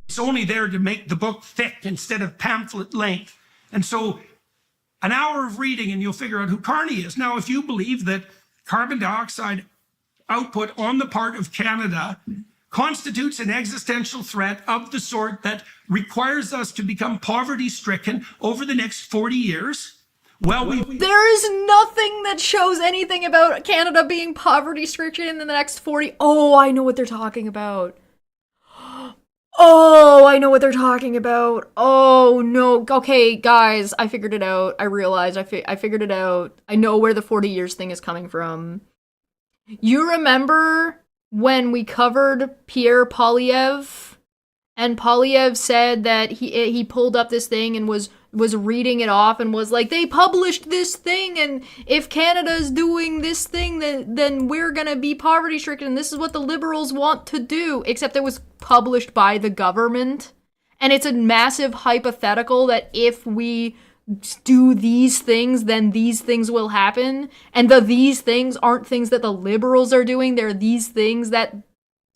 It's only there to make the book thick instead of pamphlet length. And so an hour of reading and you'll figure out who Carney is. Now, if you believe that carbon dioxide output on the part of Canada constitutes an existential threat of the sort that requires us to become poverty-stricken over the next 40 years, well, there is nothing that shows anything about Canada being poverty-stricken in the next 40... Oh, I know what they're talking about. Oh, I know what they're talking about. Oh, no. Okay, guys, I figured it out. I realized I figured it out. I know where the 40 years thing is coming from. You remember when we covered Pierre Poilievre? And Poilievre said that he pulled up this thing and was reading it off and was like, they published this thing, and if Canada's doing this thing, then we're gonna be poverty stricken, and this is what the Liberals want to do, except it was published by the government. And it's a massive hypothetical that if we do these things, then these things will happen. And these things aren't things that the Liberals are doing, they're these things that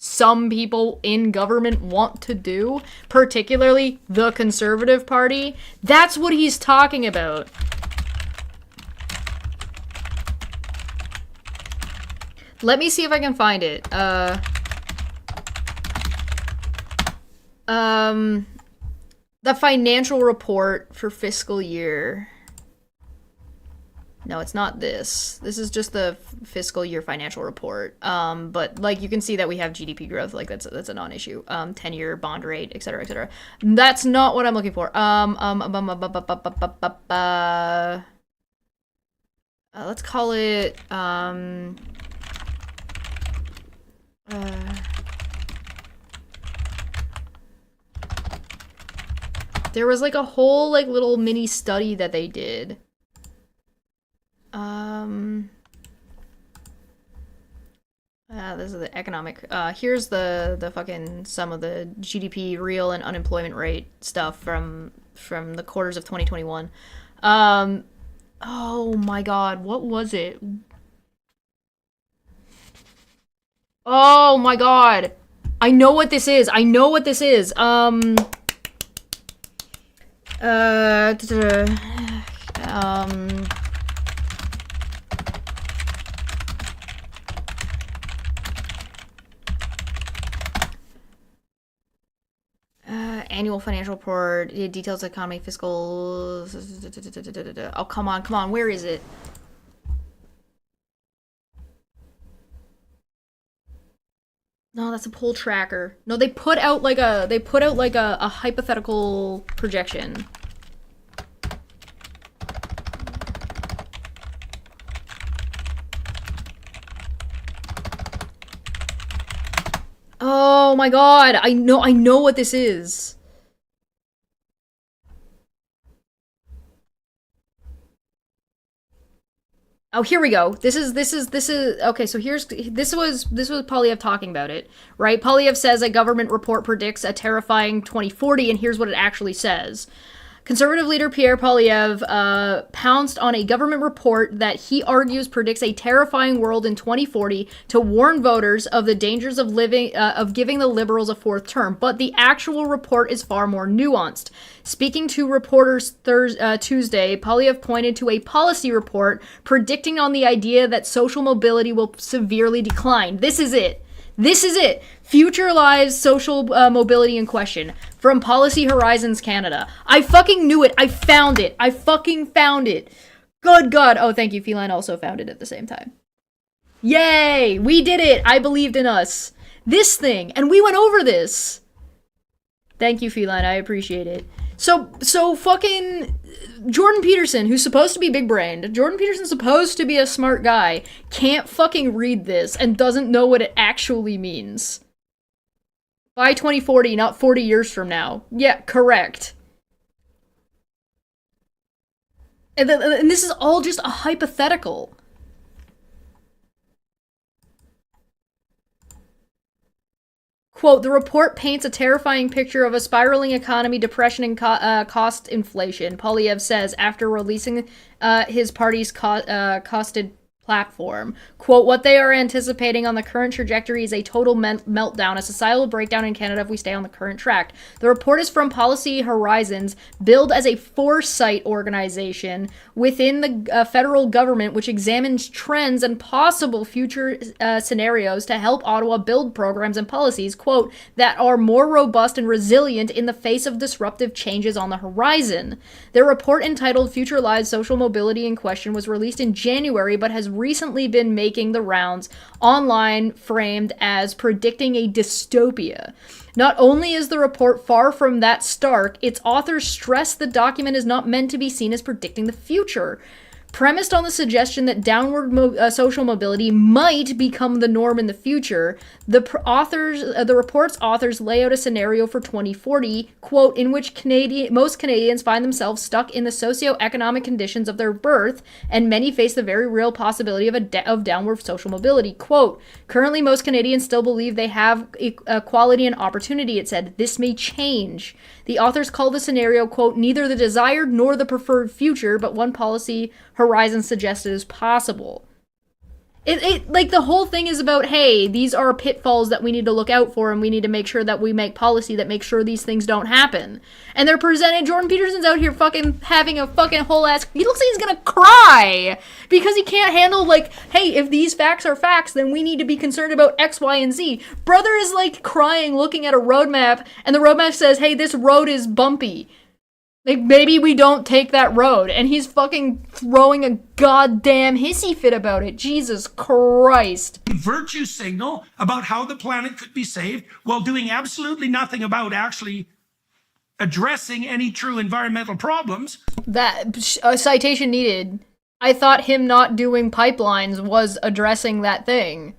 some people in government want to do, particularly the Conservative Party. That's what he's talking about. Let me see if I can find it. The financial report for fiscal year. No, it's not this. This is just the fiscal year financial report. But like you can see that we have GDP growth. Like that's a non-issue. 10-year bond rate, etc., etc. That's not what I'm looking for. Let's call it there was like a whole like little mini study that they did. This is the economic, here's the fucking sum of the GDP real and unemployment rate stuff from the quarters of 2021. Oh my god, what was it? Oh my god. I know what this is. Annual financial report, details of economy, fiscal... Oh, come on, where is it? No, that's a poll tracker. No, they put out like a hypothetical projection. Oh my god, I know what this is. Oh, here we go. This is okay, so this was Poilievre talking about it, right? Poilievre says a government report predicts a terrifying 2040, and here's what it actually says. Conservative leader Pierre Poilievre pounced on a government report that he argues predicts a terrifying world in 2040 to warn voters of the dangers of giving the Liberals a fourth term. But the actual report is far more nuanced. Speaking to reporters Tuesday, Poilievre pointed to a policy report predicting on the idea that social mobility will severely decline. This is it. Future lives social mobility in question. From Policy Horizons Canada. I fucking knew it. I fucking found it. Good God. Oh, thank you. Feline also found it at the same time. Yay! We did it. I believed in us. This thing. And we went over this. Thank you, Feline. I appreciate it. So fucking Jordan Peterson, who's supposed to be big-brained, Jordan Peterson's supposed to be a smart guy, can't fucking read this and doesn't know what it actually means. By 2040, not 40 years from now. Yeah, correct. And this is all just a hypothetical. Quote, the report paints a terrifying picture of a spiraling economy, depression, and cost inflation, Poilievre says after releasing his party's costed platform. Quote, what they are anticipating on the current trajectory is a total meltdown, a societal breakdown in Canada if we stay on the current track. The report is from Policy Horizons, billed as a foresight organization within the federal government, which examines trends and possible future scenarios to help Ottawa build programs and policies, quote, that are more robust and resilient in the face of disruptive changes on the horizon. Their report entitled Future Lives Social Mobility in Question was released in January, but has recently been making the rounds online, framed as predicting a dystopia. Not only is the report far from that stark, its authors stress the document is not meant to be seen as predicting the future. Premised on the suggestion that downward social mobility might become the norm in the future, the report's authors lay out a scenario for 2040, quote, in which most Canadians find themselves stuck in the socioeconomic conditions of their birth, and many face the very real possibility of downward social mobility. Quote, currently most Canadians still believe they have equality and opportunity, it said. This may change. The authors call the scenario, quote, neither the desired nor the preferred future, but one Policy Horizon suggested is possible. Like, the whole thing is about, hey, these are pitfalls that we need to look out for, and we need to make sure that we make policy that makes sure these things don't happen. And they're presented, Jordan Peterson's out here fucking having a fucking whole ass, he looks like he's gonna cry, because he can't handle, like, hey, if these facts are facts, then we need to be concerned about X, Y, and Z. Brother is, like, crying, looking at a roadmap, and the roadmap says, hey, this road is bumpy. Like, maybe we don't take that road. And he's fucking throwing a goddamn hissy fit about it. Jesus Christ. Virtue signal about how the planet could be saved while doing absolutely nothing about actually addressing any true environmental problems. That citation needed. I thought him not doing pipelines was addressing that thing.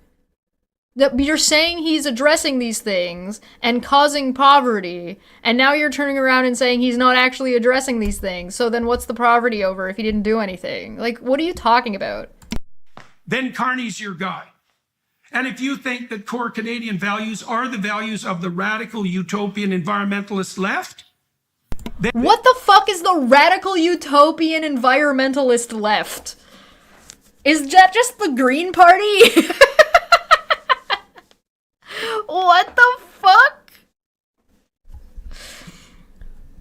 You're saying he's addressing these things and causing poverty, and now you're turning around and saying he's not actually addressing these things. So then what's the poverty over if he didn't do anything? Like, what are you talking about? Then Carney's your guy. And if you think that core Canadian values are the values of the radical utopian environmentalist left, then what the fuck is the radical utopian environmentalist left? Is that just the Green Party? What the fuck?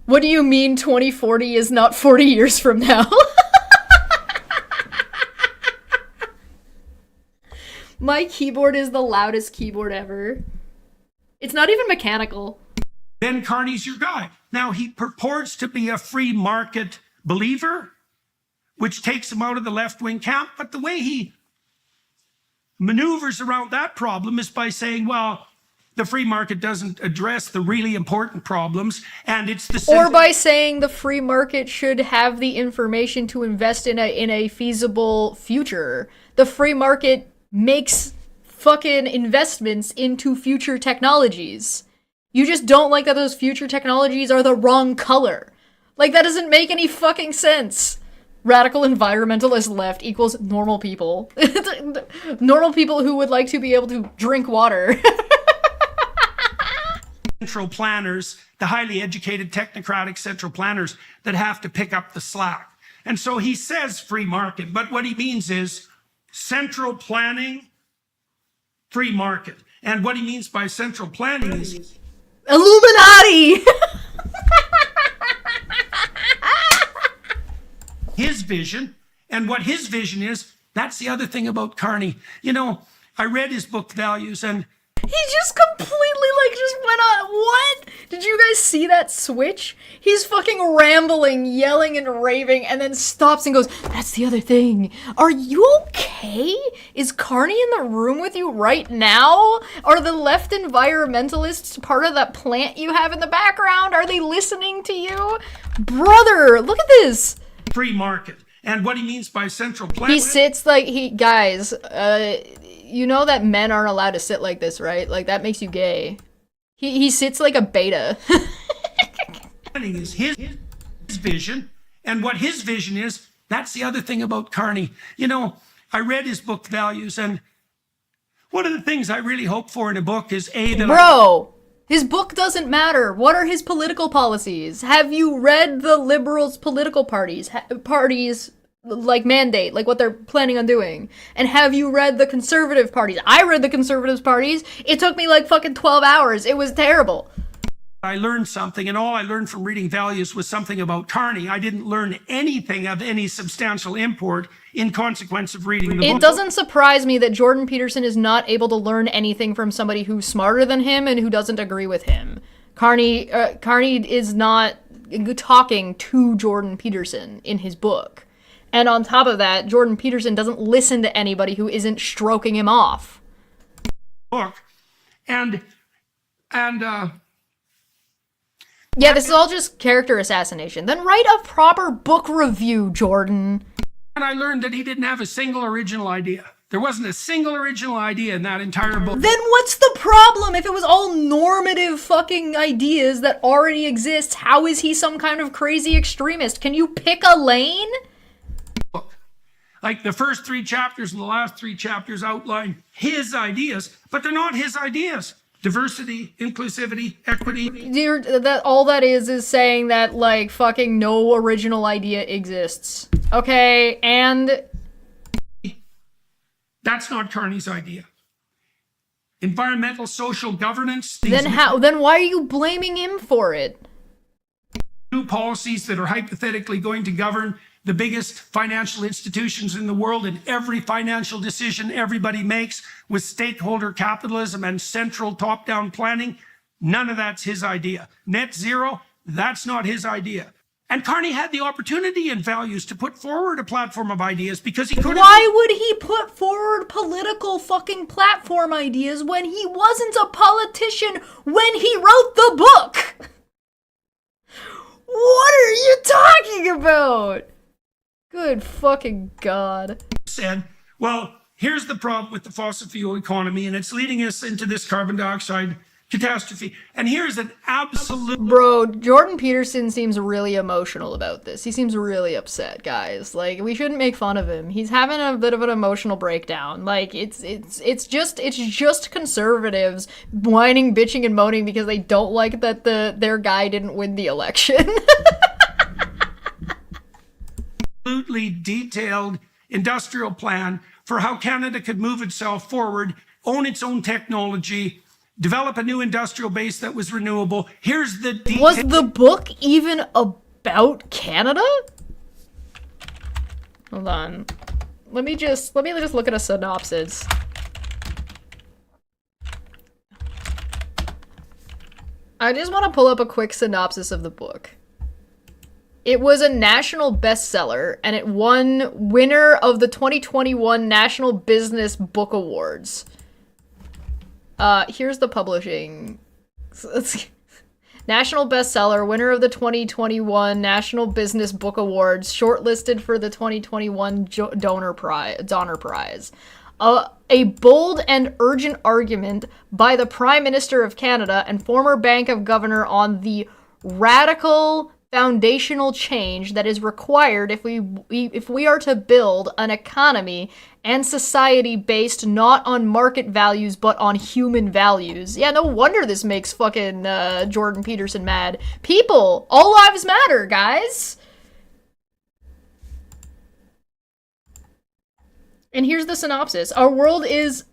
What do you mean 2040 is not 40 years from now? My keyboard is the loudest keyboard ever. It's not even mechanical. Ben Carney's your guy. Now, he purports to be a free market believer, which takes him out of the left-wing camp, but the way he maneuvers around that problem is by saying, well, the free market doesn't address the really important problems, and it's the... Or by saying the free market should have the information to invest in a feasible future. The free market makes fucking investments into future technologies. You just don't like that those future technologies are the wrong color. Like, that doesn't make any fucking sense. Radical environmentalist left equals normal people. Normal people who would like to be able to drink water. Central planners, the highly educated technocratic central planners that have to pick up the slack. And so he says free market, but what he means is central planning, free market. And what he means by central planning is Illuminati! his vision, and what his vision is, that's the other thing about Carney. You know, I read his book Values, and he just completely, like, just went on. What? Did you guys see that switch? He's fucking rambling, yelling and raving, and then stops and goes, that's the other thing. Are you okay? Is Carney in the room with you right now? Are the left environmentalists part of that plant you have in the background? Are they listening to you? Brother, look at this. Free market. And what he means by central planning... He sits like, guys, you know that men aren't allowed to sit like this, right? Like, that makes you gay. He sits like a beta. Planning is his vision, and what his vision is, that's the other thing about Carney. You know, I read his book Values, and one of the things I really hope for in a book is Bro! His book doesn't matter. What are his political policies? Have you read the Liberals' political parties? like mandate, like what they're planning on doing? And have you read the conservative parties? I read the conservative parties. It took me like fucking 12 hours. It was terrible. I learned something, and all I learned from reading Values was something about Carney. I didn't learn anything of any substantial import in consequence of reading the book. It doesn't surprise me that Jordan Peterson is not able to learn anything from somebody who's smarter than him and who doesn't agree with him. Carney is not talking to Jordan Peterson in his book. And on top of that, Jordan Peterson doesn't listen to anybody who isn't stroking him off. Book. And yeah, this is all just character assassination. Then write a proper book review, Jordan. And I learned that he didn't have a single original idea. There wasn't a single original idea in that entire book. Then what's the problem? If it was all normative fucking ideas that already exist, how is he some kind of crazy extremist? Can you pick a lane? Like the first 3 chapters and the last 3 chapters outline his ideas, but they're not his ideas. Diversity, inclusivity, equity. All that is saying that, like, fucking no original idea exists. Okay, and... That's not Carney's idea. Environmental, social governance. Then why are you blaming him for it? New policies that are hypothetically going to govern the biggest financial institutions in the world, and every financial decision everybody makes with stakeholder capitalism and central top-down planning, none of that's his idea. Net zero, that's not his idea. And Carney had the opportunity in Values to put forward a platform of ideas because he couldn't. Why would he put forward political fucking platform ideas when he wasn't a politician when he wrote the book? What are you talking about? Good fucking God. Said, well, here's the problem with the fossil fuel economy, and it's leading us into this carbon dioxide catastrophe. And here's an absolute... Bro, Jordan Peterson seems really emotional about this. He seems really upset, guys. Like, we shouldn't make fun of him. He's having a bit of an emotional breakdown. Like, it's just conservatives whining, bitching, and moaning because they don't like that their guy didn't win the election. Absolutely detailed industrial plan for how Canada could move itself forward, own its own technology, develop a new industrial base that was renewable. Here's the Was the book even about Canada? Hold on. Let me just look at a synopsis. I just want to pull up a quick synopsis of the book. It was a national bestseller, and it won winner of the 2021 National Business Book Awards. Here's the publishing. National bestseller, winner of the 2021 National Business Book Awards, shortlisted for the 2021 Donor Prize. A bold and urgent argument by the Prime Minister of Canada and former Bank of Governor on the radical foundational change that is required if we are to build an economy and society based not on market values but on human values. Yeah, no wonder this makes fucking Jordan Peterson mad. People, all lives matter, guys. And here's the synopsis. Our world is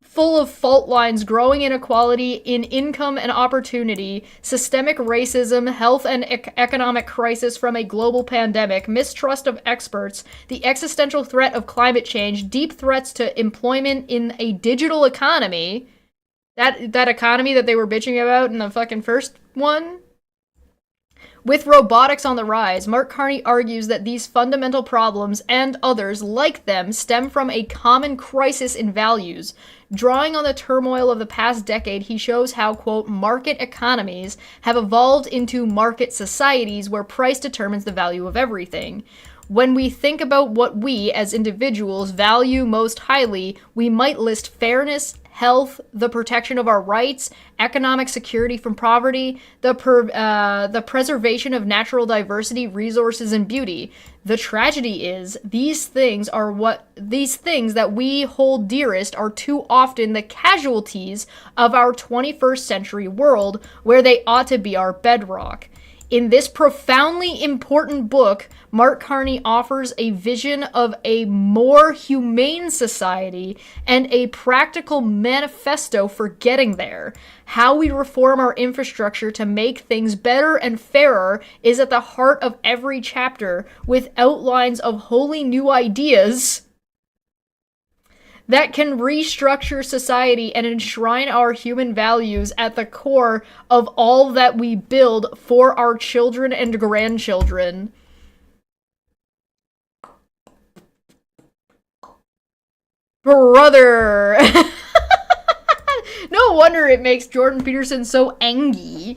full of fault lines, growing inequality in income and opportunity, systemic racism, health and economic crisis from a global pandemic, mistrust of experts, the existential threat of climate change, deep threats to employment in a digital economy. That economy that they were bitching about in the fucking first one. With robotics on the rise, Mark Carney argues that these fundamental problems and others like them stem from a common crisis in values. Drawing on the turmoil of the past decade, he shows how, quote, market economies have evolved into market societies where price determines the value of everything. When we think about what we, as individuals, value most highly, we might list fairness, health, the protection of our rights, economic security from poverty, the preservation of natural diversity, resources, and beauty. The tragedy is, these things that we hold dearest are too often the casualties of our 21st century world, where they ought to be our bedrock. In this profoundly important book, Mark Carney offers a vision of a more humane society and a practical manifesto for getting there. How we reform our infrastructure to make things better and fairer is at the heart of every chapter, with outlines of wholly new ideas that can restructure society and enshrine our human values at the core of all that we build for our children and grandchildren. Brother! No wonder it makes Jordan Peterson so angry.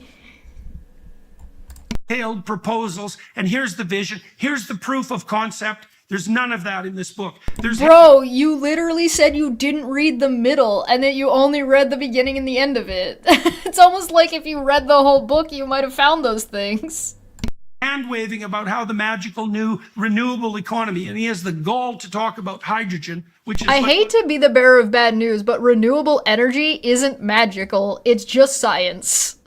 Detailed proposals, and here's the vision, here's the proof of concept. There's none of that in this book. Bro, you literally said you didn't read the middle and that you only read the beginning and the end of it. It's almost like if you read the whole book, you might have found those things. Hand-waving about how the magical new renewable economy, and he has the gall to talk about hydrogen, which is... I hate to be the bearer of bad news, but renewable energy isn't magical. It's just science.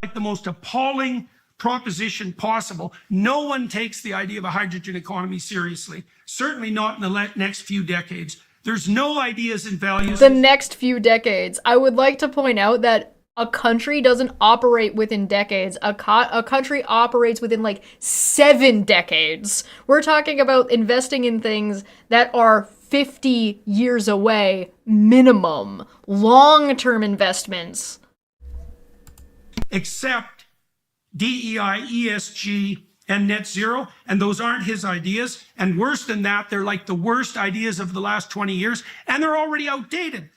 Like the most appalling proposition possible. No one takes the idea of a hydrogen economy seriously. Certainly not in the next few decades. There's no ideas and values. The next few decades. I would like to point out that a country doesn't operate within decades. A country operates within like 7 decades. We're talking about investing in things that are 50 years away, minimum. Long-term investments. Except DEI, ESG, and net zero, and those aren't his ideas. And worse than that, they're like the worst ideas of the last 20 years, and they're already outdated.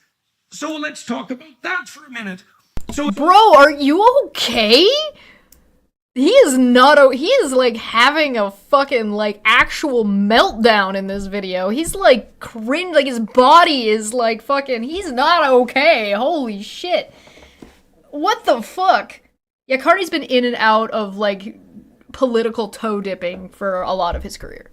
So let's talk about that for a minute. So, bro, are you okay? He is not, he is like having a fucking like actual meltdown in this video. He's like cringe, like his body is like fucking, he's not okay. Holy shit. What the fuck? Yeah, Carney's been in and out of, like, political toe-dipping for a lot of his career.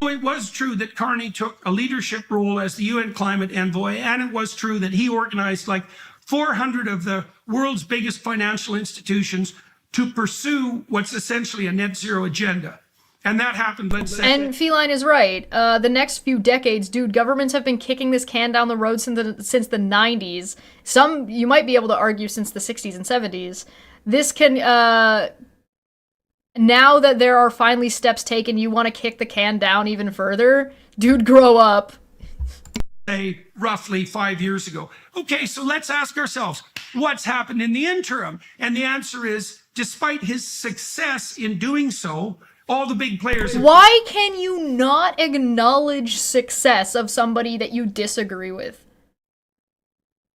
It was true that Carney took a leadership role as the UN climate envoy, and it was true that he organized, like, 400 of the world's biggest financial institutions to pursue what's essentially a net zero agenda. And that happened, let's say... And Feline is right. The next few decades, dude, governments have been kicking this can down the road since the 90s. Some, you might be able to argue, since the 60s and 70s. This can, now that there are finally steps taken, you want to kick the can down even further? Dude, grow up. Say, roughly 5 years ago. Okay, so let's ask ourselves, what's happened in the interim? And the answer is, despite his success in doing so, all the big players... Why can you not acknowledge success of somebody that you disagree with?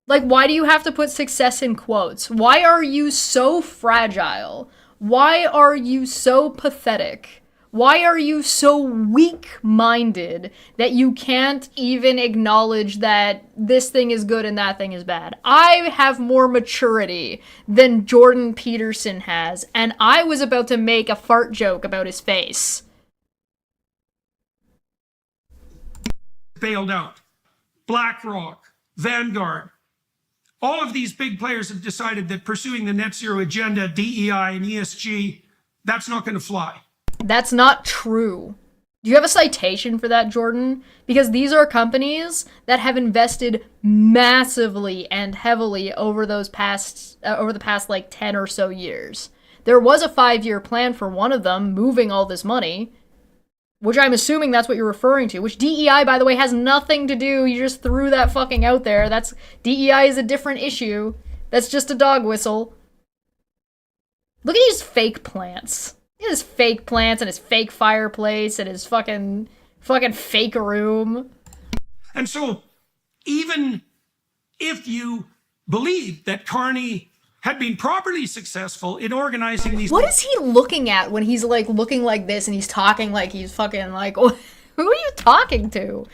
Like, why do you have to put success in quotes? Why are you so fragile? Why are you so pathetic? Why are you so weak-minded that you can't even acknowledge that this thing is good and that thing is bad? I have more maturity than Jordan Peterson has, and I was about to make a fart joke about his face. Bailed out. BlackRock, Vanguard. All of these big players have decided that pursuing the net zero agenda, DEI and ESG, that's not going to fly. That's not true. Do you have a citation for that, Jordan? Because these are companies that have invested massively and heavily over the past like 10 or so years. There was a 5-year plan for one of them moving all this money, which I'm assuming that's what you're referring to, which DEI, by the way, has nothing to do. You just threw that fucking out there. DEI is a different issue. That's just a dog whistle. Look at these fake plants. Look at his fake plants and his fake fireplace and his fucking fake room. And so, even if you believe that Carney had been properly successful in organizing these... What is he looking at when he's, like, looking like this and he's talking like he's fucking, like... Who are you talking to?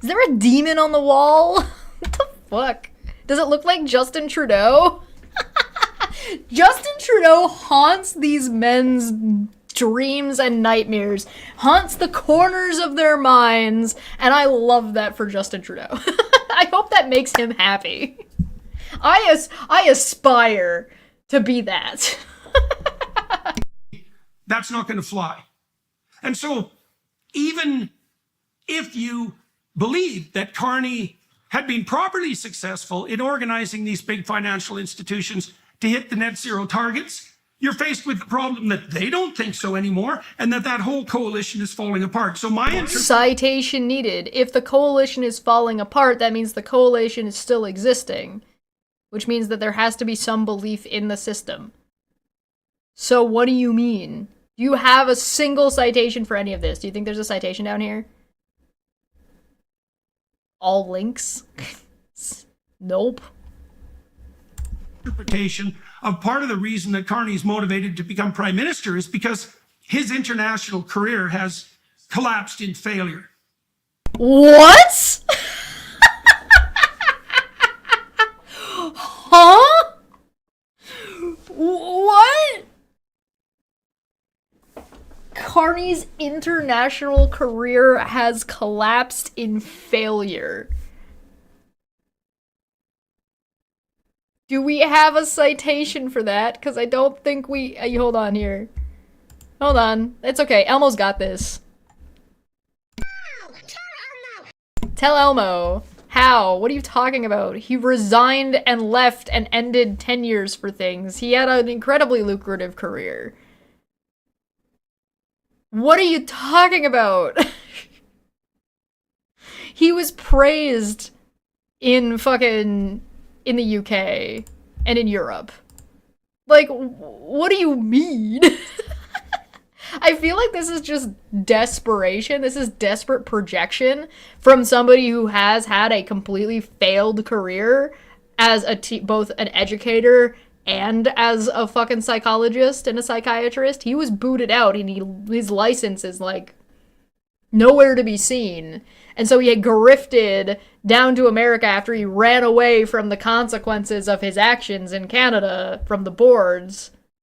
Is there a demon on the wall? What the fuck? Does it look like Justin Trudeau? Justin Trudeau haunts these men's dreams and nightmares, haunts the corners of their minds, and I love that for Justin Trudeau. I hope that makes him happy. I aspire to be that. That's not going to fly. And so even if you believe that Carney had been properly successful in organizing these big financial institutions to hit the net zero targets, you're faced with the problem that they don't think so anymore, and that whole coalition is falling apart. So citation needed. If the coalition is falling apart, that means the coalition is still existing, which means that there has to be some belief in the system. So what do you mean? Do you have a single citation for any of this? Do you think there's a citation down here? All links? Nope. Interpretation of part of the reason that Carney's motivated to become prime minister is because his international career has collapsed in failure. What? Huh? What? Carney's international career has collapsed in failure. Do we have a citation for that? Because I don't think we... hold on here. Hold on. It's okay. Elmo's got this. Tell Elmo. How? What are you talking about? He resigned and left and ended tenures for things. He had an incredibly lucrative career. What are you talking about? He was praised in the UK and in Europe. Like, what do you mean? I feel like this is just desperation. This is desperate projection from somebody who has had a completely failed career as both an educator and as a fucking psychologist and a psychiatrist. He was booted out and his license is like nowhere to be seen. And so he had grifted down to America after he ran away from the consequences of his actions in Canada from the Board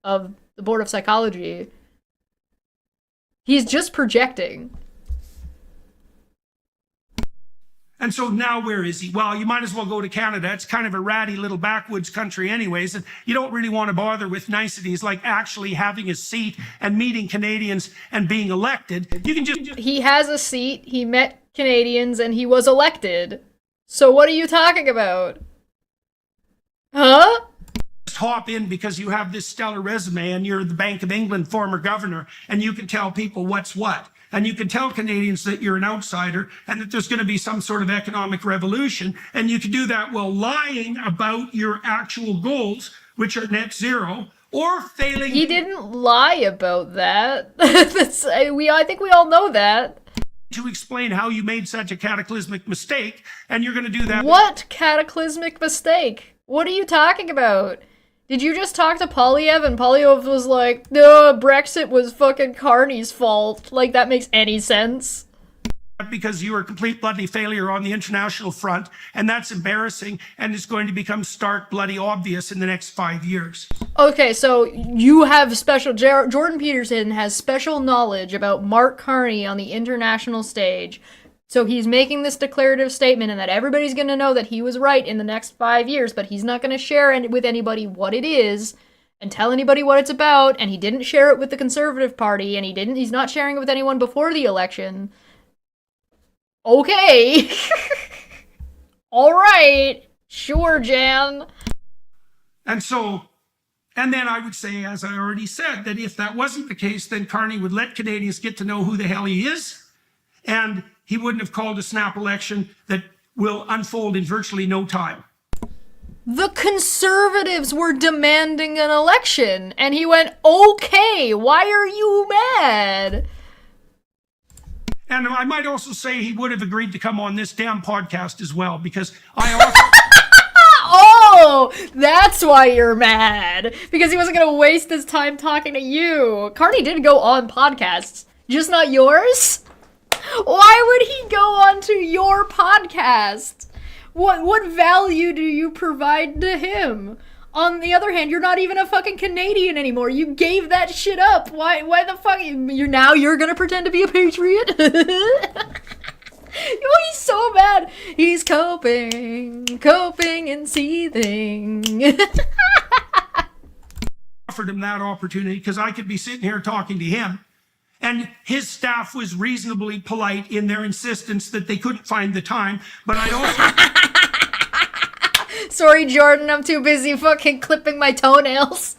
of Psychology. He's just projecting. And so now where is he? Well, you might as well go to Canada. It's kind of a ratty little backwoods country anyways, and you don't really want to bother with niceties like actually having a seat and meeting Canadians and being elected. You can just... He has a seat, he met Canadians, and he was elected. So what are you talking about? Huh? Just hop in because you have this stellar resume and you're the Bank of England former governor, and you can tell people what's what. And you can tell Canadians that you're an outsider and that there's going to be some sort of economic revolution. And you can do that while lying about your actual goals, which are net zero, or failing... He didn't lie about that. I think we all know that. ...to explain how you made such a cataclysmic mistake, and you're going to do that... What cataclysmic mistake? What are you talking about? Did you just talk to Polyev and Polyev was like, no, Brexit was fucking Carney's fault? Like, that makes any sense? Because you were a complete bloody failure on the international front, and that's embarrassing, and it's going to become stark, bloody obvious in the next 5 years. Okay, so you have Jordan Peterson has special knowledge about Mark Carney on the international stage. So he's making this declarative statement and that everybody's going to know that he was right in the next 5 years, but he's not going to share with anybody what it is and tell anybody what it's about, and he didn't share it with the Conservative Party, and he's not sharing it with anyone before the election. Okay. All right. Sure, Jan. And then I would say, as I already said, that if that wasn't the case, then Carney would let Canadians get to know who the hell he is, and he wouldn't have called a snap election that will unfold in virtually no time. The Conservatives were demanding an election, and he went, okay, why are you mad? And I might also say he would have agreed to come on this damn podcast as well, because I also... Oh, that's why you're mad. Because he wasn't going to waste his time talking to you. Carney did go on podcasts, just not yours? Why would he go on to your podcast? What value do you provide to him? On the other hand, you're not even a fucking Canadian anymore. You gave that shit up. Why the fuck? You're gonna pretend to be a patriot? Oh, he's so mad. He's coping and seething. offered him that opportunity because I could be sitting here talking to him. And his staff was reasonably polite in their insistence that they couldn't find the time. But I also... Sorry, Jordan, I'm too busy fucking clipping my toenails.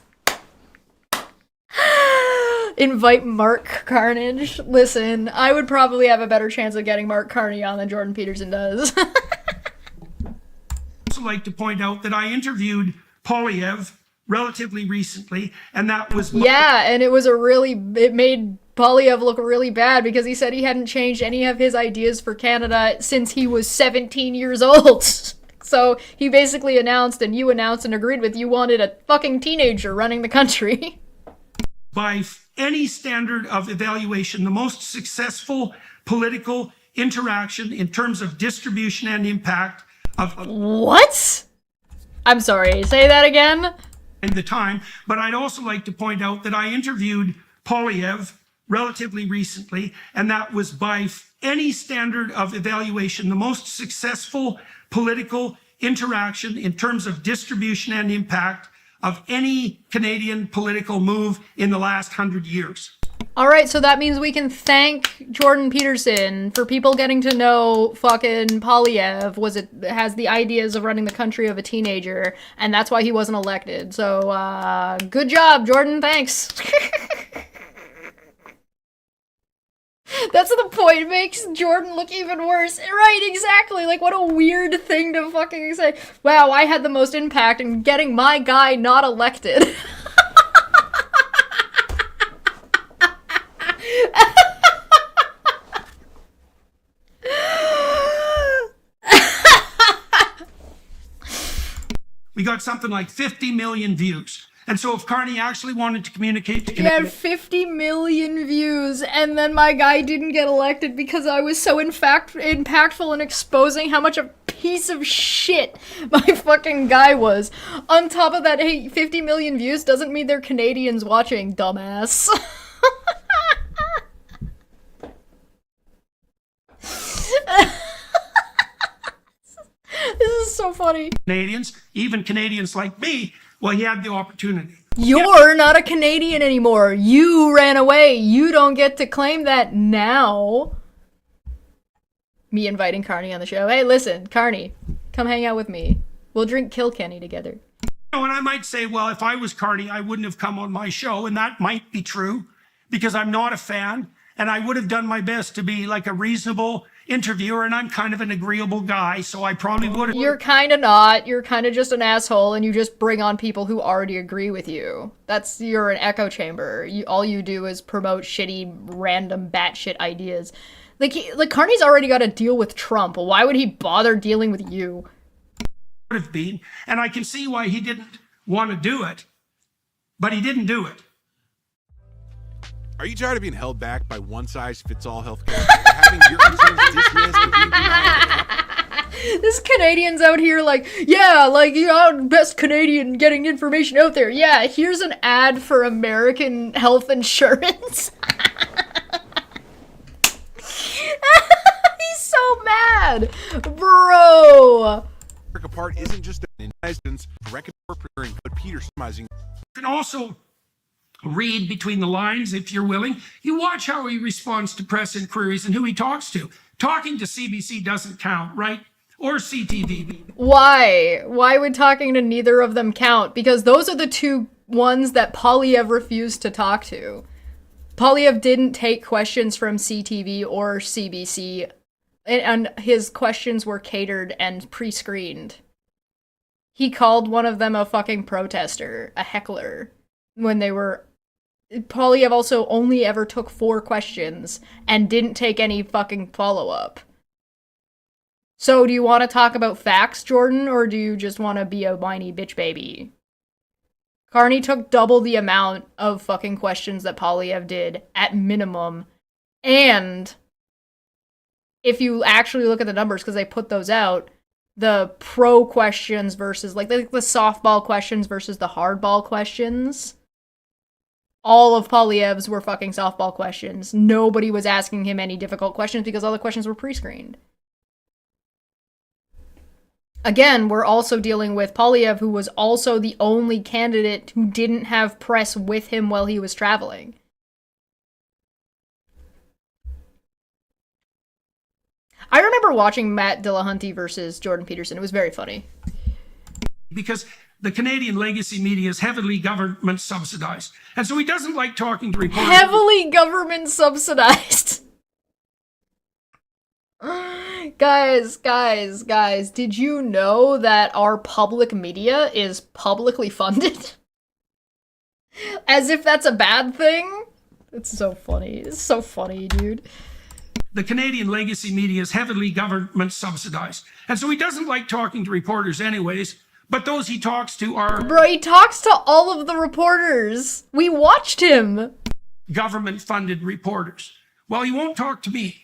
Invite Mark Carnage. Listen, I would probably have a better chance of getting Mark Carney on than Jordan Peterson does. Also like to point out that I interviewed Polyev relatively recently, and that was... Yeah, and it made Polyev look really bad because he said he hadn't changed any of his ideas for Canada since he was 17 years old. So he basically announced, and you announced and agreed with, you wanted a fucking teenager running the country. By any standard of evaluation, the most successful political interaction in terms of distribution and impact of... What? I'm sorry, say that again? ...in the time, but I'd also like to point out that I interviewed Polyev relatively recently, and that was by any standard of evaluation, the most successful political interaction in terms of distribution and impact of any Canadian political move in the last 100 years. All right, so that means we can thank Jordan Peterson for people getting to know fucking Polyev has the ideas of running the country of a teenager, and that's why he wasn't elected. So, good job, Jordan, thanks. That's the point. It makes Jordan look even worse. Right, exactly. Like, what a weird thing to fucking say. Wow, I had the most impact in getting my guy not elected. We got something like 50 million views. And so if Carney actually wanted to communicate to He had 50 million views, and then my guy didn't get elected because I was so impactful in exposing how much a piece of shit my fucking guy was. On top of that, hey, 50 million views doesn't mean they're Canadians watching, dumbass. This is so funny. Canadians, even Canadians like me, well, he had the opportunity. You're not a Canadian anymore. You ran away. You don't get to claim that now. Me inviting Carney on the show. Hey, listen, Carney, come hang out with me. We'll drink Kilkenny together. And I might say, well, if I was Carney, I wouldn't have come on my show, and that might be true, because I'm not a fan, and I would have done my best to be like a reasonable interviewer, and I'm kind of an agreeable guy, so I probably would have... You're kind of not. You're kind of just an asshole, and you just bring on people who already agree with you. You're an echo chamber. All you do is promote shitty, random, batshit ideas. Like Carney's already got to deal with Trump. Why would he bother dealing with you? Would have been, and I can see why he didn't want to do it, but he didn't do it. Are you tired of being held back by one-size-fits-all healthcare? Or having your concerns dismissed or being denied? This Canadian's out here like, yeah, like, you know, best Canadian getting information out there. Yeah, here's an ad for American health insurance. He's so mad. Bro. Apart isn't just an instance record preparing, but Peterson. You can also read between the lines if you're willing. You watch how he responds to press inquiries and who he talks to. Talking to CBC doesn't count, right? Or CTV. Why? Why would talking to neither of them count? Because those are the two ones that Polyev refused to talk to. Polyev didn't take questions from CTV or CBC, and his questions were catered and pre-screened. He called one of them a fucking protester, a heckler, when they were... Polyev also only ever took 4 questions and didn't take any fucking follow-up. So do you want to talk about facts, Jordan, or do you just want to be a whiny bitch baby? Carney took double the amount of fucking questions that Polyev did, at minimum. And if you actually look at the numbers, because they put those out, the pro questions versus, like the softball questions versus the hardball questions, all of Polyev's were fucking softball questions. Nobody was asking him any difficult questions because all the questions were pre-screened. Again, we're also dealing with Polyev, who was also the only candidate who didn't have press with him while he was traveling. I remember watching Matt Dillahunty versus Jordan Peterson. It was very funny. Because the Canadian legacy media is heavily government subsidized. And so he doesn't like talking to reporters. Heavily government subsidized. Guys, did you know that our public media is publicly funded? As if that's a bad thing? It's so funny. It's so funny, dude. The Canadian legacy media is heavily government subsidized. And so he doesn't like talking to reporters anyways, but those he talks to are... Bro, he talks to all of the reporters. We watched him. Government-funded reporters. Well, he won't talk to me.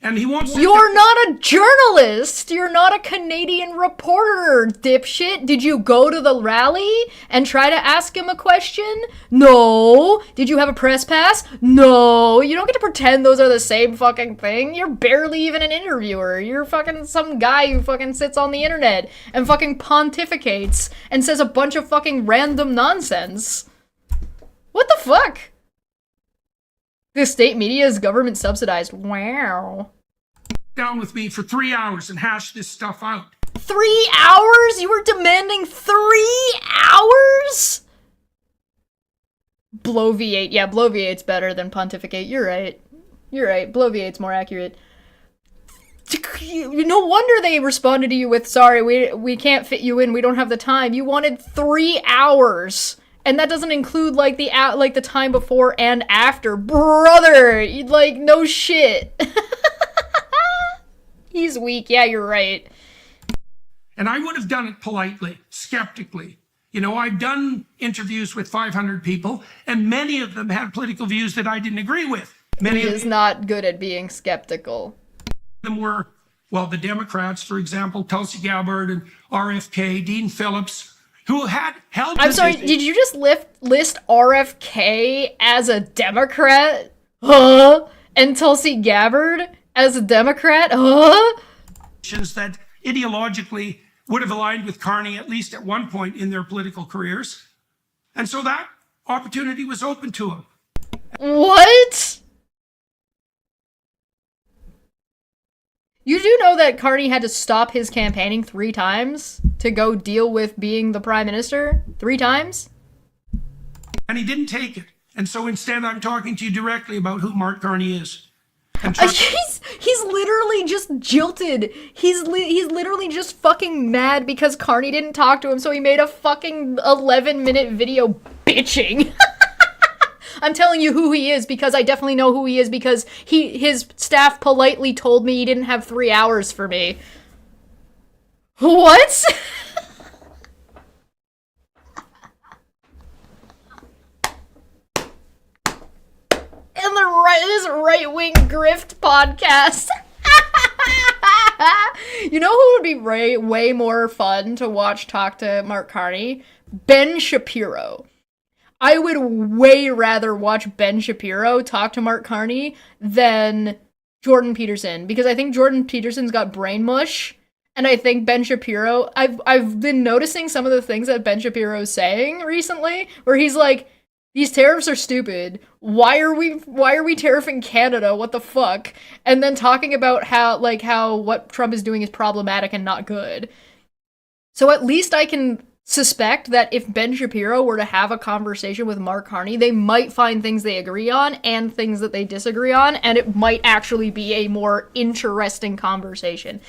And he won't... You're not a journalist! You're not a Canadian reporter, dipshit! Did you go to the rally and try to ask him a question? No! Did you have a press pass? No! You don't get to pretend those are the same fucking thing. You're barely even an interviewer. You're fucking some guy who fucking sits on the internet and fucking pontificates and says a bunch of fucking random nonsense. What the fuck? The state media is government subsidized. Wow. Down with me for 3 hours and hash this stuff out. 3 hours? You were demanding 3 hours? Bloviate. Yeah, bloviate's better than pontificate. You're right. Bloviate's more accurate. No wonder they responded to you with, sorry, we can't fit you in. We don't have the time. You wanted 3 hours. And that doesn't include, like, the time before and after. Brother! Like, no shit. He's weak. Yeah, you're right. And I would have done it politely, skeptically. You know, I've done interviews with 500 people, and many of them had political views that I didn't agree with. Many He of is not good at being skeptical. them were, well, the Democrats, for example, Tulsi Gabbard and RFK, Dean Phillips, who had held... I'm sorry, did you just list RFK as a Democrat? Huh? And Tulsi Gabbard as a Democrat? Huh? That ideologically would have aligned with Carney at least at one point in their political careers. And so that opportunity was open to him. What? You do know that Carney had to stop his campaigning 3 times to go deal with being the prime minister? 3 times? And he didn't take it. And so instead I'm talking to you directly about who Mark Carney is. And He's literally just jilted. He's literally just fucking mad because Carney didn't talk to him, so he made a fucking 11-minute video bitching. I'm telling you who he is because I definitely know who he is because his staff politely told me he didn't have 3 hours for me. What? And this right-wing grift podcast. You know who would be way more fun to watch talk to Mark Carney? Ben Shapiro. I would way rather watch Ben Shapiro talk to Mark Carney than Jordan Peterson, because I think Jordan Peterson's got brain mush, and I think Ben Shapiro, I've been noticing some of the things that Ben Shapiro's saying recently, where he's like, these tariffs are stupid. Why are we tariffing Canada? What the fuck? And then talking about how what Trump is doing is problematic and not good. So at least I can suspect that if Ben Shapiro were to have a conversation with Mark Carney, they might find things they agree on and things that they disagree on, and it might actually be a more interesting conversation.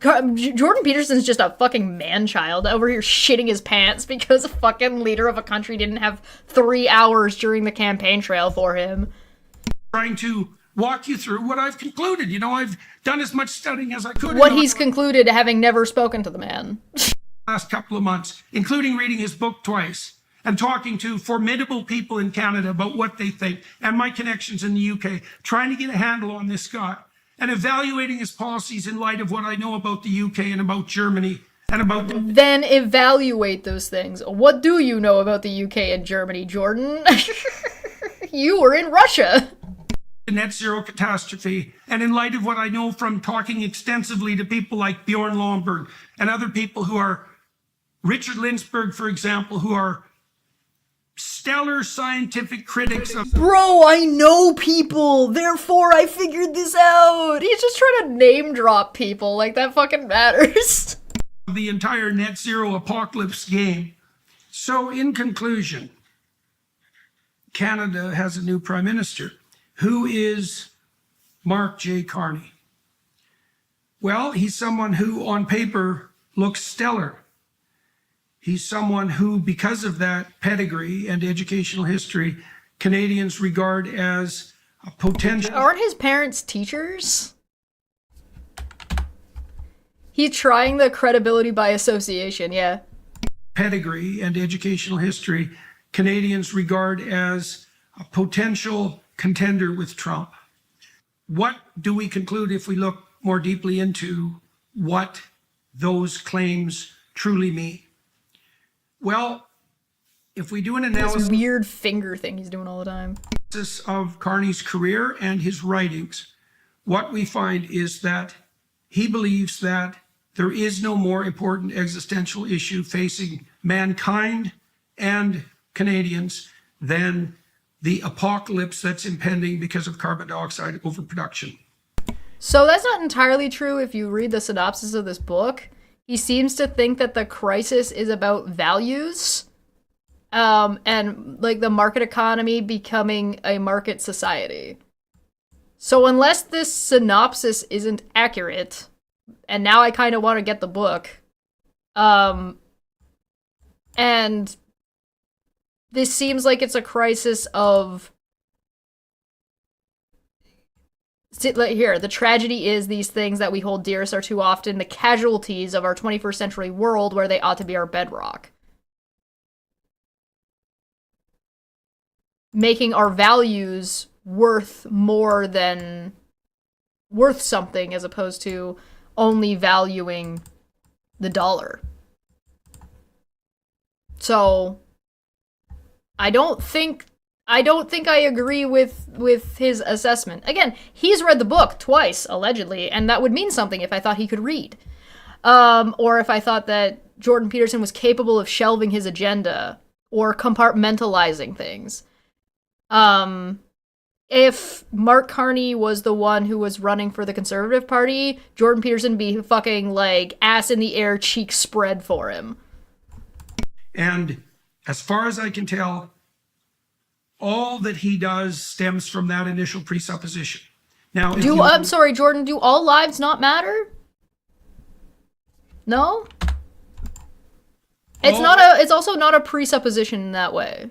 Jordan Peterson's just a fucking man-child over here shitting his pants because a fucking leader of a country didn't have 3 hours during the campaign trail for him. Trying to walk you through what I've concluded. You know, I've done as much studying as I could. What he's concluded, having never spoken to the man. Last couple of months, including reading his book twice and talking to formidable people in Canada about what they think, and my connections in the UK, trying to get a handle on this guy and evaluating his policies in light of what I know about the UK and about Germany and about... Then evaluate those things. What do you know about the UK and Germany, Jordan? You were in Russia. the net zero catastrophe, and in light of what I know from talking extensively to people like Bjorn Lomborg and other people who are, Richard Lindbergh, for example, who are stellar scientific critics of Bro, I know people, therefore I figured this out. He's just trying to name drop people, like that fucking matters. the entire net zero apocalypse game. So in conclusion, Canada has a new prime minister. Who is Mark J. Carney? Well, he's someone who on paper looks stellar. He's someone who, because of that pedigree and educational history, Canadians regard as a potential. Aren't his parents teachers? He's trying the credibility by association, yeah. Pedigree and educational history, Canadians regard as a potential contender with Trump. What do we conclude if we look more deeply into what those claims truly mean? Well, if we do an analysis This weird finger thing he's doing all the time. of Carney's career and his writings, what we find is that he believes that there is no more important existential issue facing mankind and Canadians than the apocalypse that's impending because of carbon dioxide overproduction. So that's not entirely true if you read the synopsis of this book. He seems to think that the crisis is about values, and like the market economy becoming a market society. So unless this synopsis isn't accurate, and now I kind of want to get the book, and this seems like it's a crisis of, here, the tragedy is these things that we hold dearest are too often the casualties of our 21st century world where they ought to be our bedrock. Making our values worth more than worth something as opposed to only valuing the dollar. So I don't think I agree with his assessment. Again, he's read the book twice, allegedly, and that would mean something if I thought he could read. Or if I thought that Jordan Peterson was capable of shelving his agenda or compartmentalizing things. If Mark Carney was the one who was running for the Conservative Party, Jordan Peterson be fucking, like, ass in the air, cheeks spread for him. And as far as I can tell, all that he does stems from that initial presupposition. Now, I'm sorry, Jordan, do all lives not matter? No? It's also not a presupposition in that way.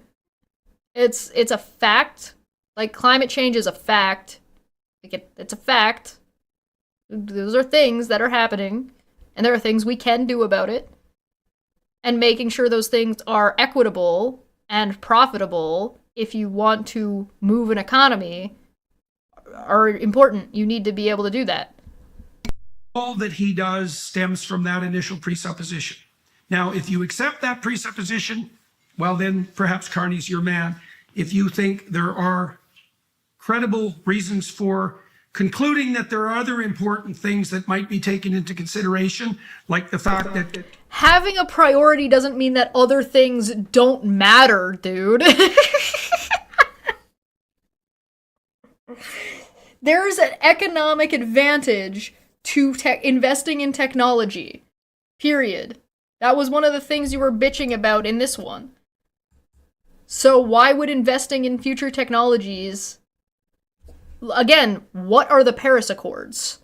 It's a fact. Like, climate change is a fact. It's a fact. Those are things that are happening, and there are things we can do about it. And making sure those things are equitable and profitable, if you want to move an economy, are important. You need to be able to do that. All that he does stems from that initial presupposition. Now, if you accept that presupposition, well, then perhaps Carney's your man. If you think there are credible reasons for concluding that there are other important things that might be taken into consideration, like the fact that having a priority doesn't mean that other things don't matter, dude. There's an economic advantage to investing in technology. Period. That was one of the things you were bitching about in this one. So why would investing in future technologies... Again, what are the Paris Accords?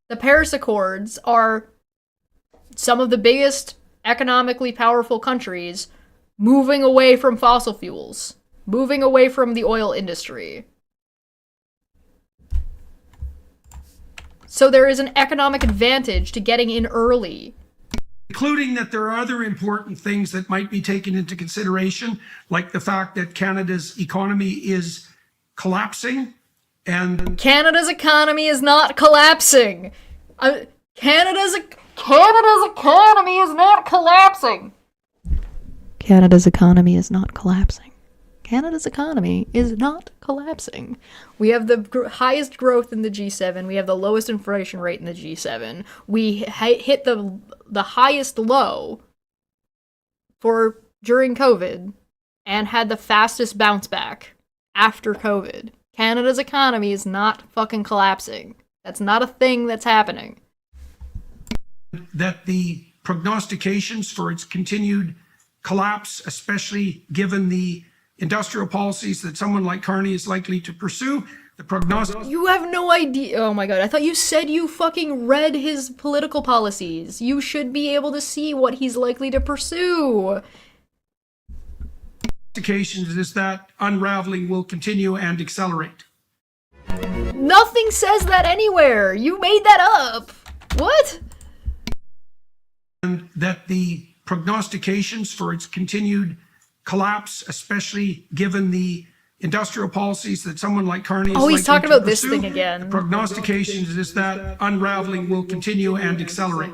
The Paris Accords are some of the biggest economically powerful countries moving away from fossil fuels, moving away from the oil industry. So there is an economic advantage to getting in early. Including that there are other important things that might be taken into consideration, like the fact that Canada's economy is collapsing, and Canada's economy is not collapsing. Canada's economy is not collapsing. Canada's economy is not collapsing. Canada's economy is not collapsing. We have the highest growth in the G7. We have the lowest inflation rate in the G7. We hit the highest low for during COVID and had the fastest bounce back after COVID. Canada's economy is not fucking collapsing. That's not a thing that's happening. That the prognostications for its continued collapse, especially given the industrial policies that someone like Carney is likely to pursue, the prognostic... You have no idea. Oh my god, I thought you said you fucking read his political policies. You should be able to see what he's likely to pursue. Is that unraveling will continue and accelerate. Nothing says that anywhere. You made that up. What? And that the prognostications for its continued collapse, especially given the industrial policies that someone like Carney is he's talking about this thing again. The prognostications is that unraveling will continue and accelerate.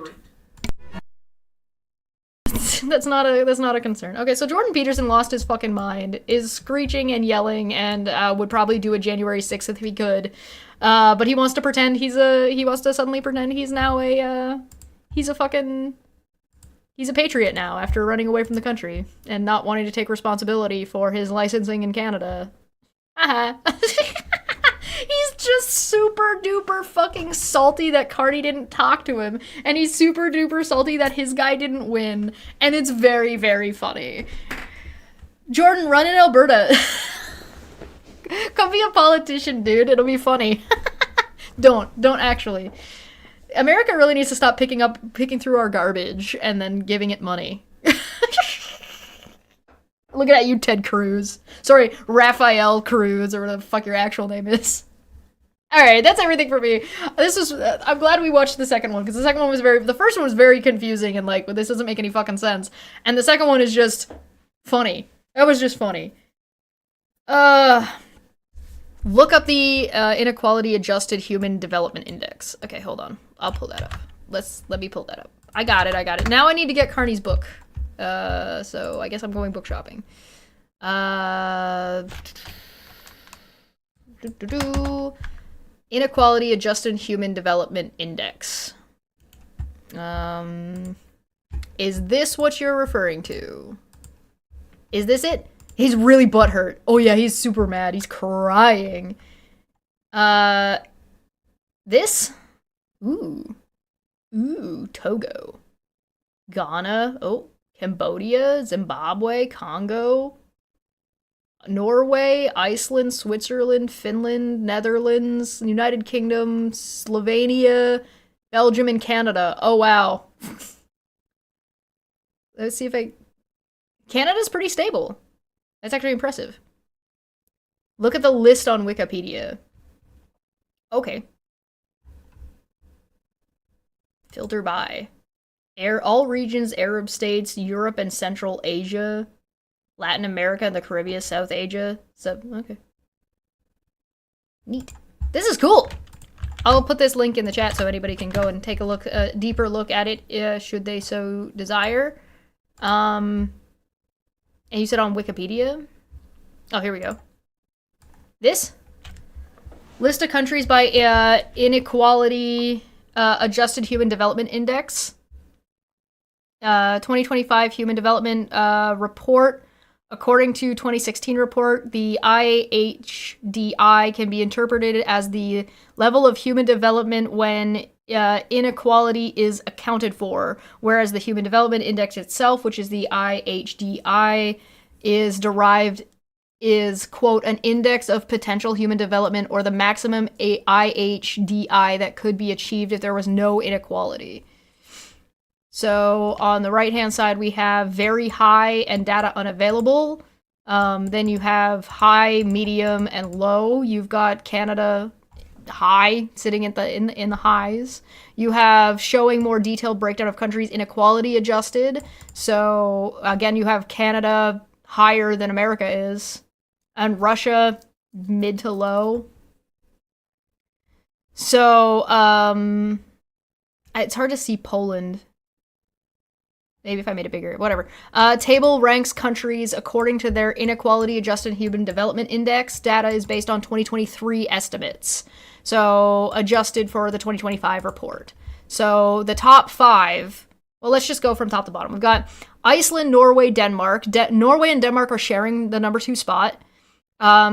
That's not a concern. Okay, so Jordan Peterson lost his fucking mind, is screeching and yelling, and would probably do a January 6th if he could. But he wants to pretend he wants to suddenly pretend he's now he's a patriot now after running away from the country and not wanting to take responsibility for his licensing in Canada. He's just super duper fucking salty that Carney didn't talk to him, and he's super duper salty that his guy didn't win, and it's very, very funny. Jordan, run in Alberta. Come be a politician, dude. It'll be funny. Don't actually. America really needs to stop picking through our garbage and then giving it money. Look at you, Ted Cruz. Sorry, Raphael Cruz, or whatever the fuck your actual name is. Alright, that's everything for me. I'm glad we watched the second one, because the second one was the first one was very confusing, and like, this doesn't make any fucking sense. And the second one is just funny. That was just funny. Look up the Inequality Adjusted Human Development Index. Okay, hold on. I'll pull that up. Let me pull that up. I got it. Now I need to get Carney's book. So I guess I'm going book shopping. Inequality Adjusted Human Development Index. Is this what you're referring to? Is this it? He's really butthurt. Oh yeah, he's super mad. He's crying. This? Ooh, Togo. Ghana. Oh, Cambodia, Zimbabwe, Congo, Norway, Iceland, Switzerland, Finland, Netherlands, United Kingdom, Slovenia, Belgium, and Canada. Oh, wow. Let's see if Canada's pretty stable. That's actually impressive. Look at the list on Wikipedia. Okay. Filter by. All regions, Arab states, Europe and Central Asia, Latin America and the Caribbean, South Asia. Okay. Neat. This is cool! I'll put this link in the chat so anybody can go and take a deeper look at it, should they so desire. And you said on Wikipedia? Oh, here we go. This? List of countries by Inequality Adjusted Human Development Index. 2025 Human Development Report. According to 2016 report, the IHDI can be interpreted as the level of human development when inequality is accounted for, whereas the Human Development Index itself, which is the IHDI, is, quote, an index of potential human development or the maximum IHDI that could be achieved if there was no inequality. So on the right-hand side, we have very high and data unavailable. Then you have high, medium, and low. You've got Canada high, sitting in the highs. You have showing more detailed breakdown of countries inequality adjusted. So again, you have Canada higher than America is, and Russia mid to low. So it's hard to see Poland. Maybe if I made it bigger, whatever. Table ranks countries according to their Inequality Adjusted Human Development Index. Data is based on 2023 estimates, so adjusted for the 2025 report. So the top 5, well, let's just go from top to bottom. We've got Iceland, Norway, Denmark. Norway and Denmark are sharing the number 2 spot.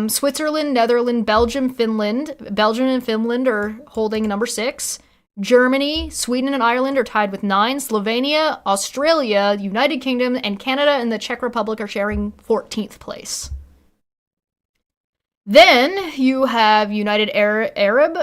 Switzerland, Netherlands, Belgium, Finland. Belgium and Finland are holding number 6. Germany, Sweden, and Ireland are tied with 9. Slovenia, Australia, United Kingdom, and Canada and the Czech Republic are sharing 14th place. Then you have United Arab,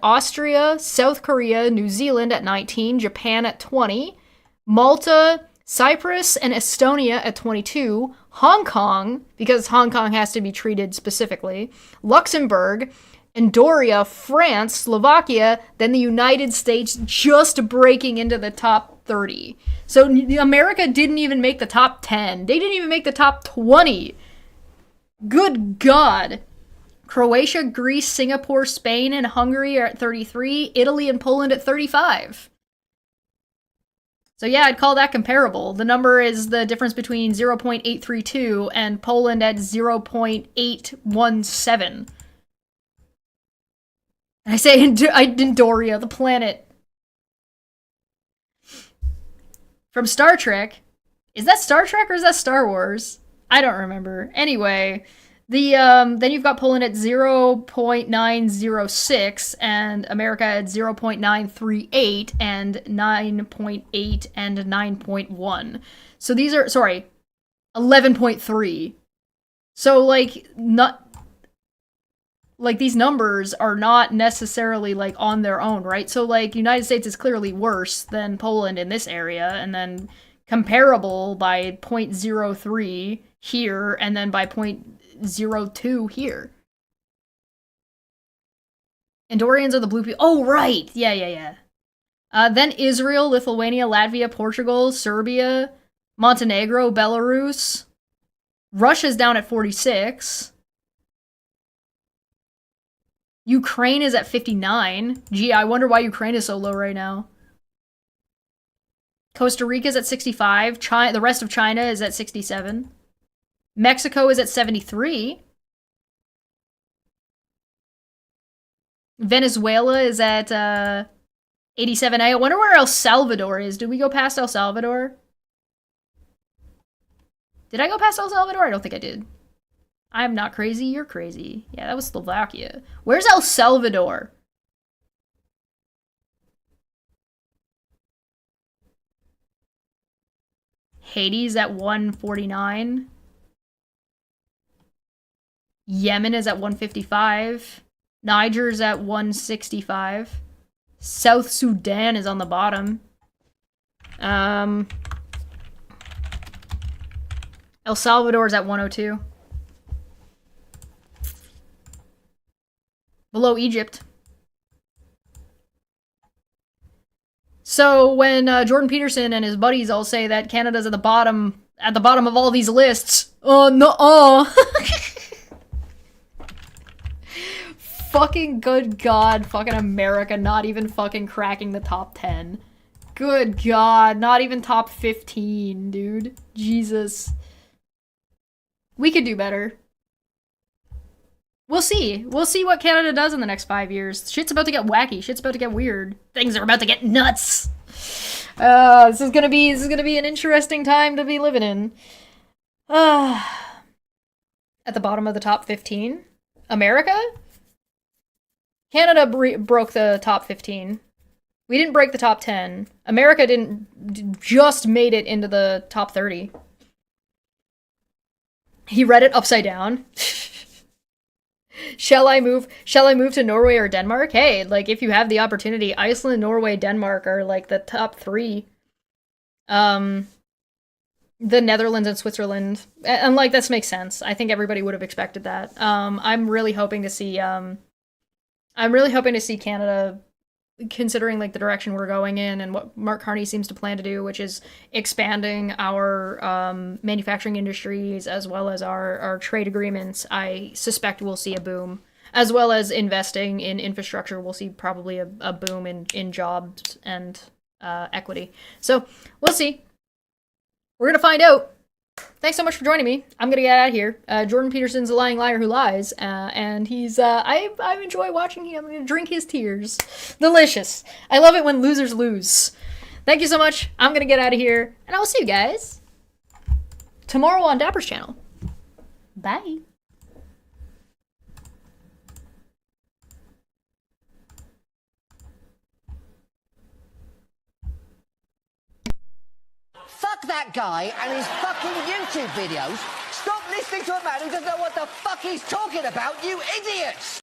Austria, South Korea, New Zealand at 19, Japan at 20, Malta, Cyprus, and Estonia at 22, Hong Kong, because Hong Kong has to be treated specifically, Luxembourg, Andorra, France, Slovakia, then the United States just breaking into the top 30. So America didn't even make the top 10. They didn't even make the top 20. Good God. Croatia, Greece, Singapore, Spain, and Hungary are at 33. Italy and Poland at 35. So yeah, I'd call that comparable. The number is the difference between 0.832 and Poland at 0.817. I say Andorra, the planet. From Star Trek. Is that Star Trek or is that Star Wars? I don't remember. Anyway, then you've got Poland at 0.906 and America at 0.938 and 9.8 and 9.1. So these are, 11.3. So these numbers are not necessarily on their own, right? So United States is clearly worse than Poland in this area, and then comparable by 0.03 here, and then by 0.02 here. Andorrans are the blue people. Oh, right! Yeah. Then Israel, Lithuania, Latvia, Portugal, Serbia, Montenegro, Belarus. Russia's down at 46. Ukraine is at 59. Gee, I wonder why Ukraine is so low right now. Costa Rica's at 65. The rest of China is at 67. Mexico is at 73. Venezuela is at 87. I wonder where El Salvador is. Did we go past El Salvador? Did I go past El Salvador? I don't think I did. I'm not crazy, you're crazy. Yeah, that was Slovakia. Where's El Salvador? Haiti's at 149. Yemen is at 155. Niger's at 165. South Sudan is on the bottom. El Salvador's at 102. Below Egypt. So when Jordan Peterson and his buddies all say that Canada's at the bottom of all these lists, fucking good God, fucking America not even fucking cracking the top 10. Good God, not even top 15, dude. Jesus. We could do better. We'll see. We'll see what Canada does in the next 5 years. Shit's about to get wacky. Shit's about to get weird. Things are about to get nuts. This is gonna be an interesting time to be living in. At the bottom of the top 15, America. Canada broke the top 15. We didn't break the top 10. America just made it into the top 30. He read it upside down. Shall I move to Norway or Denmark? Hey, if you have the opportunity, Iceland, Norway, Denmark are the top 3. The Netherlands and Switzerland, and this makes sense. I think everybody would have expected that. I'm really hoping to see Canada, considering the direction we're going in and what Mark Carney seems to plan to do, which is expanding our manufacturing industries as well as our trade agreements. I suspect we'll see a boom, as well as investing in infrastructure. We'll see probably a boom in jobs and equity. So we'll see. We're gonna find out. Thanks so much for joining me. I'm gonna get out of here. Jordan Peterson's a lying liar who lies, and he's I enjoy watching him. I'm gonna drink his tears. Delicious. I love it when losers lose. Thank you so much. I'm gonna get out of here, and I will see you guys tomorrow on Dapper's channel. Bye. Fuck that guy and his fucking YouTube videos. Stop listening to a man who doesn't know what the fuck he's talking about, you idiots!